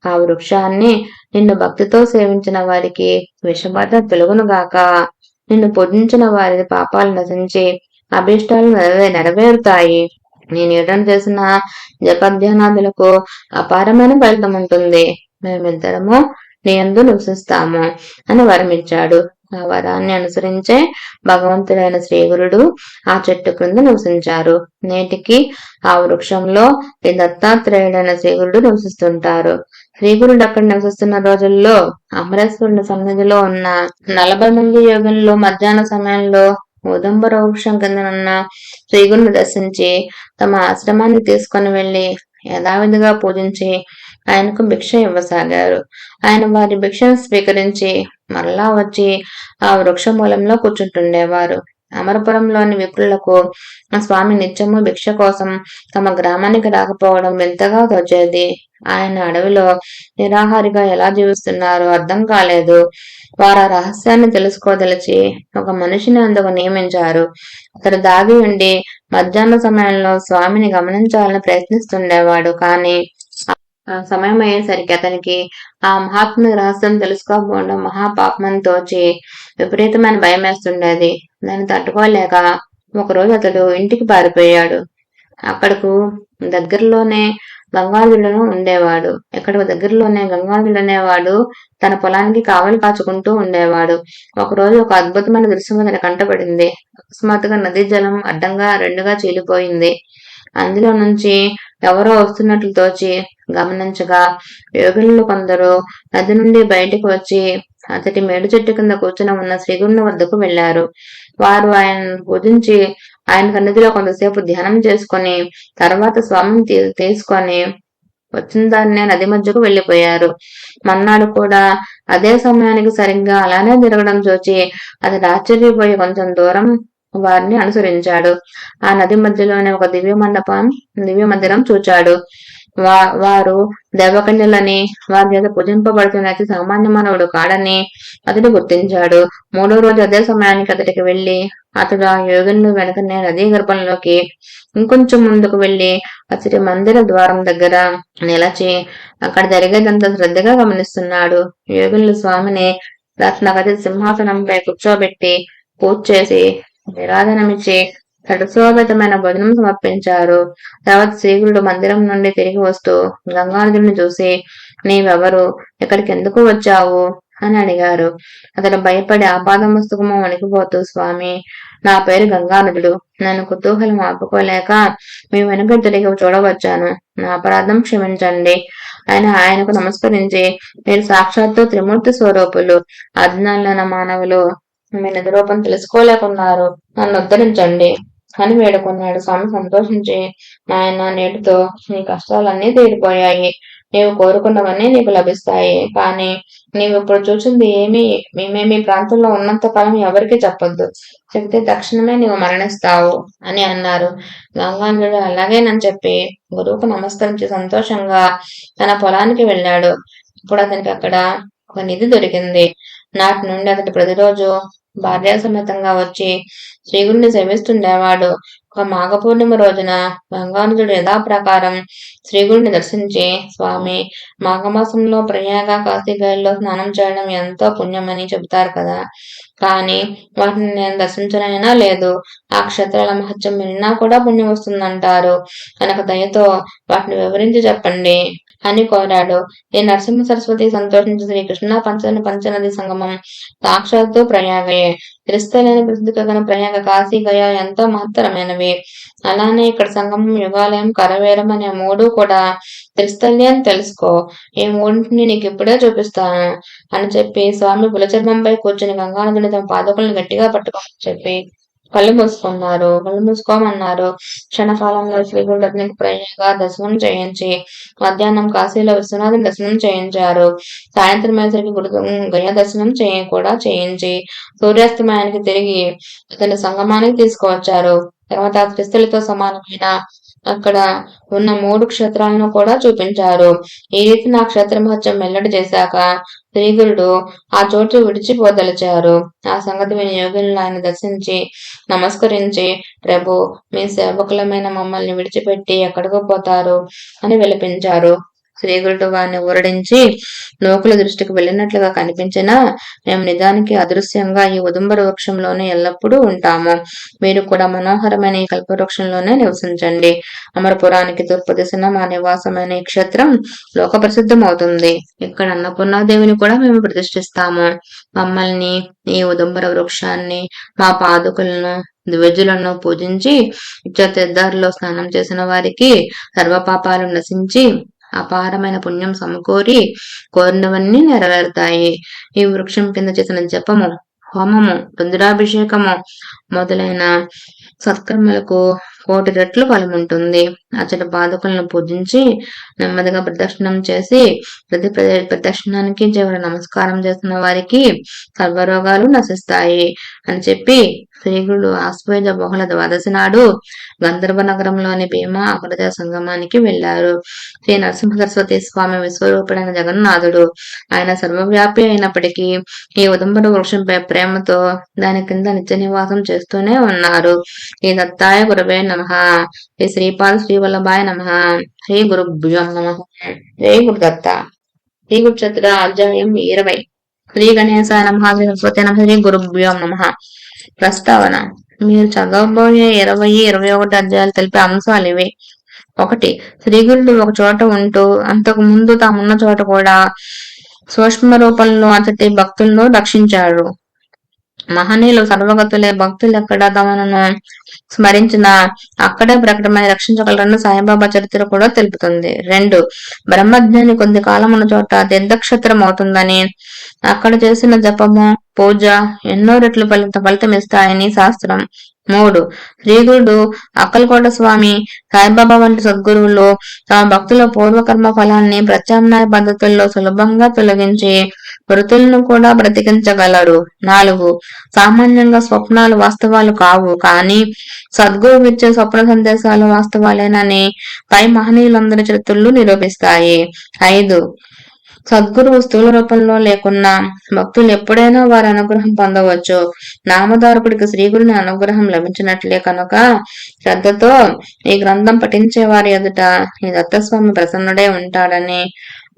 ఆ వృక్షాన్ని నిన్ను భక్తితో సేవించిన వారికి విషబాధ తొలగునుగాక, నిన్ను పూజించిన వారి పాపాలు నశించి అభీష్టాలు నెరవేరుతాయి. నేను ఎడను చేసిన జపధ్యానాదులకు అపారమైన ఫలితం ఉంటుంది. మేమిద్దరము నీ యందు నివసిస్తాము అని వరమిచ్చాడు. ఆ వరాన్ని అనుసరించే భగవంతుడైన శ్రీగురుడు ఆ చెట్టు క్రింద నివసించారు. నేటికి ఆ వృక్షంలో ఈ దత్తాత్రేయుడైన శ్రీగురుడు నివసిస్తుంటారు. శ్రీగురుడు అక్కడ నివసిస్తున్న రోజుల్లో అమరేశ్వరుని సన్నిధిలో ఉన్న 40 మంది యోగుల్లో మధ్యాహ్న సమయంలో ఉదంబర వృక్షం కిందనున్న శ్రీగురుని దర్శించి తమ ఆశ్రమాన్ని తీసుకుని వెళ్లి యథావిధిగా పూజించి ఆయనకు భిక్ష ఇవ్వసాగారు. ఆయన వారి భిక్షను స్వీకరించి మరలా వచ్చి ఆ వృక్ష మూలంలో కూర్చుంటుండేవారు. అమరపురంలోని విప్రులకు ఆ స్వామి నిత్యము భిక్ష కోసం తమ గ్రామానికి రాకపోవడం వింతగా తోచేది. ఆయన అడవిలో నిరాహారిగా ఎలా జీవిస్తున్నారో అర్థం కాలేదు. వారు ఆ రహస్యాన్ని తెలుసుకోదలిచి ఒక మనిషిని అందుకు నియమించారు. అతడు దాగి ఉండి మధ్యాహ్న సమయంలో స్వామిని గమనించాలని ప్రయత్నిస్తుండేవాడు. కానీ సమయం అయ్యేసరికి అతనికి ఆ మహాత్ముని రహస్యం తెలుసుకోకపోవడం మహాపాపమని తోచి విపరీతమైన భయం వేస్తుండేది. దాన్ని తట్టుకోలేక ఒకరోజు అతడు ఇంటికి పారిపోయాడు. అక్కడకు దగ్గరలోనే గంగాధరుడు ఉండేవాడు. ఎక్కడికి దగ్గరలోనే గంగాధరుడు అనేవాడు తన పొలానికి కావలి కాచుకుంటూ ఉండేవాడు. ఒకరోజు ఒక అద్భుతమైన దృశ్యం అతని కంటపడింది. అకస్మాత్తుగా నదీ జలం అడ్డంగా రెండుగా చీలిపోయింది. అందులో నుంచి ఎవరో వస్తున్నట్లు తోచి గమనించగా యోగులు కొందరు నది నుండి బయటికి వచ్చి అతడి మేడు చెట్టు కింద కూర్చుని ఉన్న శ్రీగురుని వద్దకు వెళ్లారు. వారు ఆయనను పూజించి ఆయన సన్నిధిలో కొంతసేపు ధ్యానం చేసుకుని తర్వాత స్వామిని తీసుకొని వచ్చిన దాన్నే నది మధ్యకు వెళ్లిపోయారు. మన్నాడు కూడా అదే సమయానికి సరిగ్గా అలానే జరగడం చూచి అతడు ఆశ్చర్యపోయి కొంచెం దూరం వారిని అనుసరించాడు. ఆ నది మధ్యలోనే ఒక దివ్య మందిరం చూచాడు. వారు దేవకన్యలని వారి చేత పూజింపబడుతున్న అతి సామాన్య మానవుడు కాడని అతడు గుర్తించాడు. మూడో రోజు అదే సమయానికి అతడికి వెళ్లి అతడు ఆ యోగులు వెనకనే నదీ గర్భంలోకి ఇంకొంచెం ముందుకు వెళ్లి అతడి మందిర ద్వారం దగ్గర నిలచి అక్కడ జరిగేదంతా శ్రద్ధగా గమనిస్తున్నాడు. యోగులు స్వామిని రత్నగతి సింహాసనంపై కూర్చోబెట్టి పూజ చేసి నిరాధనమిచ్చి షడ్శోభితమైన భోజనం సమర్పించారు. తర్వాత శ్రీగురుడు మందిరం నుండి తిరిగి వస్తూ గంగాధరుని చూసి నీవెవరు, ఇక్కడికి ఎందుకు వచ్చావు అని అడిగారు. అతడు భయపడి ఆపాదమస్తకము వణికిపోతూ స్వామి, నా పేరు గంగాధరుడు. నేను కుతూహలం ఆపుకోలేక మీ వెనుక తిరిగి చూడవచ్చాను. నా అపరాధం క్షమించండి. ఆయనకు నమస్కరించి మీరు సాక్షాత్తు త్రిమూర్తి స్వరూపులు, అజ్ఞానులైన మానవులు మీ నిజరూపం తెలుసుకోలేకున్నారు. నన్ను ఉద్ధరించండి అని వేడుకున్నాడు. స్వామి సంతోషించి, నాయన నేటితో నీ కష్టాలన్నీ తీరిపోయాయి. నీవు కోరుకున్నవన్నీ నీకు లభిస్తాయి. కానీ నీవు ఇప్పుడు చూసింది మేమేమి ప్రాంతంలో ఉన్నంత కాలం ఎవరికి చెప్పొద్దు. చెప్తే తక్షణమే నీవు మరణిస్తావు అని అన్నారు. గంగాధరుడు అలాగేనని చెప్పి గురువుకు నమస్కరించి సంతోషంగా తన పొలానికి వెళ్ళాడు. ఇప్పుడు అతనికి అక్కడ ఒక నిధి దొరికింది. నాటి నుండి అతడు ప్రతిరోజు భార్యా సమేతంగా వచ్చి శ్రీగురుని సేవిస్తుండేవాడు. ఒక మాఘ పూర్ణిమ రోజున గంగాధరుడు యథాప్రకారం శ్రీగురుని దర్శించి, స్వామి, మాఘమాసంలో ప్రయాగ కాశీగైల్లో స్నానం చేయడం ఎంతో పుణ్యమని చెబుతారు కదా, కానీ వాటిని నేను దర్శించనైనా లేదు. ఆ క్షేత్రాల మహత్యం విన్నా కూడా పుణ్యం వస్తుందంటారు. కనుక దయతో వాటిని వివరించి చెప్పండి అని కోరాడు. ఈ నరసింహ సరస్వతి సంతోషించి శ్రీకృష్ణ పంచనది సంగమం సాక్షాత్తు ప్రయాగయే. త్రిస్థలేని ప్రసిద్ధి కలిగిన ప్రయాగ కాశీ గయా ఎంతో మహత్తరమైనవి. అలానే ఇక్కడ సంగమం, యుగాలయం, కరవేరం అనే మూడు కూడా త్రిస్థలి అని తెలుసుకో. ఈ మూడింటిని నీకు ఇప్పుడే చూపిస్తాను అని చెప్పి స్వామి పులచర్మంపై కూర్చుని గంగానదుని తమ పాదకులను గట్టిగా పట్టుకోమని చెప్పి కళ్ళు మూసుకోమన్నారు. క్షణకాలంలో శ్రీగురుడికి ప్రయాగ దర్శనం చేయించి మధ్యాహ్నం కాశీలో విశ్వనాథుని దర్శనం చేయించారు. సాయంత్రం అయ్యేసరికి గయా దర్శనం కూడా చేయించి సూర్యాస్తమయానికి తిరిగి అతని సంగమానికి తీసుకువచ్చారు. తర్వాత త్రిస్థలితో సమానమైన అక్కడ ఉన్న 3 క్షేత్రాలను కూడా చూపించారు. ఈ రీతి నా క్షేత్ర మహత్యం వెల్లడి చేశాక శ్రీగురుడు ఆ చోటు విడిచిపోదలిచారు. ఆ సంగతి విని యోగులను ఆయన దర్శించి నమస్కరించి, ప్రభు, మీ సేవకులమైన మమ్మల్ని విడిచిపెట్టి ఎక్కడికి పోతారు అని విలపించారు. శ్రీగురుడు వారిని ఊరడించి, లోకుల దృష్టికి వెళ్ళినట్లుగా కనిపించినా మేము నిజానికి అదృశ్యంగా ఈ ఉదుంబర వృక్షంలోనే ఎల్లప్పుడూ ఉంటాము. మీరు కూడా మనోహరమైన ఈ కల్పవృక్షంలోనే నివసించండి. అమరపురానికి తూర్పు దిశన మా నివాసమైన ఈ క్షేత్రం లోక ప్రసిద్ధమవుతుంది. ఇక్కడ అన్నపూర్ణాదేవిని కూడా మేము ప్రతిష్ఠిస్తాము. మమ్మల్ని, ఈ ఉదుంబర వృక్షాన్ని, మా పాదుకులను, ద్విజులను పూజించి తీర్థారులో స్నానం చేసిన వారికి సర్వపాపాలు నశించి అపారమైన పుణ్యం సమకూరి కోరినవన్నీ నెరవేరుతాయి. ఈ వృక్షం కింద చేసిన జపము, హోమము, రుద్రాభిషేకము మొదలైన సత్కర్మలకు 1,000 రెట్లు ఫలముంటుంది. అచ్చటి పాదకులను పూజించి నెమ్మదిగా ప్రదక్షిణం చేసి ప్రతి ప్రదక్షిణానికి చివరి నమస్కారం చేసిన వారికి సర్వరోగాలు నశిస్తాయి అని చెప్పి శ్రీగురుడు ఆశ్వేజ బహుళ ద్వాదశి నాడు గంధర్వ నగరంలోని భీమా అమృత సంగమానికి వెళ్లారు. శ్రీ నరసింహ సరస్వతి స్వామి విశ్వరూపుడైన జగన్నాథుడు. ఆయన సర్వవ్యాపి అయినప్పటికీ ఈ ఉదంబర వృక్షంపై ప్రేమతో దాని కింద నిత్య నివాసం చేస్తూనే ఉన్నారు. శ్రీ దత్తాయ గురవే నమః. శ్రీ శ్రీపాద శ్రీవల్లభాయ నమః. శ్రీ గురుభ్యో నమః. జై గురుదత్త. శ్రీ గురుచరిత్ర అధ్యాయం 20. శ్రీ గణేశాయ నమః. శ్రీ సరస్వతి నమః. శ్రీ గురుభ్యో నమః. ప్రస్తావన. మీరు చదవబోయే 20, 21 అధ్యాయాలు తెలిపే అంశాలు ఇవి. 1. శ్రీగురుడు ఒక చోట ఉంటూ అంతకు ముందు తామున్న చోట కూడా సూక్ష్మ రూపంలో అతడి భక్తులను రక్షించాడు. మహనీయులు సర్వగతులే భక్తులెక్కడ తమను స్మరించిన అక్కడే ప్రకటమై రక్షించగలరని సాయిబాబా చరిత్ర కూడా తెలుపుతుంది. 2. బ్రహ్మజ్ఞాని కొద్ది కాలమున్న చోట దీర్ఘక్షత్రం అవుతుందని, అక్కడ చేసిన జపము పూజ ఎన్నో రెట్లు ఫలితమిస్తాయని శాస్త్రం. 3. శ్రీగురుడు అక్కలకోట స్వామి సాయిబాబా వంటి సద్గురువులు తమ భక్తుల పూర్వకర్మ ఫలాన్ని ప్రత్యామ్నాయ పద్ధతుల్లో సులభంగా తొలగించి మృతులను కూడా బ్రతికించగలరు. 4. సామాన్యంగా స్వప్నాలు వాస్తవాలు కావు, కానీ సద్గురువు ఇచ్చే స్వప్న సందేశాలు వాస్తవాలేనని పై మహనీయులందరి చరిత్రలు నిరూపిస్తాయి. 5. సద్గురువు స్థూల రూపంలో లేకున్నా భక్తులు ఎప్పుడైనా వారి అనుగ్రహం పొందవచ్చు. నామధారకుడికి శ్రీగురుని అనుగ్రహం లభించినట్లే కనుక శ్రద్ధతో ఈ గ్రంథం పఠించే వారి ఎదుట ఈ దత్తస్వామి ప్రసన్నుడై ఉంటాడని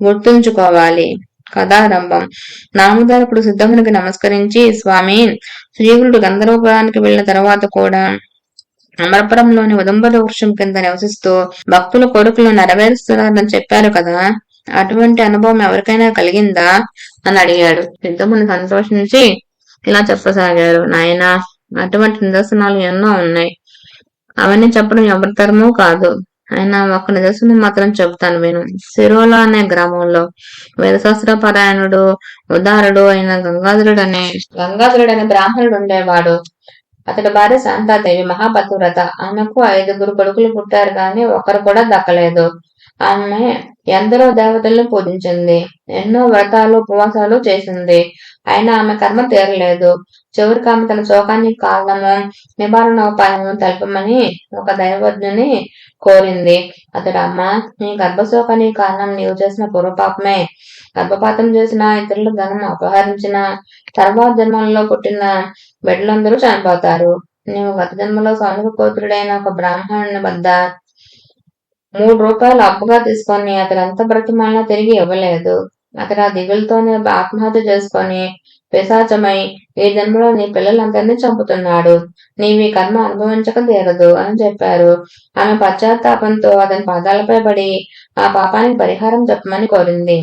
గుర్తుంచుకోవాలి. కథారంభం. నామధారకుడు సిద్ధమునికి నమస్కరించి, స్వామి, శ్రీగురుడు గంధర్వపురానికి వెళ్లిన తర్వాత కూడా అమరపురంలోని ఉదంబర వృక్షం కింద నివసిస్తూ భక్తుల కోరికలు నెరవేరుస్తున్నారని చెప్పారు కదా, అటువంటి అనుభవం ఎవరికైనా కలిగిందా అని అడిగాడు. సిద్ధముని సంతోషించి ఇలా చెప్పసాగారు. నాయనా, అటువంటి నిదర్శనాలు ఎన్నో ఉన్నాయి. అవన్నీ చెప్పడం ఎవరి తరమూ కాదు. ఆయన ఒక నిదర్శనం మాత్రం చెబుతాను విను. సిరోల అనే గ్రామంలో వేదశాస్త్రపరాయణుడు ఉదారుడు అయిన గంగాధరుడనే బ్రాహ్మణుడు ఉండేవాడు. అతడి భార్య శాంతాదేవి మహాపతివ్రత. ఆమెకు 5 కొడుకులు పుట్టారు, గాని ఒకరు కూడా దక్కలేదు. ఆమె ఎందరో దేవతలను పూజించింది, ఎన్నో వ్రతాలు ఉపవాసాలు చేసింది. అయినా ఆమె కర్మ తీరలేదు. చివరికి ఆమె తన శోకానికి కారణము నివారణ ఉపాయము తెలపమని ఒక దైవజ్ఞుని కోరింది. అతడు, అమ్మ, నీ గర్భశోకానికి కారణం నీవు చేసిన పూర్వపాపమే. గర్భపాతం చేసిన, ఇతరుల ధనం అపహరించిన, తర్వాత జన్మలలో పుట్టిన బిడ్డలందరూ చనిపోతారు. నీవు గత జన్మలో సౌనక గోత్రుడైన ఒక బ్రాహ్మణుని వద్ద 3 రూపాయలు అప్పుగా తీసుకొని అతడు ఎంత బ్రతిమాలినా తిరిగి ఇవ్వలేదు. అతడు ఆ దిగులతోనే ఆత్మహత్య చేసుకొని పిశాచమై ఈ జన్మలో నీ పిల్లలందరినీ చంపుతున్నాడు. నీవి కర్మ అనుభవించక తీరదు అని చెప్పారు. ఆమె పశ్చాత్తాపంతో అతని పాదాలపై పడి ఆ పాపానికి పరిహారం చెప్పమని కోరింది.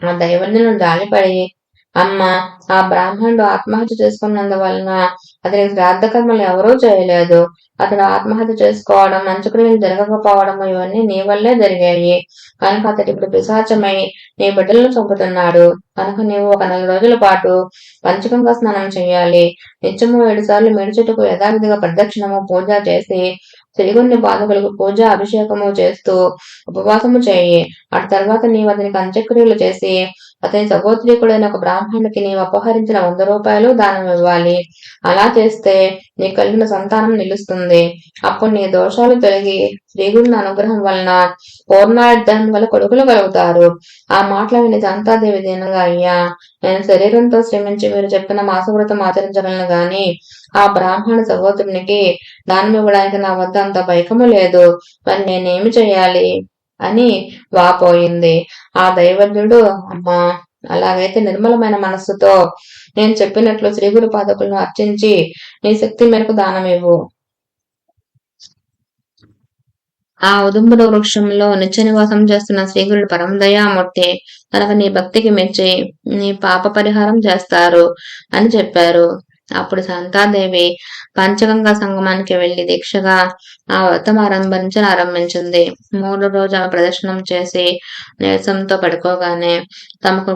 ఆ దైవజ్ఞులు జాలిపడి, అమ్మ, ఆ బ్రాహ్మణుడు ఆత్మహత్య చేసుకున్నందువలన అతనికి శ్రాద్ధ కర్మలు ఎవరూ చేయలేదు. అతడు ఆత్మహత్య చేసుకోవడం, మంచుక్రియలు జరగకపోవడం ఇవన్నీ నీ వల్లే జరిగాయి. కనుక అతడు ఇప్పుడు పిశాచమై నీ బిడ్డలను చంపుతున్నాడు. కనుక నీవు ఒక 4 రోజుల పాటు పంచగంగా స్నానం చేయాలి. నిత్యము 7 సార్లు మేడి చెట్టుకు యథావిధిగా ప్రదక్షిణము పూజ చేసి శ్రీగురుని పాదకులకు పూజ అభిషేకము చేస్తూ ఉపవాసము చేయి. అటు తర్వాత నీవు అతనికి అంత్యక్రియలు చేసి అతని సహోదరీకుడైన ఒక బ్రాహ్మణుడికి నీవు అపహరించిన 100 రూపాయలు దానం ఇవ్వాలి. అలా చేస్తే నీ కలిగిన సంతానం నిలుస్తుంది. అప్పుడు నీ దోషాలు తొలగి శ్రీగురుని అనుగ్రహం వలన పూర్ణాయుద్ధం వల్ల కొడుకులు కలుగుతారు. ఆ మాటలు విని శాంతాదేవి దీనంగా, అయ్యా, నేను శరీరంతో శ్రమించి మీరు చెప్పిన మాసవ్రతం ఆచరించగలను గాని ఆ బ్రాహ్మణ సహోదరునికి దానం ఇవ్వడానికి నా వద్ద అంత బైకము లేదు. మరి నేనేమి చేయాలి అని వాపోయింది. ఆ దైవజ్ఞుడు, అమ్మా, అలాగైతే నిర్మలమైన మనస్సుతో నేను చెప్పినట్లు శ్రీగురు పాదకులను అర్చించి నీ శక్తి మేరకు దానం ఇవ్వు. ఆ ఉదుంబర వృక్షంలో నిత్య నివాసం చేస్తున్న శ్రీగురుడు పరమదయామూర్తి కనుక నీ భక్తికి మెచ్చి నీ పాప పరిహారం చేస్తారు అని చెప్పారు. అప్పుడు శాంతాదేవి పంచగంగా సంగమానికి వెళ్లి దీక్షగా ఆ వ్రతం ఆరంభించింది. 3 రోజుల ప్రదర్శనం చేసి నీరసంతో పడుకోగానే తమకు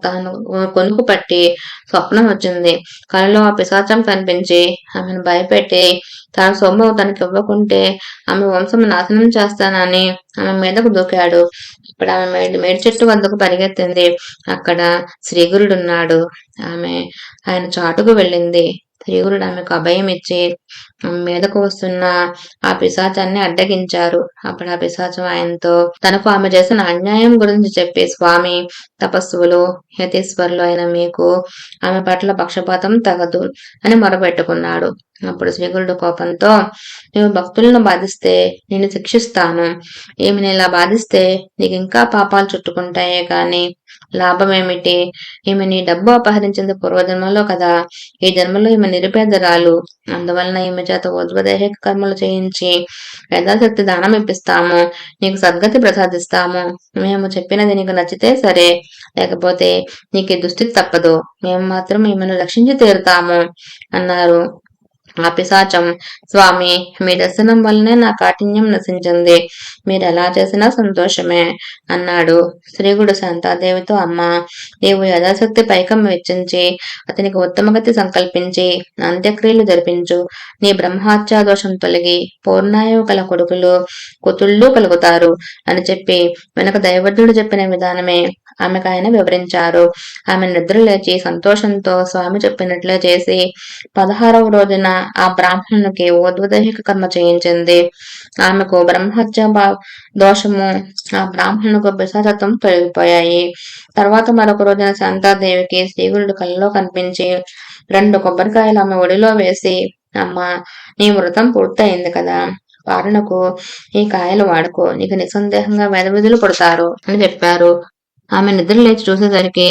తాను కొనుకు పట్టి స్వప్నం వచ్చింది. కలలో ఆ పిశాచం కనిపించి ఆమెను భయపెట్టి తాను సొమ్ము తనకి ఇవ్వకుంటే ఆమె వంశం నాశనం చేస్తానని ఆమె మీదకు దూకాడు. ఇప్పుడు ఆమె మేడి చెట్టు వద్దకు పరిగెత్తింది. అక్కడ శ్రీగురుడున్నాడు. ఆయన చాటుకు వెళ్ళింది. శ్రీగురుడు ఆమెకు అభయం ఇచ్చి మీదకు వస్తున్న ఆ పిశాచాన్ని అడ్డగించారు. అప్పుడు ఆ పిశాచం ఆయనతో తనకు ఆమె చేసిన అన్యాయం గురించి చెప్పి, స్వామి, తపస్సులు యతీశ్వరులు అయిన మీకు ఆమె పట్ల పక్షపాతం తగదు అని మొరపెట్టుకున్నాడు. అప్పుడు శ్రీగురుడు కోపంతో, నీవు భక్తులను బాధిస్తే నేను శిక్షిస్తాను. ఈమెను ఇలా బాధిస్తే నీకు ఇంకా పాపాలు చుట్టుకుంటాయే కాని లాభమేమిటి? ఈమె నీ డబ్బు అపహరించింది పూర్వజన్మలో కదా. ఈ జన్మలో ఈమె నిరుపేదరాలు. అందువలన ఈమె చేత ఉద్వదేహిక కర్మలు చేయించి యథాశక్తి దానం ఇప్పిస్తాము. నీకు సద్గతి ప్రసాదిస్తాము. మేము చెప్పినది నీకు నచ్చితే సరే, లేకపోతే నీకు ఈ దుస్థితి తప్పదు. మేము మాత్రం ఈమెను రక్షించి తీరుతాము అన్నారు. ఆ పిశాచం, స్వామి, మీ దర్శనం వల్లనే నా కాఠిన్యం నశించింది. మీరు ఎలా చేసినా సంతోషమే అన్నాడు. శ్రీగుడు శాంతాదేవితో, అమ్మ, నీవు యథాశక్తి పైకం వెచ్చించి అతనికి ఉత్తమగతి సంకల్పించి అంత్యక్రియలు జరిపించు. నీ బ్రహ్మహత్యా దోషం తొలగి పూర్ణాయువు కల కొడుకులు కుతుళ్ళు కలుగుతారు అని చెప్పి వెనక దైవజ్ఞుడు చెప్పిన విధానమే ఆమెకు ఆయన వివరించారు. ఆమె నిద్ర లేచి సంతోషంతో స్వామి చెప్పినట్లే చేసి 16వ రోజున ఆ బ్రాహ్మణునికి ఉద్వదైహిక కర్మ చేయించింది. ఆమెకు బ్రహ్మహత్య దోషము, ఆ బ్రాహ్మణుకు పిశాచత్వం తొలగిపోయాయి. తర్వాత మరొక రోజున శాంతాదేవికి శ్రీగురుడు కళ్ళలో కనిపించి 2 కొబ్బరికాయలు ఆమె ఒడిలో వేసి, అమ్మ, నీ వ్రతం పూర్తయింది కదా, పాలనకు ఈ కాయలు వాడుకో, నీకు నిస్సందేహంగా వేదవిధులు పుడతారు అని చెప్పారు. ఆమె నిద్ర లేచి చూసేసరికి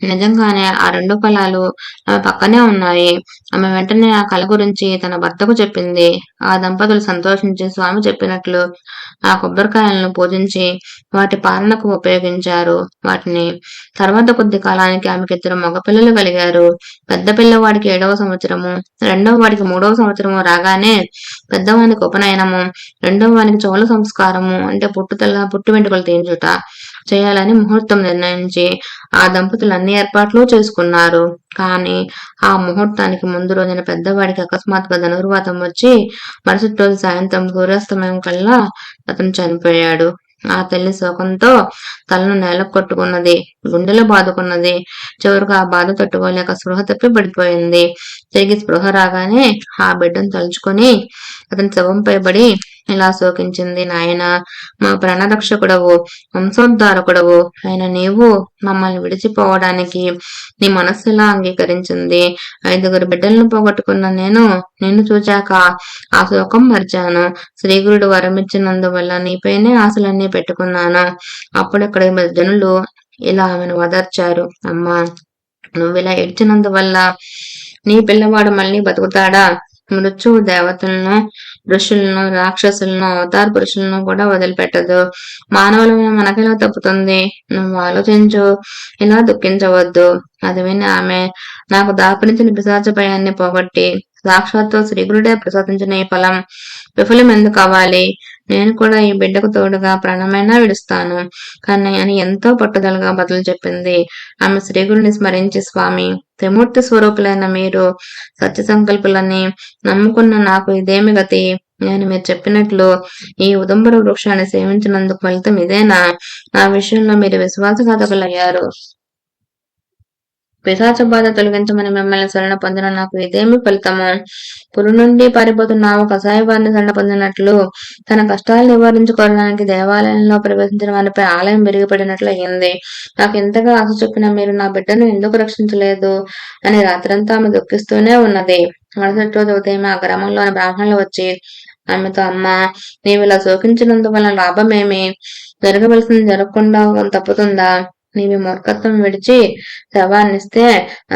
నిజంగానే ఆ 2 ఫలాలు ఆమె పక్కనే ఉన్నాయి. ఆమె వెంటనే ఆ కళ గురించి తన భర్తకు చెప్పింది. ఆ దంపతులు సంతోషించి స్వామి చెప్పినట్లు ఆ కొబ్బరికాయలను పూజించి వాటి పాలనకు ఉపయోగించారు. వాటిని తర్వాత కొద్ది కాలానికి ఆమెకి 2 మగపిల్లలు కలిగారు. పెద్ద పిల్లవాడికి 7వ సంవత్సరము, రెండవ వాడికి 3వ సంవత్సరము రాగానే పెద్దవానికి ఉపనయనము, రెండవ వానికి చౌల సంస్కారము అంటే పుట్టు వెంట్రుకలు తీయించుట చేయాలని ముహూర్తం నిర్ణయించి ఆ దంపతులు అన్ని ఏర్పాట్లు చేసుకున్నారు. కానీ ఆ ముహూర్తానికి ముందు రోజున పెద్దవాడికి అకస్మాత్తుగా ధనుర్వాతం వచ్చి మరుసటి రోజు సాయంత్రం సూర్యాస్తమయం కల్లా అతను చనిపోయాడు. ఆ తల్లి శోకంతో తలను నేలకు కొట్టుకున్నది, గుండెలు బాదుకున్నది. చివరికి ఆ బాధ తట్టుకోలేక స్పృహ తప్పి పడిపోయింది. తిరిగి స్పృహ రాగానే ఆ బిడ్డను తలుచుకొని అతని శవంపై పడి ఇలా శోకించింది, నాయన, మా ప్రాణరక్షకుడవు, వంశోద్ధారకుడవు అయిన నీవు మమ్మల్ని విడిచిపోవడానికి నీ మనస్సు ఇలా అంగీకరించింది. 5గురు బిడ్డలను పోగొట్టుకున్న నేను నిన్ను చూచాక ఆ శోకం మర్చాను. శ్రీగురుడు వరమిచ్చినందువల్ల నీపైనే ఆశలన్నీ పెట్టుకున్నాను. అప్పుడక్కడ జనులు ఇలా ఆమెను ఓదార్చారు. అమ్మా, నువ్విలా ఏడ్చినందువల్ల నీ పిల్లవాడు మళ్ళీ బతుకుతాడా? మృత్యువు దేవతలను, ఋషులను, రాక్షసులను, అవతార పురుషులను కూడా వదిలిపెట్టదు. మానవులమే మనకెలా తప్పుతుంది? నువ్వు ఆలోచించు, ఇలా దుఃఖించవద్దు. అది విని ఆమె, నాకు దాపరించిన పిశాచ భయాన్ని పోగొట్టి సాక్షాత్తు శ్రీగురుడే ప్రసాదించిన ఈ ఫలం విఫలం ఎందుకు అవ్వాలి? నేను కూడా ఈ బిడ్డకు తోడుగా ప్రాణమైనా విడుస్తాను కానీ అని ఎంతో పట్టుదలగా బదులు చెప్పింది. ఆమె శ్రీగురుని స్మరించి, స్వామి, త్రిమూర్తి స్వరూపులైన మీరు సత్య సంకల్పులని నమ్ముకున్న నాకు ఇదేమి గతి? నేను మీరు చెప్పినట్లు ఈ ఉదంబర వృక్షాన్ని సేవించినందుకు ఫలితం ఇదేనా? నా విషయంలో మీరు విశ్వాసఘాతకులయ్యారు. పిశాచ బాధ తొలగించమని మిమ్మల్ని శరణ పొందిన నాకు ఇదేమి ఫలితము? పురు నుండి పారిపోతున్నావు కసాయవారిని శరణ పొందినట్లు తన కష్టాలు నివారించుకోవడానికి దేవాలయంలో ప్రవేశించిన వారిపై ఆలయం విరిగిపడినట్లు అయ్యింది. నాకు ఎంతగా ఆశ చూపిన మీరు నా బిడ్డను ఎందుకు రక్షించలేదు అని రాత్రంతా ఆమె దుఃఖిస్తూనే ఉన్నది. మరుసటి రోజు ఉదయం ఆ గ్రామంలోని బ్రాహ్మణులు వచ్చి ఆమెతో, అమ్మ, నీవు ఇలా శోకించినందువల్ల లాభమేమి? జరగవలసింది జరగకుండా తప్పుతుందా? నీవి మూర్ఖత్వం విడిచి శవాన్నిస్తే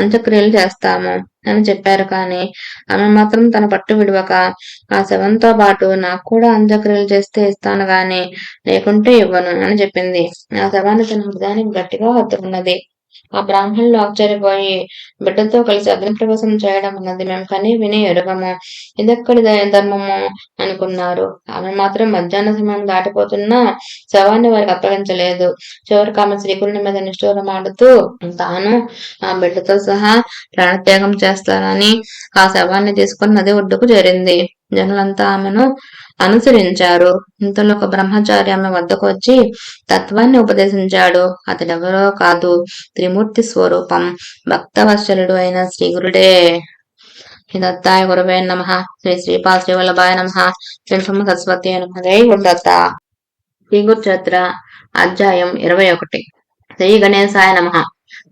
అంత్యక్రియలు చేస్తాము అని చెప్పారు. కానీ ఆమె మాత్రం తన పట్టు విడవక ఆ శవంతో పాటు నాకు కూడా అంత్యక్రియలు చేస్తే ఇస్తాను గాని లేకుంటే ఇవ్వను అని చెప్పింది. ఆ శవాన్ని తన హృదయానికి గట్టిగా హత్తుకున్నది. ఆ బ్రాహ్మణులు ఆశ్చర్యపోయి బిడ్డతో కలిసి అగ్నిప్రవేశం చేయడం అన్నది మేము కని విని ఎరుగము, ఇదెక్కడి ధర్మము అనుకున్నారు. ఆమె మాత్రం మధ్యాహ్న సమయం దాటిపోతున్నా శవాన్ని వారికి అప్పగించలేదు. చివరికి ఆమె శ్రీగురుని మీద నిష్ఠూరమాడుతూ తాను ఆ బిడ్డతో సహా ప్రాణత్యాగం చేస్తానని ఆ శవాన్ని తీసుకుని నది ఒడ్డుకు చేరింది. జనులంతా ఆమెను అనుసరించారు. ఇంతలో ఒక బ్రహ్మచారి ఆమె వద్దకు వచ్చి తత్వాన్ని ఉపదేశించాడు. అతడెవరో కాదు, త్రిమూర్తి స్వరూపం భక్తవత్సలుడు అయిన శ్రీగురుడే. శ్రీ దత్తాయ గురవే నమః. శ్రీ శ్రీపాద శ్రీవల్లభాయ నమః. శ్రీ సరస్వతి నమః. జై గురుదత్త. శ్రీ గురుచరిత్ర అధ్యాయం 21. శ్రీ గణేశాయ నమః.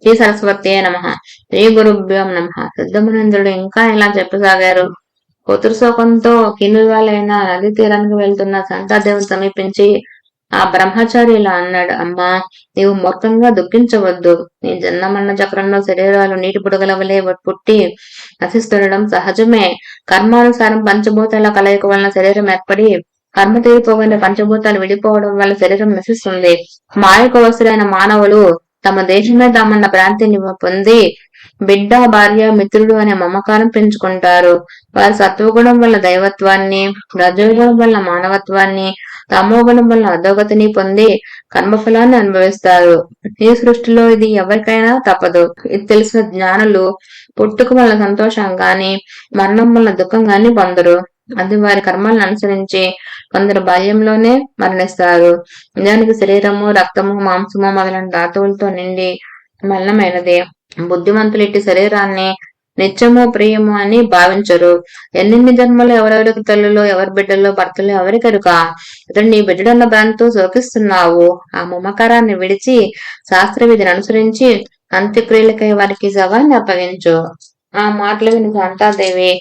శ్రీ సరస్వతి నమః. శ్రీ గురుభ్యోం నమః. సిద్ధమునందుడు ఇంకా ఇలా చెప్పసాగారు. కూతురు శోకంతో కిన్నువాలైన నది తీరానికి వెళ్తున్న శాంతాదేవిని సమీపించి ఆ బ్రహ్మచారి ఇలా అన్నాడు. అమ్మా, నీవు మూర్ఖంగా దుఃఖించవద్దు. నీ జన్మమరణ చక్రంలో శరీరాలు నీటి బుడగల వలె పుట్టి నశిస్తుండడం సహజమే. కర్మానుసారం పంచభూతాల కలయిక వలన శరీరం ఏర్పడి కర్మ తీరిపోగానే పంచభూతాలు విడిపోవడం వల్ల శరీరం నశిస్తుంది. మాయకు అవసరమైన మానవులు తమ దేశమే తామన్న ప్రాంతిని పొంది బిడ్డ, భార్య, మిత్రుడు అనే మమకారం పెంచుకుంటారు. వారు సత్వగుణం వల్ల దైవత్వాన్ని, రజోగుణం వల్ల మానవత్వాన్ని, తమోగుణం వల్ల అధోగతిని పొంది కర్మఫలాన్ని అనుభవిస్తారు. ఈ సృష్టిలో ఇది ఎవరికైనా తప్పదు. ఇది తెలిసిన జ్ఞానులు పుట్టుక వల్ల సంతోషం గాని, మరణం వల్ల దుఃఖం గాని పొందరు. అది వారి కర్మలను అనుసరించి కొందరు బాల్యంలోనే మరణిస్తారు. నిజానికి శరీరము, రక్తము, మాంసము మొదలైన ధాతువులతో నిండి మలినమైనది. బుద్ధిమంతులు ఇట్టి శరీరాన్ని నిత్యము ప్రియము అని భావించరు. ఎన్నెన్ని జన్మలు ఎవరెవరికి తల్లులో, ఎవరి బిడ్డల్లో, భర్తలు ఎవరికెరుక. ఇతడు నీ బిడ్డడన్న భ్రాంతితో శోకిస్తున్నావు. ఆ మమకారాన్ని విడిచి శాస్త్ర విధిని అనుసరించి అంత్యక్రియలకై వారికి శవాన్ని అప్పగించు. ఆ మాటలు విని శాంతాదేవి,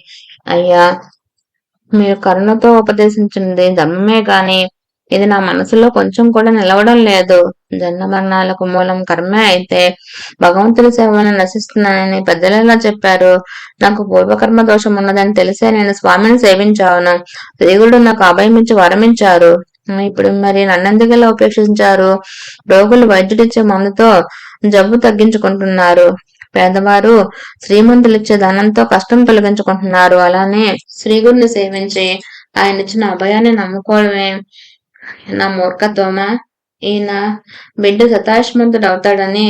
అయ్యా, మీరు కరుణతో ఉపదేశించినది ధర్మమే గాని ఇది నా మనసులో కొంచెం కూడా నిలవడం లేదు. జన్మ మరణాలకు మూలం కర్మే అయితే భగవంతుడి సేవను నశిస్తున్నానని పెద్దలెలా చెప్పారు? నాకు పూర్వకర్మ దోషం ఉన్నదని తెలిసే నేను స్వామిని సేవించాను. శ్రీగుడు నాకు అభయమించి వరమించారు. ఇప్పుడు మరి నన్నెందుకెలా ఉపేక్షించారు? రోగులు వైద్యుడిచ్చే మందుతో జబ్బు తగ్గించుకుంటున్నారు. పేదవారు శ్రీమంతులిచ్చే ధనంతో కష్టం తొలగించుకుంటున్నారు. అలానే శ్రీగుడిని సేవించి ఆయన ఇచ్చిన అభయాన్ని నమ్ముకోవడమే నా మూర్ఖత్వమా? ఈయన బిడ్డ శతాయుష్మంతుడు అవుతాడని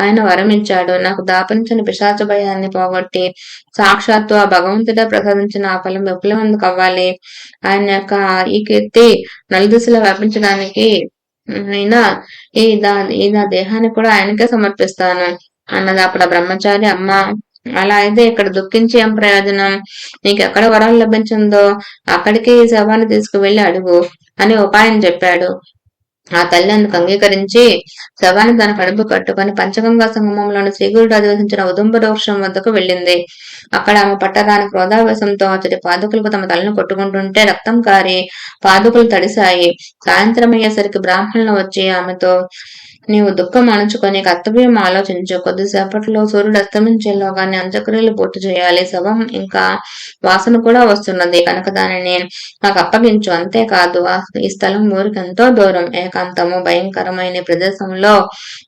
ఆయన వరమించాడు. నాకు దాపించిన పిశాచ భయాన్ని పోగొట్టి సాక్షాత్తు ఆ భగవంతుడే ప్రసాదించిన ఆ ఫలం విఫలమెందుకు అవ్వాలి? ఆయన యొక్క ఈ కీర్తి నలుదిశలో వ్యాపించడానికి అయినా ఈ నా దేహాన్ని కూడా ఆయనకే సమర్పిస్తాను అన్నది అప్పుడు ఆ బ్రహ్మచారి. అమ్మ, అలా అయితే ఇక్కడ దుఃఖించి ఏం ప్రయోజనం? నీకెక్కడ వరాలు లభించిందో అక్కడికి ఈ శవాన్ని తీసుకువెళ్లి అడుగు అని ఉపాయం చెప్పాడు. ఆ తల్లి అందుకు అంగీకరించి శవాన్ని తన కడుపు కట్టుకుని పంచగంగా సంగమంలోని శ్రీగురుడు అధివసించిన ఉదుంబ వృక్షం వద్దకు వెళ్ళింది. అక్కడ ఆమె పట్టరాని క్రోధావేశంతో అతడి పాదుకులకు తమ తలను కొట్టుకుంటుంటే రక్తం కారి పాదుకులు తడిశాయి. సాయంత్రం అయ్యేసరికి బ్రాహ్మణులు వచ్చి ఆమెతో, నీవు దుఃఖం అణుచుకొని కర్తవ్యం ఆలోచించు. కొద్దిసేపట్లో సూర్యుడు అస్తమించేలోగానే అంత్యక్రియలు పూర్తి చేయాలి. శవం ఇంకా వాసన కూడా వస్తున్నది కనుక దానిని నాకు అప్పగించు. అంతేకాదు, ఈ స్థలం ఊరికి ఎంతో దూరం, ఏకాంతము, భయంకరమైన ప్రదేశంలో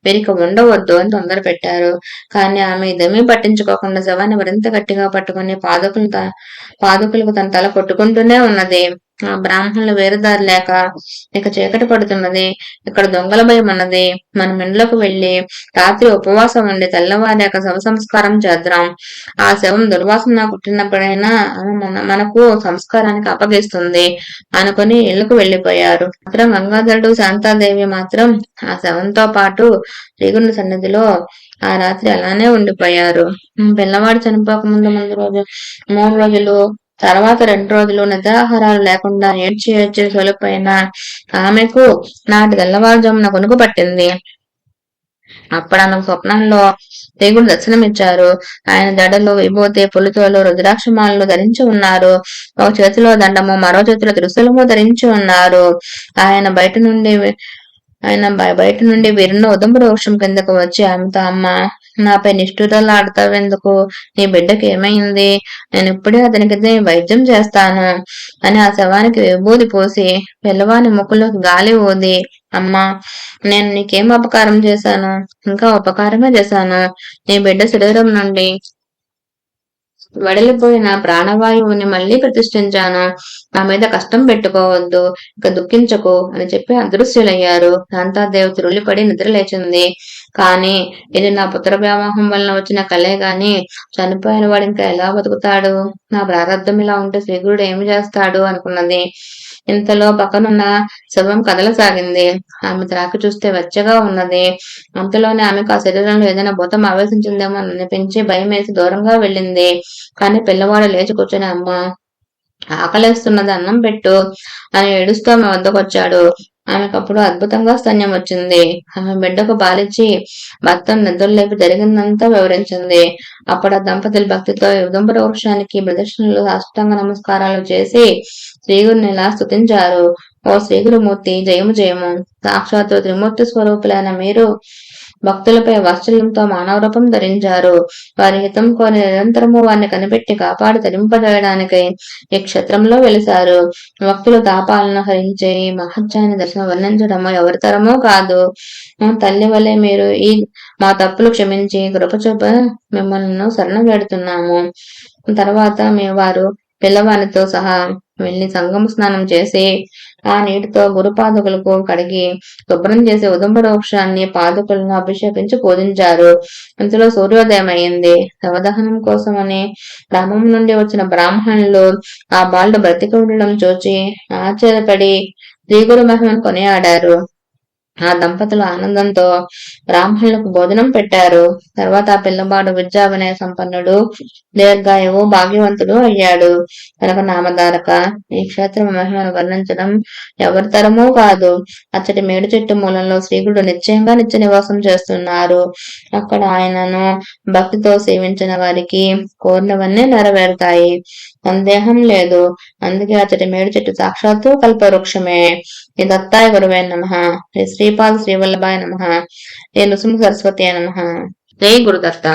వీరికి ఉండవద్దు అని తొందర పెట్టారు. కానీ ఆమె ఇదేమీ పట్టించుకోకుండా శవాన్ని మరింత గట్టిగా పట్టుకుని పాదుకులకు తన తల కొట్టుకుంటూనే ఉన్నది. ఆ బ్రాహ్మణులు వేరుదారి లేక ఇక చీకటి పడుతున్నది, ఇక్కడ దొంగల భయం ఉన్నది, మనం ఇండ్లకు వెళ్లి రాత్రి ఉపవాసం ఉండి తెల్లవారాక శవ సంస్కారం చేద్దాం. ఆ శవం దుర్వాసన కుట్టినప్పుడైనా మనకు సంస్కారానికి అప్పగిస్తుంది అనుకుని ఇళ్లకు వెళ్లిపోయారు. మాత్రం గంగాధరుడు, శాంతాదేవి మాత్రం ఆ శవంతో పాటు శ్రీగుండ సన్నిధిలో ఆ రాత్రి అలానే ఉండిపోయారు. పిల్లవాడు చనిపోక ముందు 3 రోజులు, తర్వాత 2 రోజులు నిద్రాహారాలు లేకుండా ఏడ్చి సొలిపోయిన ఆమెకు నాటి తెల్లవారుజామున కొనుకు పట్టింది. అప్పుడు ఆమెకు స్వప్నంలో దేవుడు దర్శనమిచ్చారు. ఆయన దడలు, విభూతి, పులితోలు, రుద్రాక్షమాలను ధరించి ఉన్నారు. ఒక చేతిలో దండము, మరో చేతిలో త్రిశూలము ధరించి ఉన్నారు. ఆయన బయట నుండి వీరున్న ఉదంబ వృక్షం కిందకు వచ్చి ఆమెతో, అమ్మ, నాపై నిష్ఠురాలు ఆడతావెందుకు? నీ బిడ్డకి ఏమైంది? నేను ఇప్పుడే అతనికి వైద్యం చేస్తాను అని ఆ శవానికి విభూది పోసి పిల్లవాని ముక్కులోకి గాలి ఊది, అమ్మా, నేను నీకేం అపకారం చేశాను? ఇంకా ఉపకారమే చేశాను. నీ బిడ్డ శరీరం నుండి వడిలిపోయిన ప్రాణవాయువుని మళ్లీ ప్రతిష్ఠించాను. నా మీద కష్టం పెట్టుకోవద్దు, ఇక దుఃఖించకు అని చెప్పి అదృశ్యులయ్యారు. శాంతాదేవి తురులిపడి నిద్రలేచింది. కానీ ఇది నా పుత్ర వ్యామోహం వలన వచ్చిన కలే గాని చనిపోయిన వాడు ఇంకా ఎలా బతుకుతాడు? నా ప్రారంధం ఇలా ఉంటే శ్రీగురుడు ఏమి చేస్తాడు అనుకున్నది. ఇంతలో పక్కనున్న శవం కదలసాగింది. ఆమె త్రాకి చూస్తే వెచ్చగా ఉన్నది. అంతలోనే ఆమెకు ఆ శరీరంలో ఏదైనా భూతం ఆవేశించిందేమో అనిపించి భయం వేసి దూరంగా వెళ్ళింది. కానీ పిల్లవాడు లేచి కూర్చొని అమ్మ ఆకలేస్తున్నది, అన్నం పెట్టు అని ఏడుస్తూ ఆమె వద్దకొచ్చాడు. ఆమెకప్పుడు అద్భుతంగా స్తన్యం వచ్చింది. ఆమె బిడ్డకు పాలిచ్చి భర్తను నిద్రలేపి జరిగిందంతా వివరించింది. అప్పుడు ఆ దంపతులు భక్తితో ఉదంబర వృక్షానికి ప్రదక్షిణలు, సాష్టాంగ నమస్కారాలు చేసి శ్రీగురిని ఇలా స్తుతించారు. ఓ శ్రీగురుమూర్తి, జయము జయము. సాక్షాత్తు త్రిమూర్తి స్వరూపులైన మీరు భక్తులపై వాత్సల్యంతో మానవ రూపం ధరించారు. వారి హితం కోరి నిరంతరము వారిని కనిపెట్టి కాపాడి తరింపజేయడానికై ఈ క్షేత్రంలో వెలిశారు. భక్తుల తాపాలను హరించే ఈ మహత్యాన్ని దర్శనం వర్ణించడము ఎవరితరమూ కాదు. తల్లి వలె మీరు మా తప్పులు క్షమించి కృపచూప మిమ్మల్ని శరణ వేడుతున్నాము. తర్వాత వారు పిల్లవానితో సహా వెళ్లి సంగమ స్నానం చేసి ఆ నీటితో గురు పాదుకులకు కడిగి శుభ్రం చేసి ఉదంబర వృక్షాన్ని పాదుకులను అభిషేకించి పూజించారు. ఇంతలో సూర్యోదయం అయింది. శవదహనం కోసమని గ్రామం నుండి వచ్చిన బ్రాహ్మణులు ఆ బాలుడు బ్రతికి ఉండడం చూచి ఆశ్చర్యపడి శ్రీగురు మహిమను కొనియాడారు. ఆ దంపతులు ఆనందంతో బ్రాహ్మణులకు భోజనం పెట్టారు. తర్వాత ఆ పిల్లవాడు విద్యా వినయ సంపన్నుడు, దీర్ఘాయువు, భాగ్యవంతుడు అయ్యాడు. కనుక నామధారక, ఈ క్షేత్ర మహిమను వర్ణించడం ఎవరి తరమూ కాదు. అచ్చటి మేడు చెట్టు మూలంలో శ్రీగుడు నిశ్చయంగా నిత్య నివాసం చేస్తున్నారు. అక్కడ ఆయనను భక్తితో సేవించిన వారికి కోరినవన్నీ నెరవేరుతాయి, సందేహం లేదు. అందుకే అచ్చటి మేడు చెట్టు సాక్షాత్తు కల్పవృక్షమే. శ్రీ దత్తాయ గురువే నమః. శ్రీ శ్రీపాద శ్రీవల్లభాయ నమః. శ్రీ నృసింహ సరస్వతి నమః. జై గురుదత్త.